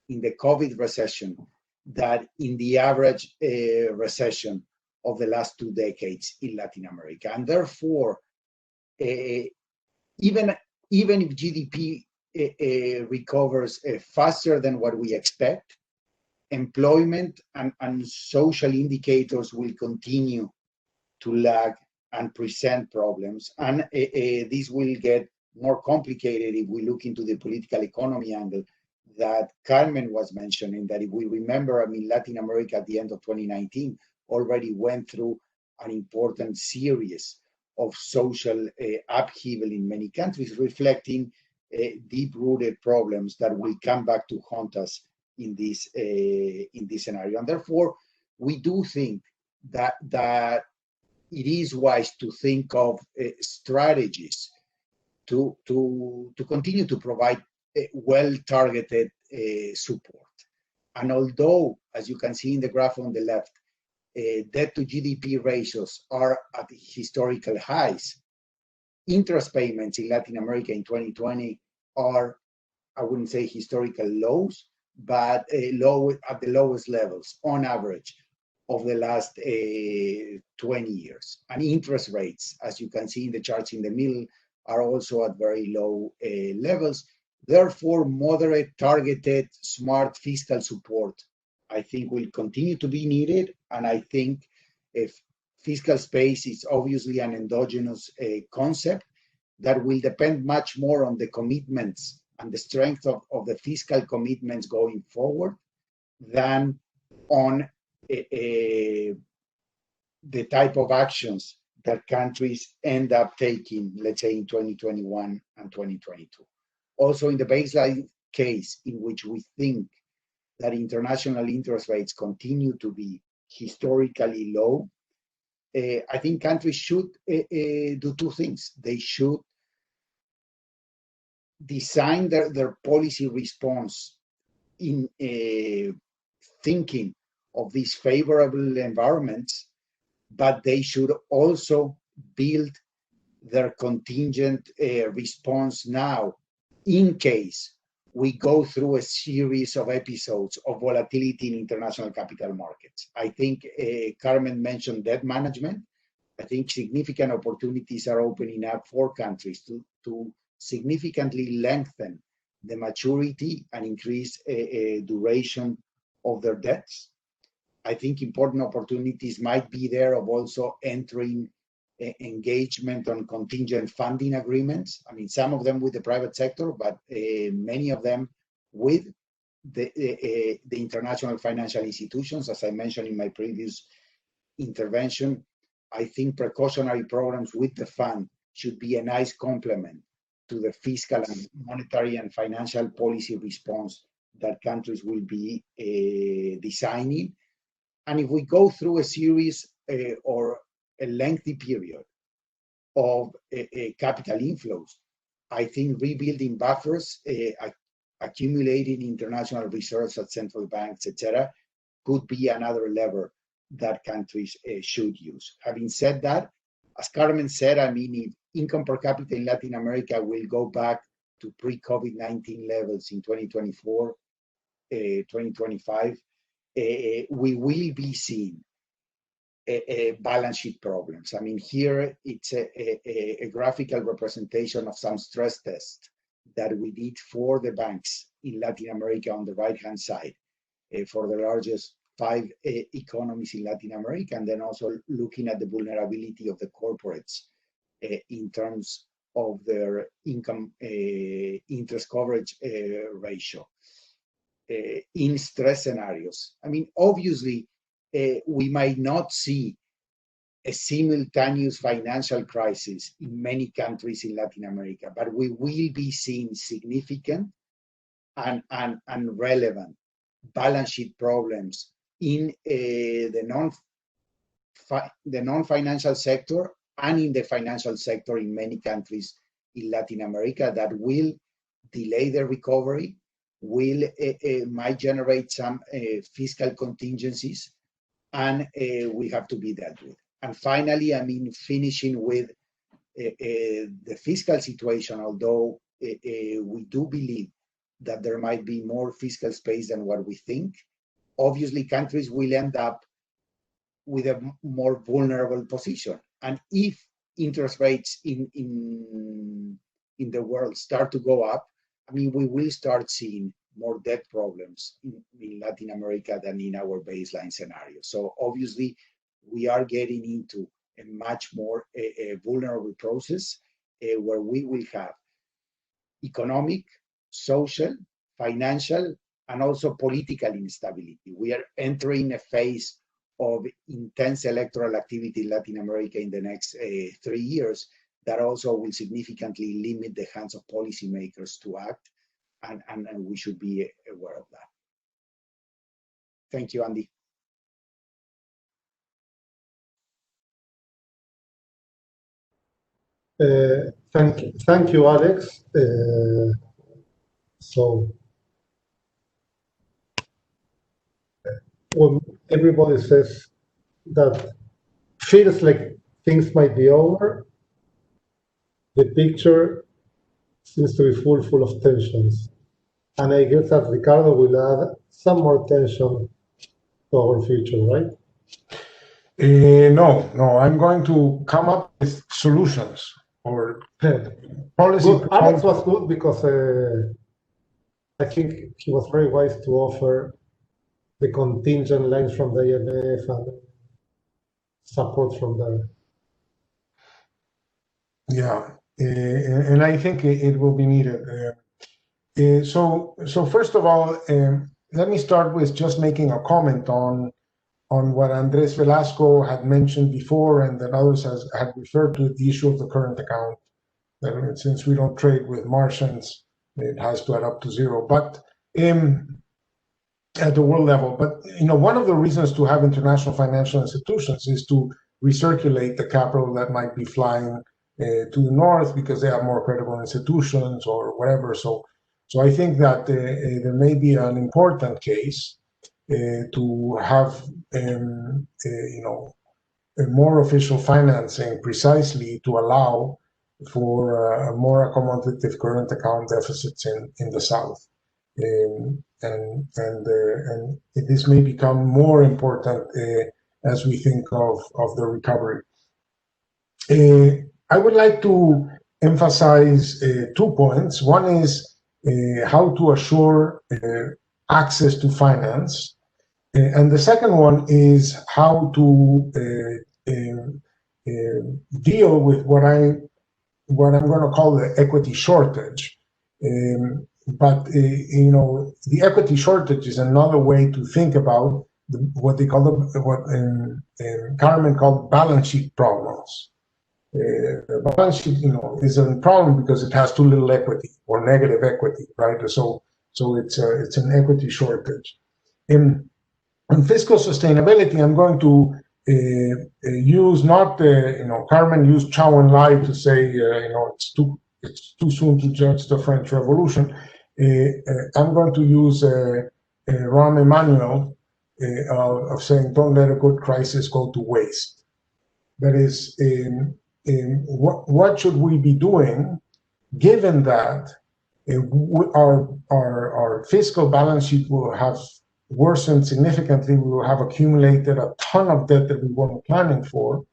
in the COVID recession than in the average recession of the last 2 decades in Latin America. And therefore, even if GDP recovers faster than what we expect, employment and social indicators will continue to lag and present problems. And this will get more complicated if we look into the political economy angle that Carmen was mentioning, that if we remember, Latin America at the end of 2019 already went through an important series of social upheaval in many countries, reflecting deep-rooted problems that will come back to haunt us in this scenario. And therefore, we do think that it is wise to think of strategies to continue to provide well-targeted support. And although, as you can see in the graph on the left, debt to GDP ratios are at historical highs, interest payments in Latin America in 2020 are, I wouldn't say historical lows, but low at the lowest levels on average of the last 20 years. And interest rates, as you can see in the charts in the middle, are also at very low levels. Therefore, moderate, targeted, smart fiscal support, I think, will continue to be needed. And I think if fiscal space is obviously an endogenous concept that will depend much more on the commitments and the strength of the fiscal commitments going forward than on the type of actions that countries end up taking, let's say, in 2021 and 2022. Also, in the baseline case in which we think that international interest rates continue to be historically low, I think countries should do two things. They should design their policy response in thinking of these favorable environments, but they should also build their contingent response now in case we go through a series of episodes of volatility in international capital markets. I think Carmen mentioned debt management. I think significant opportunities are opening up for countries to significantly lengthen the maturity and increase duration of their debts. I think important opportunities might be there of also entering engagement on contingent funding agreements. I mean, some of them with the private sector, but many of them with the international financial institutions. As I mentioned in my previous intervention, I think precautionary programs with the fund should be a nice complement to the fiscal and monetary and financial policy response that countries will be designing. And if we go through a series or a lengthy period of capital inflows, I think rebuilding buffers, accumulating international reserves at central banks, etc., could be another lever that countries should use. Having said that, as Carmen said, I mean, if income per capita in Latin America will go back to pre-COVID-19 levels in 2024, 2025, we will be seeing balance sheet problems. I mean, here it's a graphical representation of some stress tests that we did for the banks in Latin America on the right-hand side for the largest 5 economies in Latin America, and then also looking at the vulnerability of the corporates in terms of their income interest coverage ratio in stress scenarios. I mean, obviously, we might not see a simultaneous financial crisis in many countries in Latin America, but we will be seeing significant and relevant balance sheet problems in the non-financial sector and in the financial sector in many countries in Latin America that will delay the recovery, might generate some fiscal contingencies, and we have to be dealt with. And finally, I mean, finishing with the fiscal situation, although we do believe that there might be more fiscal space than what we think, obviously countries will end up with a more vulnerable position. And if interest rates in the world start to go up, I mean, we will start seeing more debt problems in Latin America than in our baseline scenario. So obviously, we are getting into a much more vulnerable process where we will have economic, social, financial, and also political instability. We are entering a phase of intense electoral activity in Latin America in the next 3 years that also will significantly limit the hands of policymakers to act, and we should be aware of that. Thank you, Andy. Thank you, Alex. So when everybody says that feels like things might be over, the picture seems to be full of tensions. And I guess that Ricardo will add some more tension to our future, right? No, I'm going to come up with solutions or policy. Good. Alex was good because I think he was very wise to offer the contingent lines from the IMF and support from there. Yeah, and I think it will be needed. So first of all, let me start with just making a comment on what Andrés Velasco had mentioned before, and that others had referred to, the issue of the current account. That since we don't trade with Martians, it has to add up to zero. But at the world level, but one of the reasons to have international financial institutions is to recirculate the capital that might be flying to the north because they have more credible institutions or whatever. So I think that there may be an important case to have a more official financing precisely to allow for more accommodative current account deficits in the south. and this may become more important as we think of the recovery. I would like to emphasize 2 points. One is how to assure access to finance, and the second one is how to deal with what I'm going to call the equity shortage. But the equity shortage is another way to think about what they call what Carmen called balance sheet problems. The balance sheet, is a problem because it has too little equity or negative equity, right? So it's an equity shortage. In fiscal sustainability, I'm going to use not Carmen used Chow and Lai to say it's too soon to judge the French Revolution. I'm going to use Rahm Emanuel of saying don't let a good crisis go to waste. That is, what should we be doing given that our fiscal balance sheet will have worsened significantly? We will have accumulated a ton of debt that we weren't planning for.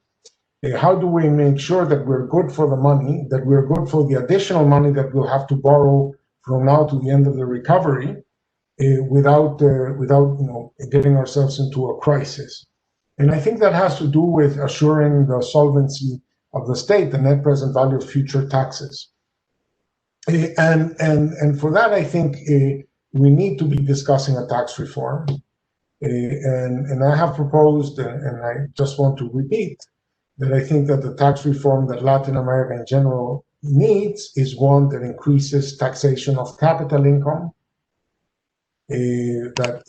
How do we make sure that we're good for the money, that we're good for the additional money that we'll have to borrow from now to the end of the recovery, without getting ourselves into a crisis? And I think that has to do with assuring the solvency of the state, the net present value of future taxes. And for that, I think we need to be discussing a tax reform. And I have proposed, and I just want to repeat, that I think that the tax reform that Latin America in general needs is one that increases taxation of capital income. That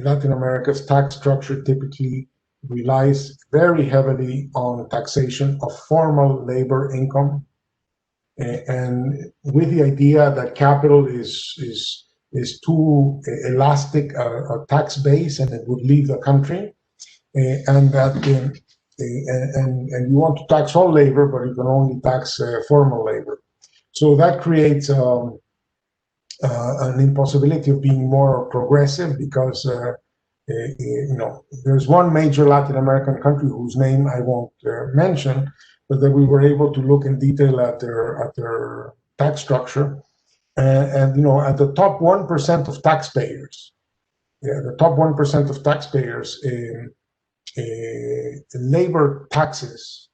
Latin America's tax structure typically relies very heavily on taxation of formal labor income, and with the idea that capital is too elastic a tax base and it would leave the country, and that and you want to tax all labor, but you can only tax formal labor. So that creates an impossibility of being more progressive, because there's one major Latin American country whose name I won't mention, but that we were able to look in detail at their tax structure, and at the top 1% of taxpayers, the top 1% of taxpayers, labor taxes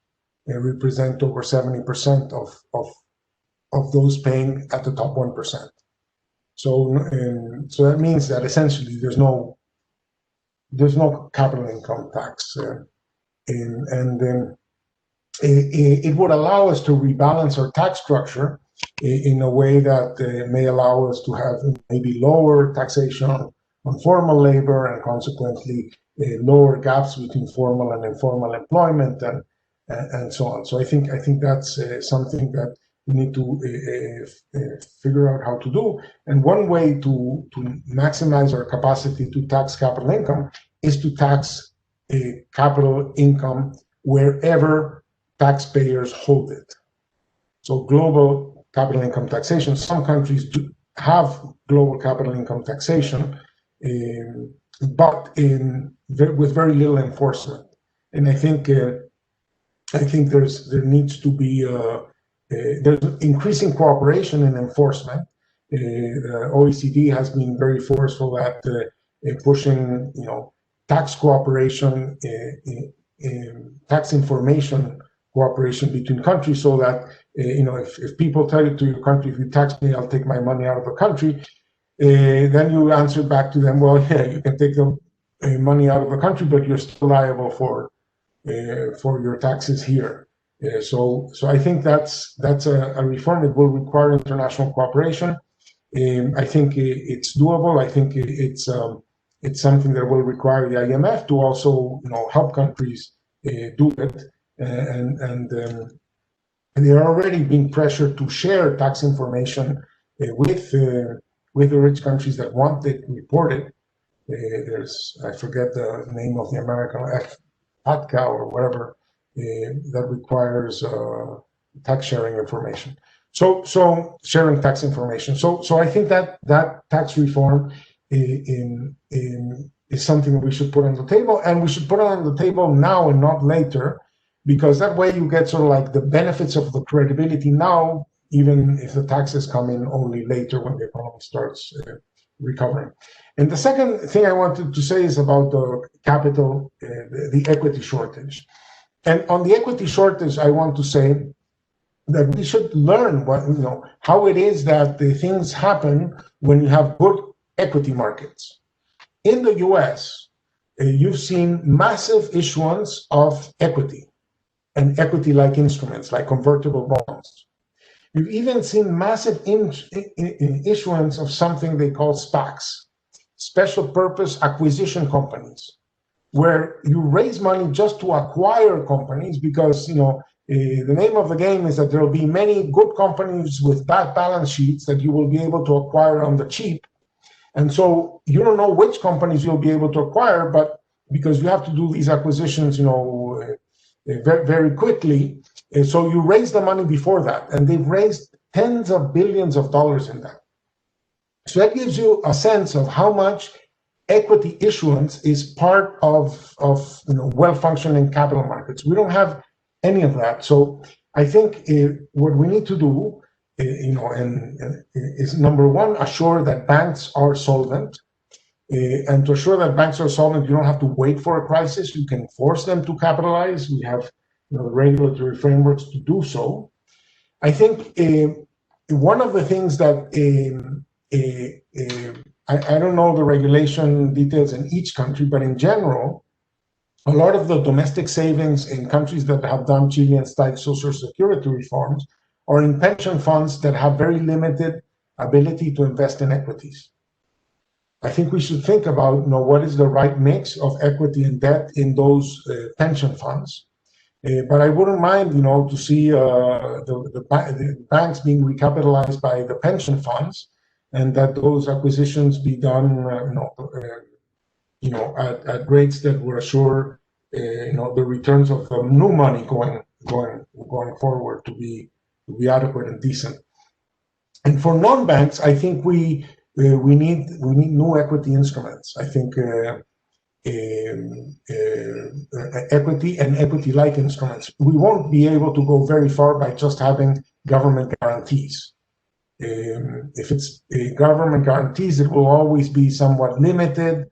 represent over 70% of those paying at the top 1%. So that means that essentially there's no capital income tax, and then it would allow us to rebalance our tax structure in a way that may allow us to have maybe lower taxation on formal labor, and consequently lower gaps between formal and informal employment, and so on. So I think that's something that we need to figure out how to do. And one way to maximize our capacity to tax capital income is to tax capital income wherever taxpayers hold it. So global capital income taxation. Some countries do have global capital income taxation, but with very little enforcement. And I think there needs to be there's increasing cooperation in enforcement. OECD has been very forceful at pushing, tax cooperation, tax information cooperation between countries, so that if people tell you to your country, if you tax me, I'll take my money out of the country, then you answer back to them, well, yeah, you can take the money out of the country, but you're still liable for your taxes here. So I think that's a reform. It will require international cooperation. I think it's doable. I think it's something that will require the IMF to also help countries do it, and they are already being pressured to share tax information with the rich countries that want it reported. I forget the name of the American FATCA or whatever, that requires tax sharing information. So sharing tax information. So I think that tax reform is something we should put on the table, and we should put it on the table now and not later, because that way you get sort of like the benefits of the credibility now, even if the taxes come in only later when the economy starts recovering. And the second thing I wanted to say is about the capital, the equity shortage. And on the equity shortage, I want to say that we should learn how it is that the things happen when you have good equity markets. In the US, you've seen massive issuance of equity and equity-like instruments like convertible bonds. You've even seen massive issuance of something they call SPACs, special purpose acquisition companies, where you raise money just to acquire companies because, the name of the game is that there will be many good companies with bad balance sheets that you will be able to acquire on the cheap. And so you don't know which companies you'll be able to acquire, but because you have to do these acquisitions, very, very quickly. So you raise the money before that, and they've raised tens of billions of dollars in that. So that gives you a sense of how much equity issuance is part of well-functioning capital markets. We don't have any of that. So I think what we need to do, is number one, assure that banks are solvent. And to assure that banks are solvent, you don't have to wait for a crisis. You can force them to capitalize. We have regulatory frameworks to do so. I think one of the things that I don't know the regulation details in each country, but in general, a lot of the domestic savings in countries that have done Chilean-style social security reforms are in pension funds that have very limited ability to invest in equities. I think we should think about what is the right mix of equity and debt in those pension funds. But I wouldn't mind, to see the banks being recapitalized by the pension funds, and that those acquisitions be done, at rates that will assure, the returns of the new money going forward to be adequate and decent. And for non-banks, I think we need new equity instruments. I think equity and equity-like instruments. We won't be able to go very far by just having government guarantees. If it's government guarantees, it will always be somewhat limited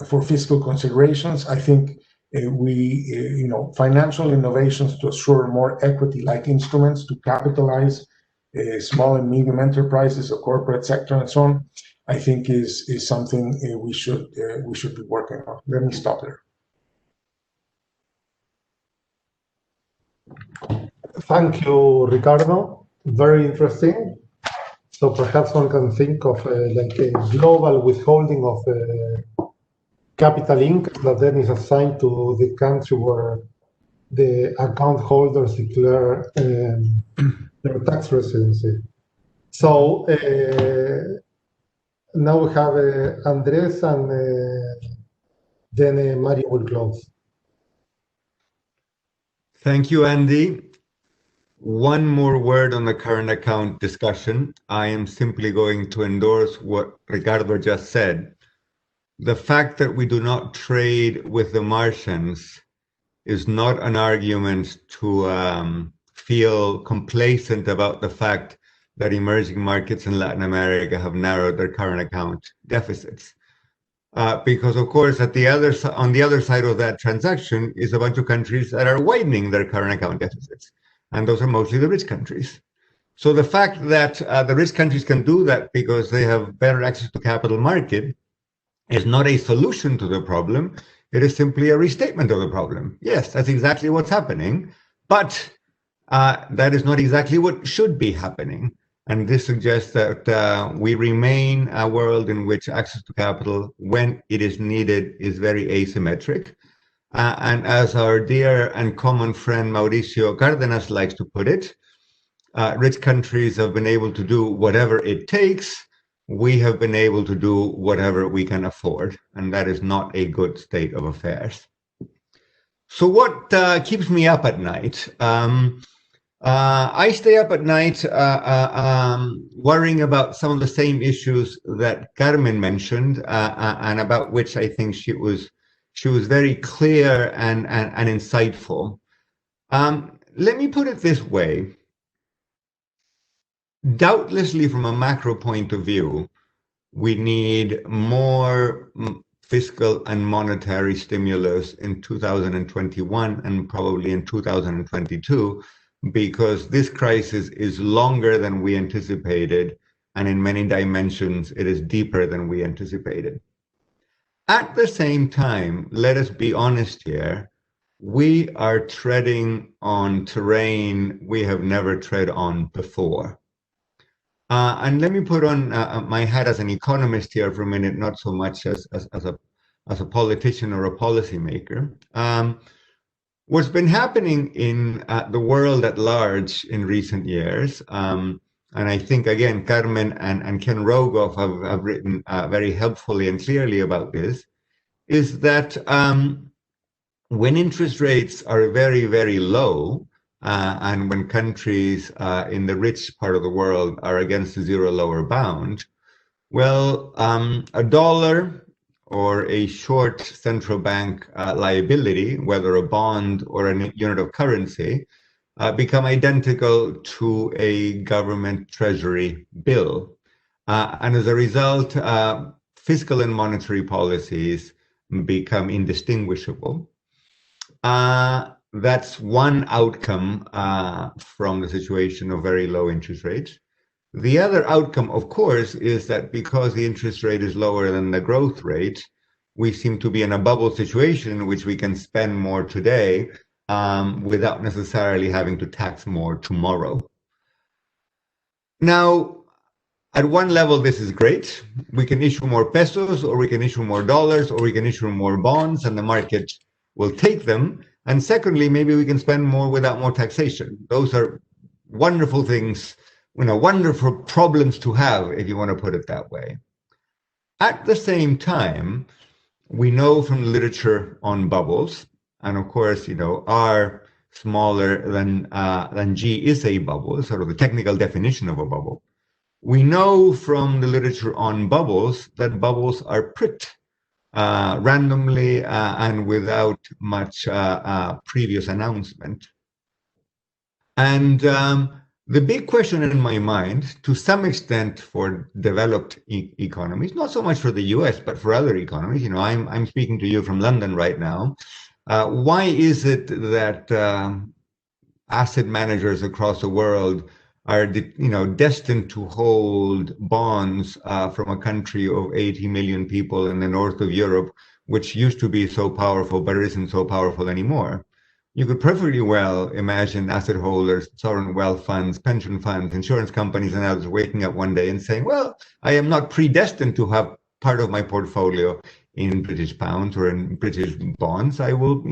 for fiscal considerations. I think financial innovations to assure more equity-like instruments to capitalize small and medium enterprises, the corporate sector, and so on, I think is something we should be working on. Let me stop there. Thank you, Ricardo. Very interesting. So perhaps one can think of like a global withholding of capital income that then is assigned to the country where the account holders declare their tax residency. So now we have Andrés, and then Mario will close. Thank you, Andy. One more word on the current account discussion. I am simply going to endorse what Ricardo just said. The fact that we do not trade with the Martians is not an argument to feel complacent about the fact that emerging markets in Latin America have narrowed their current account deficits. Because of course, on the other side of that transaction is a bunch of countries that are widening their current account deficits. And those are mostly the rich countries. So the fact that the rich countries can do that because they have better access to capital market is not a solution to the problem. It is simply a restatement of the problem. Yes, that's exactly what's happening, but that is not exactly what should be happening. And this suggests that we remain a world in which access to capital, when it is needed, is very asymmetric. And as our dear and common friend Mauricio Cárdenas likes to put it, rich countries have been able to do whatever it takes. We have been able to do whatever we can afford. And that is not a good state of affairs. So what keeps me up at night? I stay up at night worrying about some of the same issues that Carmen mentioned, and about which I think she was very clear and insightful. Let me put it this way. Doubtlessly, from a macro point of view, we need more fiscal and monetary stimulus in 2021 and probably in 2022, because this crisis is longer than we anticipated, and in many dimensions, it is deeper than we anticipated. At the same time, let us be honest here, we are treading on terrain we have never tread on before. And let me put on my hat as an economist here for a minute, not so much as a politician or a policymaker. What's been happening in the world at large in recent years, and I think, again, Carmen and Ken Rogoff have written very helpfully and clearly about this, is that when interest rates are very, very low, and when countries in the rich part of the world are against the zero lower bound, well, a dollar or a short central bank liability, whether a bond or a unit of currency, become identical to a government treasury bill. And as a result, fiscal and monetary policies become indistinguishable. That's one outcome from the situation of very low interest rates. The other outcome, of course, is that because the interest rate is lower than the growth rate, we seem to be in a bubble situation in which we can spend more today without necessarily having to tax more tomorrow. Now, at one level, this is great. We can issue more pesos, or we can issue more dollars, or we can issue more bonds, and the market will take them. And secondly, maybe we can spend more without more taxation. Those are wonderful things, wonderful problems to have, if you want to put it that way. At the same time, we know from literature on bubbles, and of course, R smaller than G is a bubble, sort of the technical definition of a bubble. We know from the literature on bubbles that bubbles are pricked randomly and without much previous announcement. And the big question in my mind, to some extent for developed economies, not so much for the US, but for other economies, I'm speaking to you from London right now. Why is it that asset managers across the world are destined to hold bonds from a country of 80 million people in the north of Europe, which used to be so powerful, but isn't so powerful anymore? You could perfectly well imagine asset holders, sovereign wealth funds, pension funds, insurance companies, and others waking up one day and saying, well, I am not predestined to have part of my portfolio in British pounds or in British bonds. I will,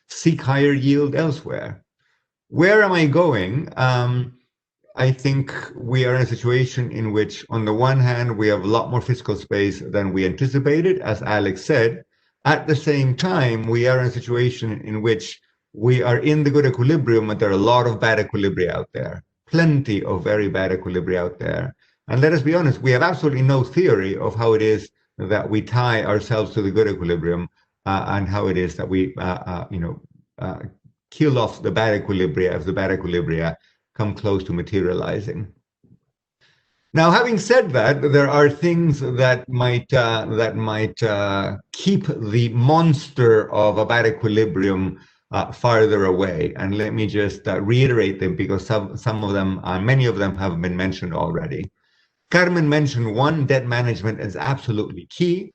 seek higher yield elsewhere. Where am I going? I think we are in a situation in which, on the one hand, we have a lot more fiscal space than we anticipated, as Alex said. At the same time, we are in a situation in which we are in the good equilibrium, but there are a lot of bad equilibria out there, plenty of very bad equilibria out there. And let us be honest, we have absolutely no theory of how it is that we tie ourselves to the good equilibrium and how it is that we, kill off the bad equilibria if the bad equilibria come close to materializing. Now, having said that, there are things that might keep the monster of a bad equilibrium farther away. And let me just reiterate them, because some of them, many of them have been mentioned already. Carmen mentioned one, debt management is absolutely key.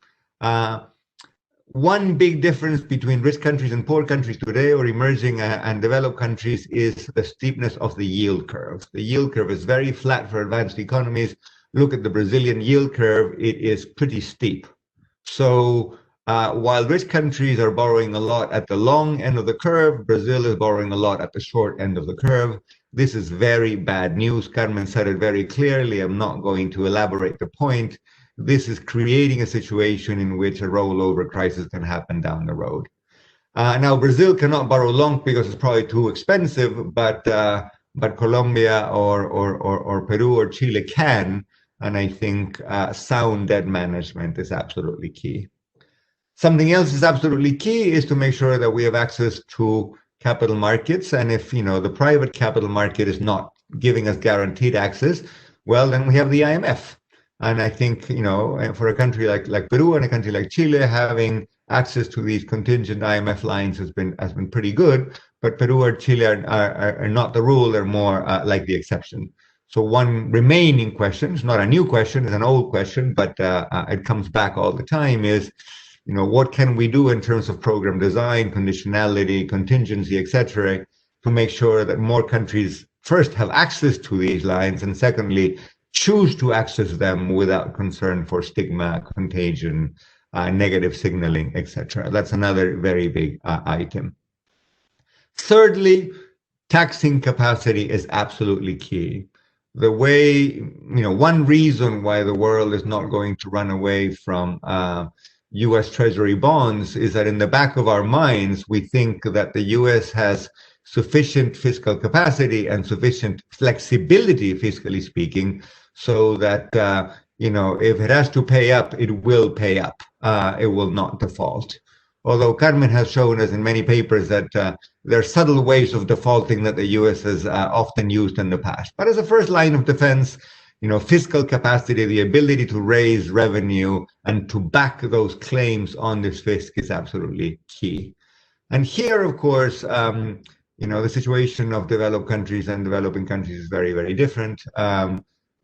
One big difference between rich countries and poor countries today, or emerging and developed countries, is the steepness of the yield curve. The yield curve is very flat for advanced economies. Look at the Brazilian yield curve, it is pretty steep. So while rich countries are borrowing a lot at the long end of the curve, Brazil is borrowing a lot at the short end of the curve. This is very bad news. Carmen said it very clearly. I'm not going to elaborate the point. This is creating a situation in which a rollover crisis can happen down the road. Now Brazil cannot borrow long because it's probably too expensive, but Colombia or Peru or Chile can, and I think sound debt management is absolutely key. Something else is absolutely key is to make sure that we have access to capital markets, and if the private capital market is not giving us guaranteed access, well, then we have the IMF. And I think for a country like Peru and a country like Chile, having access to these contingent IMF lines has been pretty good. But Peru or Chile are not the rule; they're more like the exception. So one remaining question, it's not a new question, it's an old question, but it comes back all the time, is what can we do in terms of program design, conditionality, contingency, etc., to make sure that more countries first have access to these lines, and secondly, choose to access them without concern for stigma, contagion, negative signaling, etc. That's another very big item. Thirdly, taxing capacity is absolutely key. The way, one reason why the world is not going to run away from US Treasury bonds is that in the back of our minds, we think that the US has sufficient fiscal capacity and sufficient flexibility, fiscally speaking, so that, if it has to pay up, it will pay up. It will not default. Although Carmen has shown us in many papers that there are subtle ways of defaulting that the US has often used in the past. But as a first line of defense, fiscal capacity, the ability to raise revenue and to back those claims on this fisc is absolutely key. And here, of course, the situation of developed countries and developing countries is very, very different.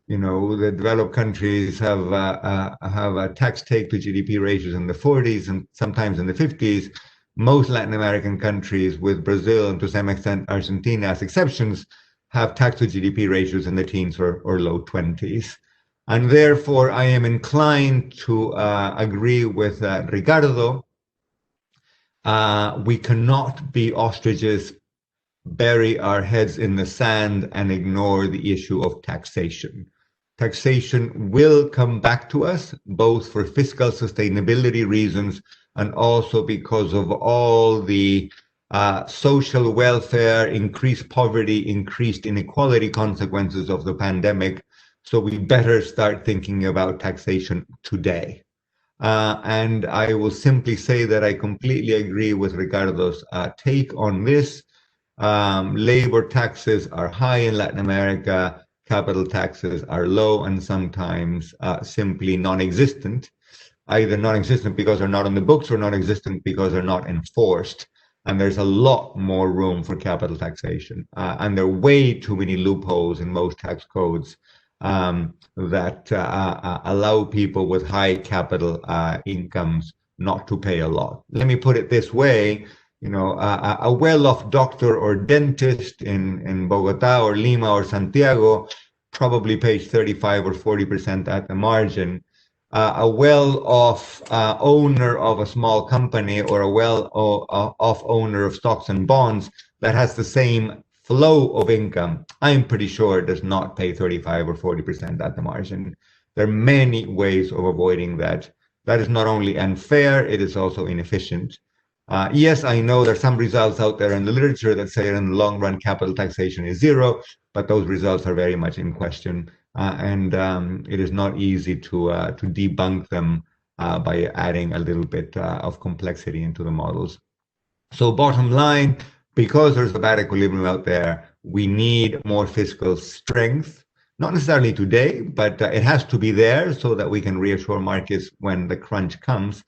The developed countries have a tax take to GDP ratios in the 40s and sometimes in the 50s. Most Latin American countries, with Brazil and to some extent Argentina as exceptions, have tax to GDP ratios in the teens or low 20s. And therefore, I am inclined to agree with Ricardo. We cannot be ostriches, bury our heads in the sand, and ignore the issue of taxation. Taxation will come back to us, both for fiscal sustainability reasons and also because of all the social welfare, increased poverty, increased inequality consequences of the pandemic. So we better start thinking about taxation today. And I will simply say that I completely agree with Ricardo's take on this. Labor taxes are high in Latin America, capital taxes are low and sometimes simply non-existent, either non-existent because they're not on the books or non-existent because they're not enforced. And there's a lot more room for capital taxation. And there are way too many loopholes in most tax codes that allow people with high capital incomes not to pay a lot. Let me put it this way. A well-off doctor or dentist in Bogota or Lima or Santiago probably pays 35 or 40% at the margin. A well-off owner of a small company or a well-off owner of stocks and bonds that has the same flow of income, I'm pretty sure does not pay 35 or 40% at the margin. There are many ways of avoiding that. That is not only unfair, it is also inefficient. Yes, I know there's some results out there in the literature that say in the long run capital taxation is zero, but those results are very much in question. And it is not easy to debunk them by adding a little bit of complexity into the models. So bottom line, because there's a bad equilibrium out there, we need more fiscal strength, not necessarily today, but it has to be there so that we can reassure markets when the crunch comes.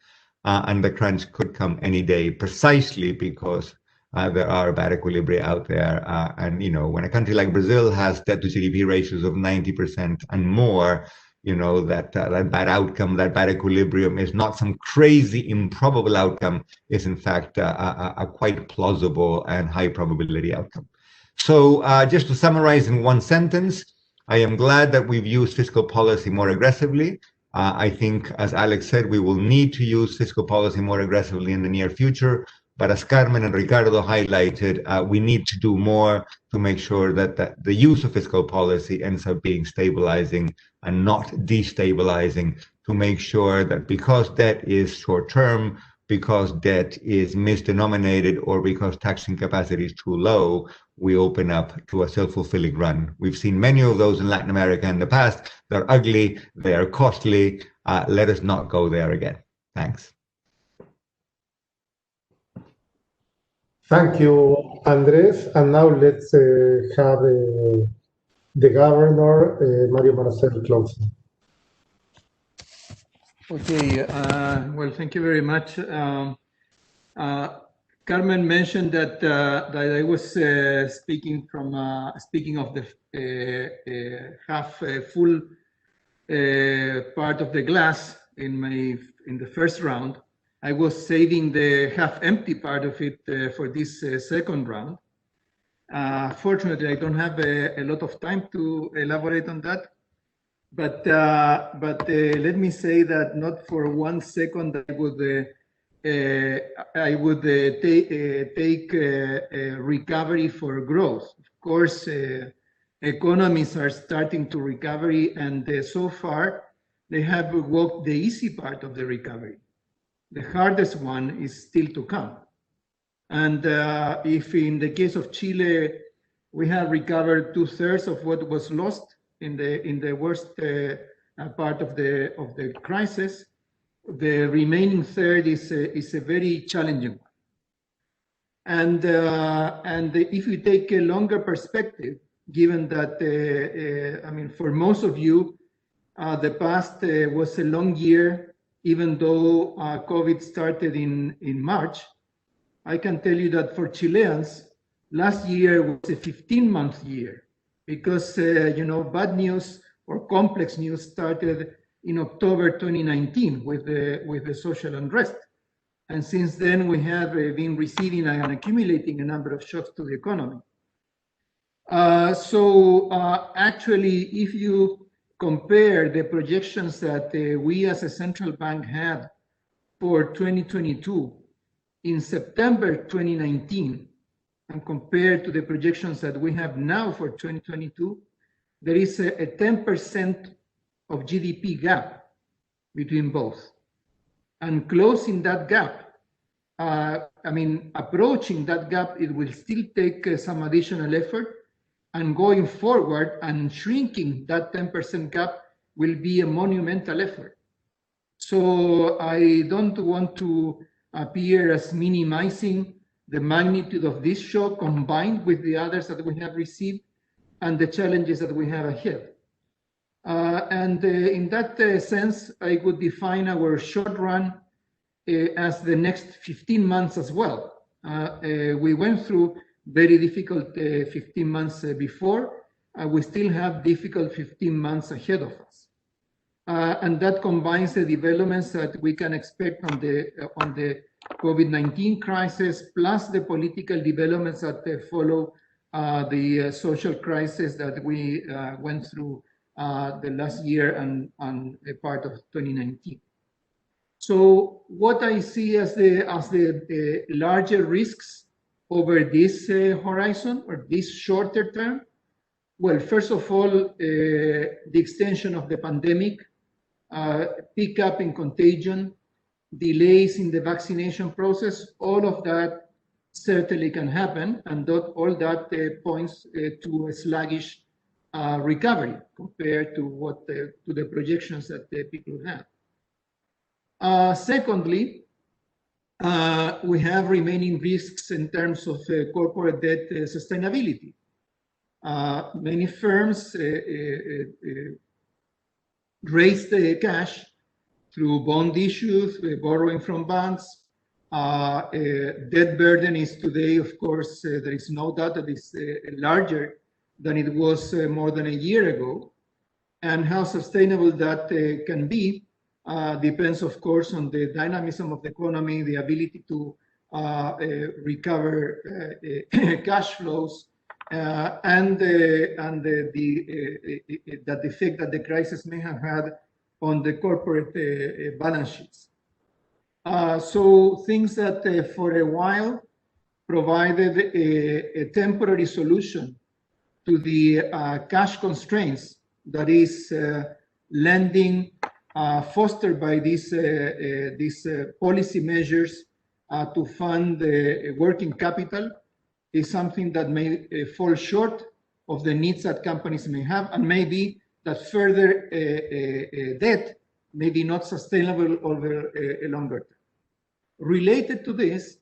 And the crunch could come any day, precisely because there are bad equilibria out there. And, when a country like Brazil has debt to GDP ratios of 90% and more, that bad outcome, that bad equilibrium is not some crazy, improbable outcome. It's in fact a quite plausible and high probability outcome. So just to summarize in one sentence, I am glad that we've used fiscal policy more aggressively. I think, as Alex said, we will need to use fiscal policy more aggressively in the near future. But as Carmen and Ricardo highlighted, we need to do more to make sure that the use of fiscal policy ends up being stabilizing and not destabilizing, to make sure that because debt is short-term, because debt is misdenominated or because taxing capacity is too low, we open up to a self-fulfilling run. We've seen many of those in Latin America in the past. They're ugly, they are costly. Let us not go there again. Thanks. Thank you, Andrés. And now let's have the governor, Mario Marcel, closing. Okay, well, thank you very much. Carmen mentioned that that I was speaking of the half full part of the glass in the first round. I was saving the half empty part of it for this second round. Fortunately, I don't have a lot of time to elaborate on that. But let me say that not for 1 second I would take recovery for growth. Of course, economies are starting to recovery, and so far they have walked the easy part of the recovery. The hardest one is still to come. And if in the case of Chile, we have recovered 2/3 of what was lost in the worst part of the crisis, the remaining third is a very challenging one. And if you take a longer perspective, given that I mean, for most of you, the past was a long year, even though COVID started in March. I can tell you that for Chileans, last year was a 15-month year, because you know, bad news or complex news started in October 2019 with the social unrest, and since then we have been receiving and accumulating a number of shocks to the economy. Actually, if you compare the projections that we as a central bank had for 2022 in September 2019, and compared to the projections that we have now for 2022, there is a 10% of GDP gap between both. And closing that gap, I mean, approaching that gap, it will still take some additional effort, and going forward and shrinking that 10% gap will be a monumental effort. So I don't want to appear as minimizing the magnitude of this shock combined with the others that we have received and the challenges that we have ahead. In that sense, I would define our short run as the next 15 months as well. We went through very difficult 15 months before, and we still have difficult 15 months ahead of us. And that combines the developments that we can expect on the COVID-19 crisis, plus the political developments that follow the social crisis that we went through the last year and a part of 2019. So what I see as the larger risks over this horizon or this shorter term, well, first of all, the extension of the pandemic, pick up in contagion, delays in the vaccination process, all of that certainly can happen, and all that points to a sluggish recovery compared to what to the projections that people have. Secondly, we have remaining risks in terms of corporate debt sustainability. Many firms raised the cash through bond issues, borrowing from banks. Debt burden is today, of course, there is no doubt that it's larger than it was more than a year ago. And how sustainable that can be depends, of course, on the dynamism of the economy, the ability to recover cash flows, and the effect that the crisis may have had on the corporate balance sheets. So things that for a while provided a temporary solution to the cash constraints, that is lending fostered by these policy measures to fund working capital is something that may fall short of the needs that companies may have, and maybe that further debt may be not sustainable over a longer term. Related to this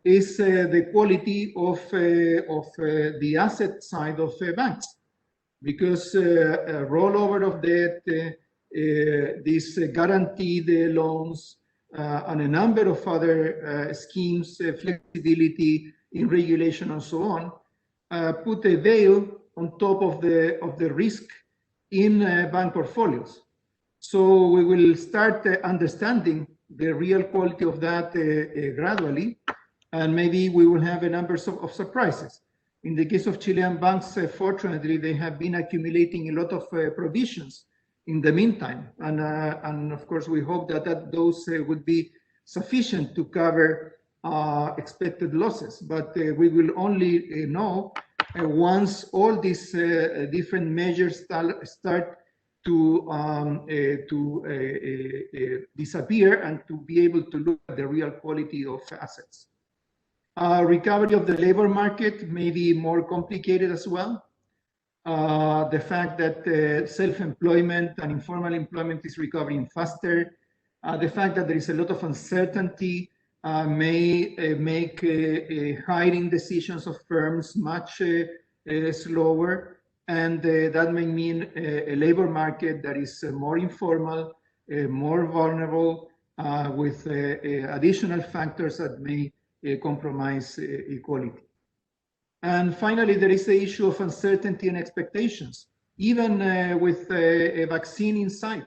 is the quality of the asset side of banks, because a rollover of debt, these guaranteed loans, and a number of other schemes, flexibility in regulation and so on, put a veil on top of the risk in bank portfolios. So we will start understanding the real quality of that gradually, and maybe we will have a number of surprises. In the case of Chilean banks, fortunately, they have been accumulating a lot of provisions in the meantime, and of course we hope that those would be sufficient to cover expected losses. But we will only know once all these different measures start to disappear and to be able to look at the real quality of assets. Recovery of the labor market may be more complicated as well. The fact that self-employment and informal employment is recovering faster, the fact that there is a lot of uncertainty may make hiring decisions of firms much slower, and that may mean a labor market that is more informal, more vulnerable, with additional factors that may compromise equality. And finally, there is the issue of uncertainty and expectations, even with a vaccine in sight.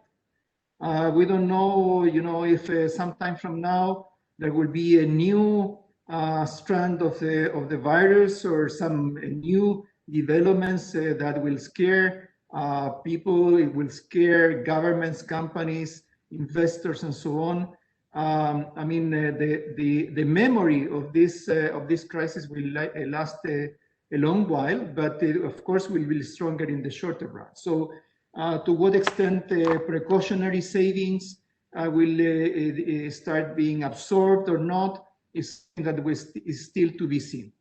We don't know, if sometime from now there will be a new strand of the virus or some new developments that will scare people, it will scare governments, companies, investors, and so on. I mean, the memory of this crisis will last a long while, but of course will be stronger in the shorter run. So, to what extent precautionary savings will start being absorbed or not is something that is still to be seen.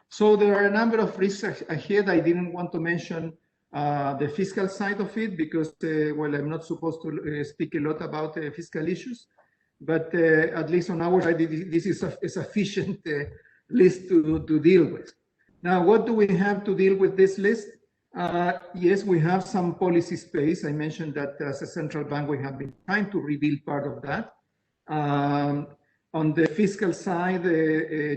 So there are a number of risks ahead. I didn't want to mention the fiscal side of it because, well, I'm not supposed to speak a lot about fiscal issues. But at least on our side, this is a sufficient list to deal with. Now, what do we have to deal with this list? Yes, we have some policy space. I mentioned that as a central bank, we have been trying to rebuild part of that. On the fiscal side,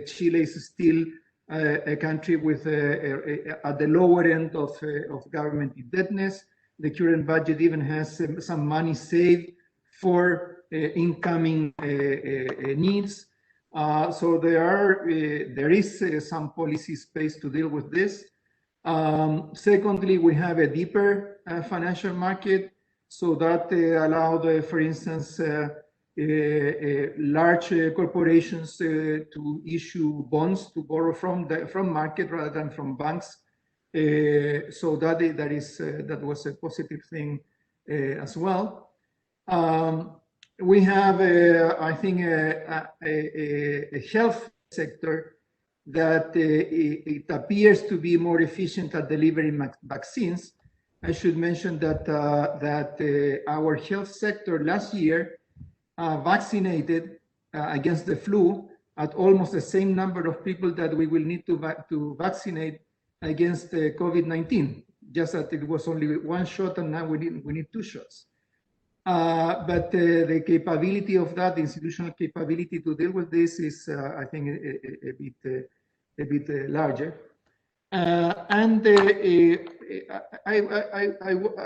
Chile is still a country with at the lower end of government indebtedness. The current budget even has some money saved for incoming needs. So there is some policy space to deal with this. Secondly, we have a deeper financial market, so that allowed, for instance, large corporations to issue bonds to borrow from market rather than from banks. So that was a positive thing as well. We have, I think, a health sector that it appears to be more efficient at delivering vaccines. I should mention that our health sector last year vaccinated against the flu at almost the same number of people that we will need to vaccinate against COVID-19. Just that it was only one shot, and now we need 2 shots. But the capability of that, the institutional capability to deal with this is, I think, a bit larger. And I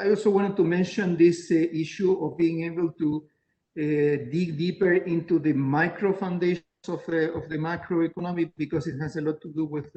also wanted to mention this issue of being able to dig deeper into the micro foundations of the macroeconomic, because it has a lot to do with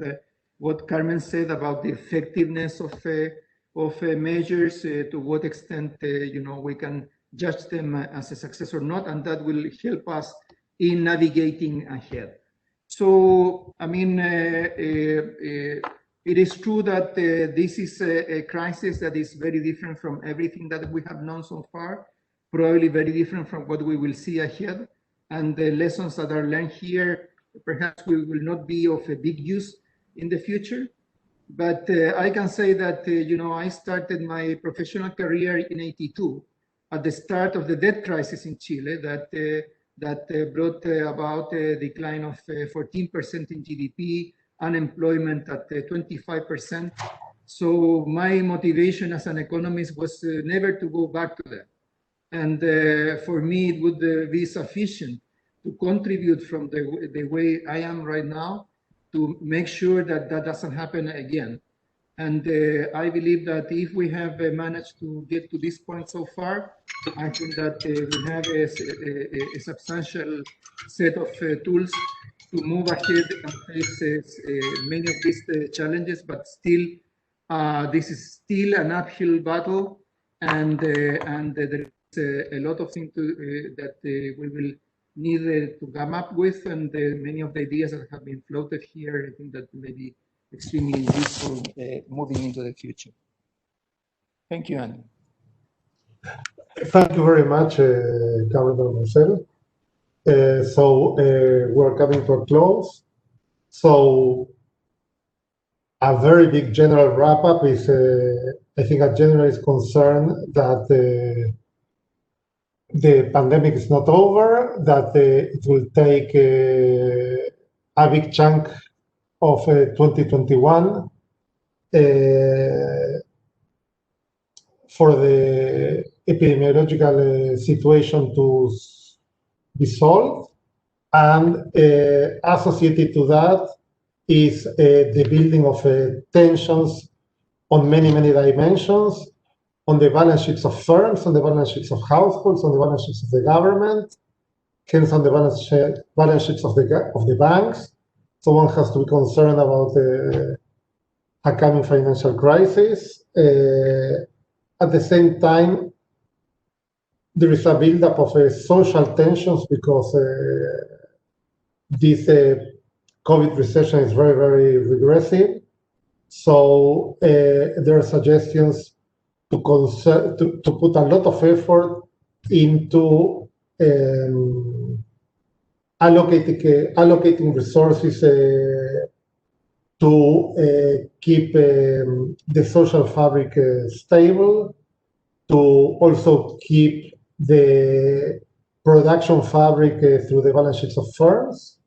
what Carmen said about the effectiveness of measures, to what extent we can judge them as a success or not, and that will help us in navigating ahead. So, I mean, it is true that this is a crisis that is very different from everything that we have known so far. probably very different from what we will see ahead. And the lessons that are learned here, perhaps we will not be of a big use in the future. But I can say that, I started my professional career in '82 at the start of the debt crisis in Chile that brought about a decline of 14% in GDP, unemployment at 25%. So my motivation as an economist was never to go back to that. And for me, it would be sufficient to contribute from the way I am right now to make sure that that doesn't happen again. And I believe that if we have managed to get to this point so far, I think that we have a substantial set of tools to move ahead and face many of these challenges, but still, this is still an uphill battle, and there is a lot of things that we will need to come up with, and many of the ideas that have been floated here, I think that may be extremely useful moving into the future. Thank you, Andy. Thank you very much, Carmen and Marcel. So we're coming to a close. So a very big general wrap-up is, I think a general concern that the pandemic is not over, that it will take a big chunk of 2021 for the epidemiological situation to be solved, and associated to that is the building of tensions on many dimensions, on the balance sheets of firms, on the balance sheets of households, on the balance sheets of the government, hence on the balance sheets of the banks. So one has to be concerned about the upcoming financial crisis. At the same time, there is a buildup of social tensions because this COVID recession is very regressive. So there are suggestions to put a lot of effort into allocating resources to keep the social fabric stable, to also keep the production fabric through the balance sheets of firms.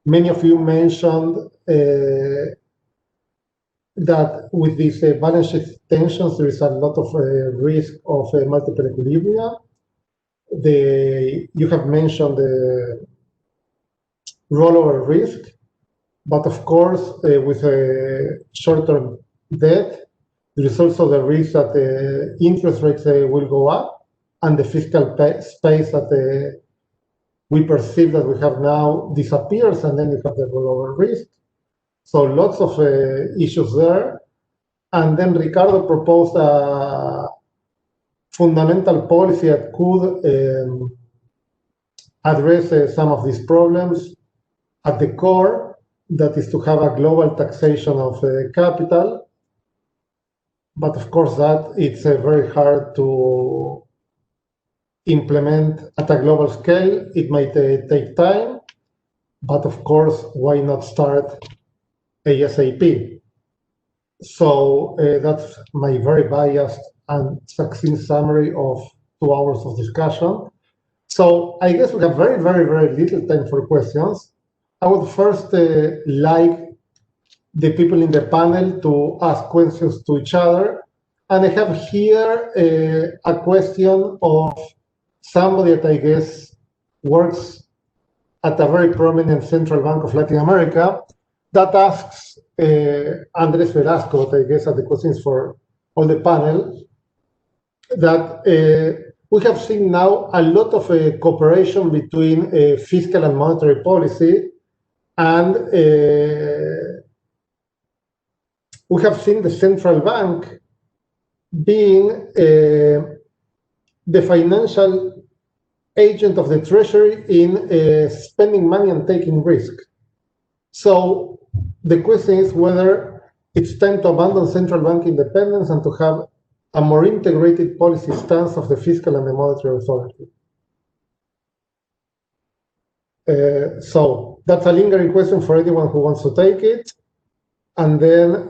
Many of you mentioned that with these balance sheet tensions, there is a lot of risk of multiple equilibria. You have mentioned the rollover risk, but of course, with a short-term debt, there is also the risk that the interest rates will go up, and the fiscal space that we perceive that we have now disappears, and then you have the rollover risk. So lots of issues there. And then Ricardo proposed a fundamental policy that could address some of these problems at the core, that is to have a global taxation of capital. But of course, that it's very hard to implement at a global scale. It might take time, but of course, why not start ASAP? So that's my very biased and succinct summary of 2 hours of discussion. So I guess we have very little time for questions. I would first like the people in the panel to ask questions to each other. And I have here a question of somebody that I guess works at a very prominent central bank of Latin America, that asks Andrés Velasco, that I guess are the questions for all the panel, that we have seen now a lot of cooperation between fiscal and monetary policy, and we have seen the central bank being the financial agent of the treasury in spending money and taking risk. So the question is whether it's time to abandon central bank independence and to have a more integrated policy stance of the fiscal and the monetary authority. So that's a lingering question for anyone who wants to take it. And then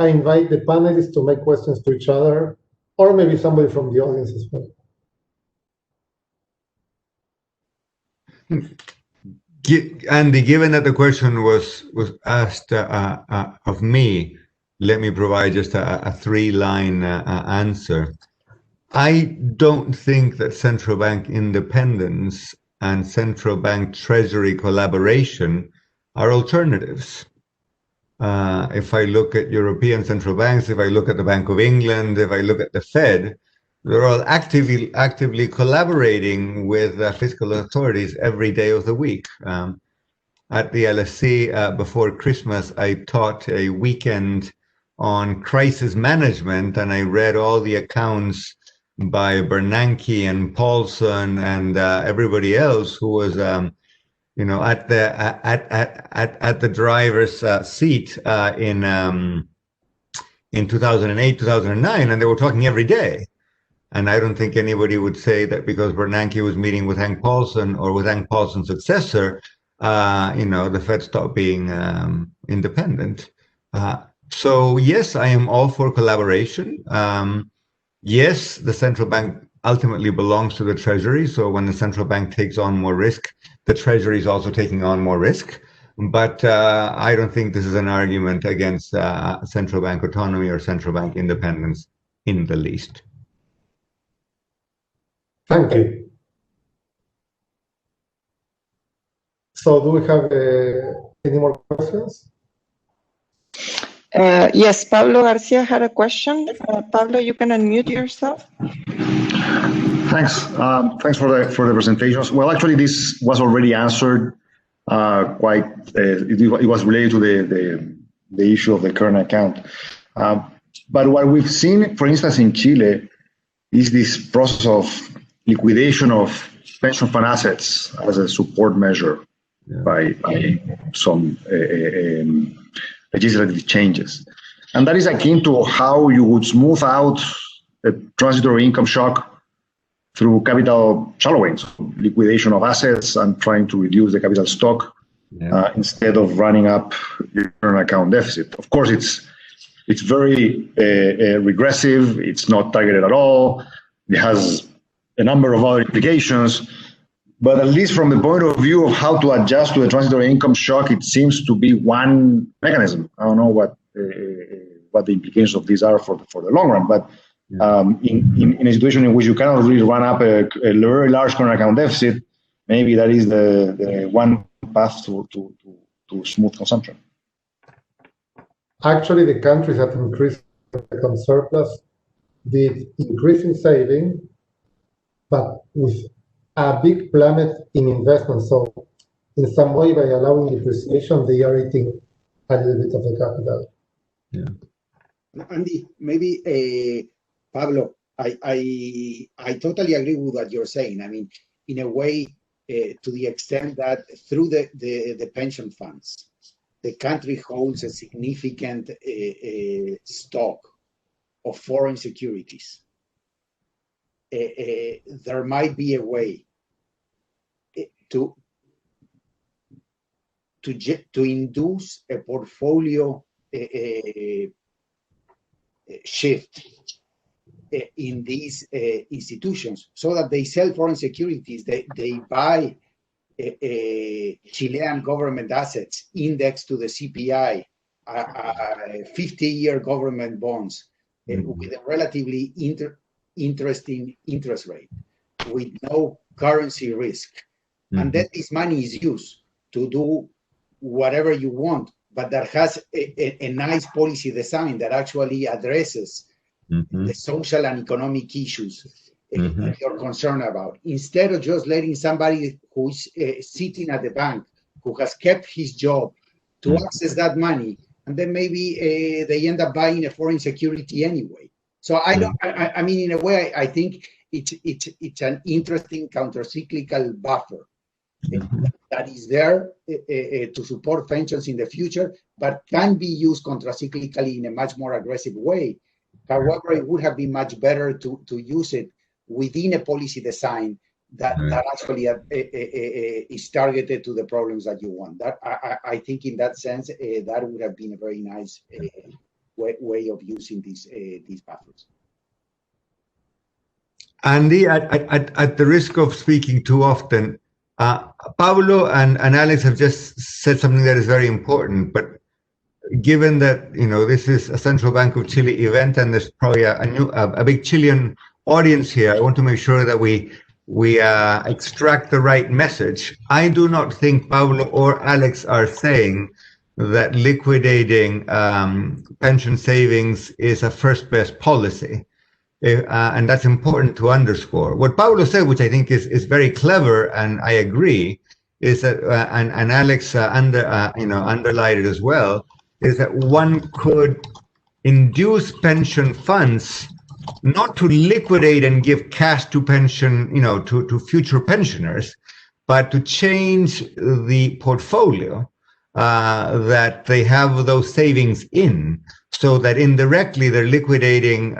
I invite the panelists to make questions to each other, or maybe somebody from the audience as well. Andy, given that the question was asked of me, let me provide just a three-line answer. I don't think that central bank independence and central bank treasury collaboration are alternatives. If I look at European central banks, if I look at the Bank of England, if I look at the Fed, they're all actively collaborating with fiscal authorities every day of the week. At the LSE before Christmas, I taught a weekend on crisis management, and I read all the accounts by Bernanke and Paulson and everybody else who was, you know, at the driver's seat in 2008, 2009, and they were talking every day. And I don't think anybody would say that because Bernanke was meeting with Hank Paulson or with Hank Paulson's successor, you know, the Fed stopped being independent. So yes, I am all for collaboration. Yes, the central bank ultimately belongs to the Treasury. So when the central bank takes on more risk, the Treasury is also taking on more risk. But I don't think this is an argument against central bank autonomy or central bank independence in the least. Thank you. So do we have any more questions? Yes, Pablo Garcia had a question. Pablo, you can unmute yourself. Thanks. Thanks for the presentations. Well, actually, this was already answered. It was related to the issue of the current account. But what we've seen, for instance, in Chile, is this process of liquidation of pension fund assets as a support measure by some legislative changes. And that is akin to how you would smooth out a transitory income shock through capital shallowing, so liquidation of assets and trying to reduce the capital stock instead of running up your current account deficit. Of course, it's very regressive. It's not targeted at all. It has a number of other implications. But at least from the point of view of how to adjust to the transitory income shock, it seems to be one mechanism. I don't know what the implications of these are for the long run, but in a situation in which you cannot really run up a very large current account deficit, maybe that is the one path to smooth consumption. Actually, the countries that increased the surplus did increase in saving, but with a big plummet in investment. So in some way, by allowing depreciation, they are eating a little bit of the capital. Yeah. Andy, maybe Pablo, I totally agree with what you're saying. I mean, in a way, to the extent that through the pension funds, the country holds a significant stock of foreign securities. There might be a way to induce a portfolio shift in these institutions, so that they sell foreign securities, they buy Chilean government assets indexed to the CPI, 50-year government bonds with a relatively interesting interest rate, with no currency risk. And then this money is used to do whatever you want, but that has a nice policy design that actually addresses the social and economic issues that you're concerned about, instead of just letting somebody who's sitting at the bank, who has kept his job, to access that money, and then maybe they end up buying a foreign security anyway. So I mean, in a way, I think it's an interesting countercyclical buffer that is there to support pensions in the future, but can be used contracyclically in a much more aggressive way However, it would have been much better to use it within a policy design that actually is targeted to the problems that you want. That I think in that sense, that would have been a very nice way of using these buffers. Andy, at the risk of speaking too often, Pablo and Alex have just said something that is very important, but given that this is a Central Bank of Chile event and there's probably a big Chilean audience here, I want to make sure that we extract the right message. I do not think Pablo or Alex are saying that liquidating pension savings is a first best policy. And that's important to underscore. What Pablo said, which I think is very clever, and I agree, is that, and Alex underlined it as well, is that one could induce pension funds not to liquidate and give cash to pension, to future pensioners, but to change the portfolio that they have those savings in, so that indirectly they're liquidating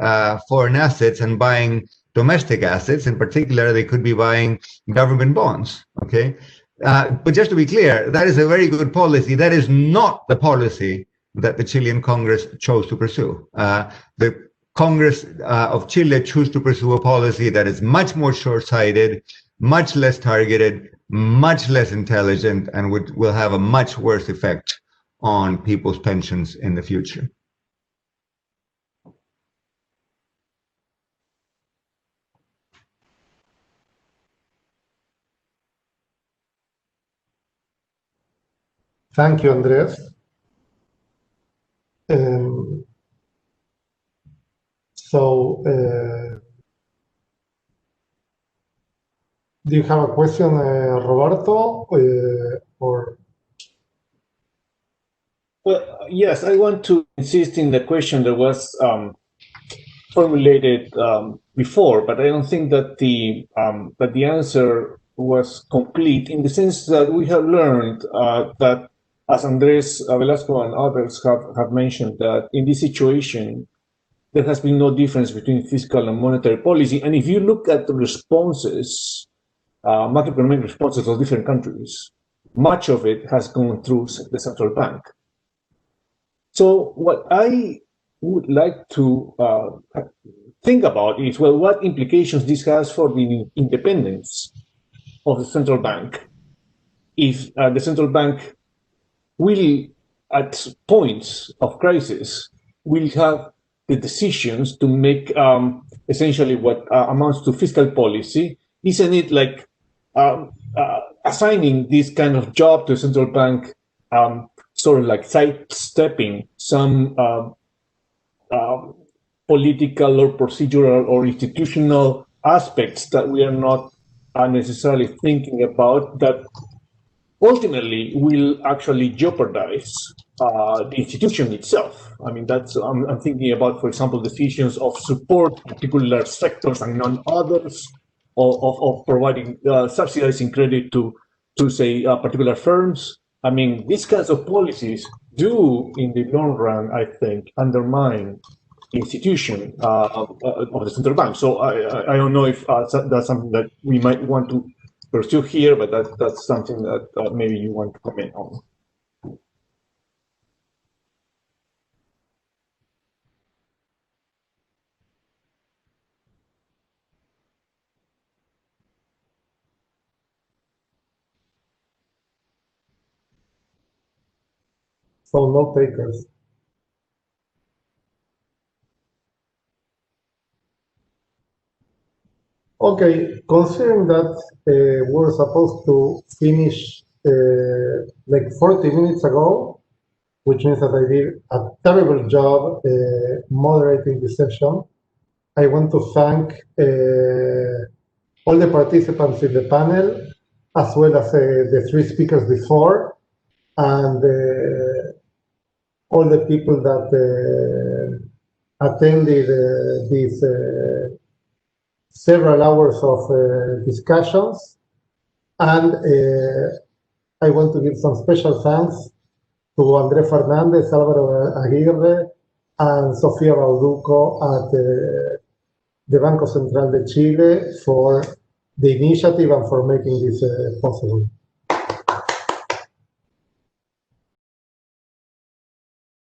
foreign assets and buying domestic assets. In particular, they could be buying government bonds, okay? But just to be clear, that is a very good policy. That is not the policy that the Chilean Congress chose to pursue. The Congress of Chile chose to pursue a policy that is much more short-sighted, much less targeted, much less intelligent, and will have a much worse effect on people's pensions in the future. Thank you, Andrés. Do you have a question, Roberto, or? Well, yes, I want to insist in the question that was formulated before, but I don't think that the answer was complete, in the sense that we have learned that, as Andrés, Velasco, and others have mentioned, that in this situation, there has been no difference between fiscal and monetary policy. And if you look at the responses, macroeconomic responses of different countries, much of it has gone through the central bank. So what I would like to think about is, well, what implications this has for the independence of the central bank, if the central bank will, at points of crisis, will have the decisions to make essentially what amounts to fiscal policy. Isn't it like assigning this kind of job to the central bank, sort of like sidestepping some political or procedural or institutional aspects that we are not necessarily thinking about, that ultimately will actually jeopardize the institution itself? I mean, that's I'm thinking about, for example, decisions of support particular sectors and non others, of providing subsidizing credit to say particular firms. I mean, these kinds of policies do, in the long run, I think, undermine the institution of the central bank. So I don't know if that's something that we might want to pursue here, but that's something that maybe you want to comment on. So no takers. Okay, considering that we're supposed to finish like 40 minutes ago, which means that I did a terrible job moderating the session, I want to thank all the participants in the panel, as well as the three speakers before, and all the people that attended these several hours of discussions. And I want to give some special thanks to Andrés Fernandez, Álvaro Aguirre, and Sofia Bauduco at the Banco Central de Chile for the initiative and for making this possible.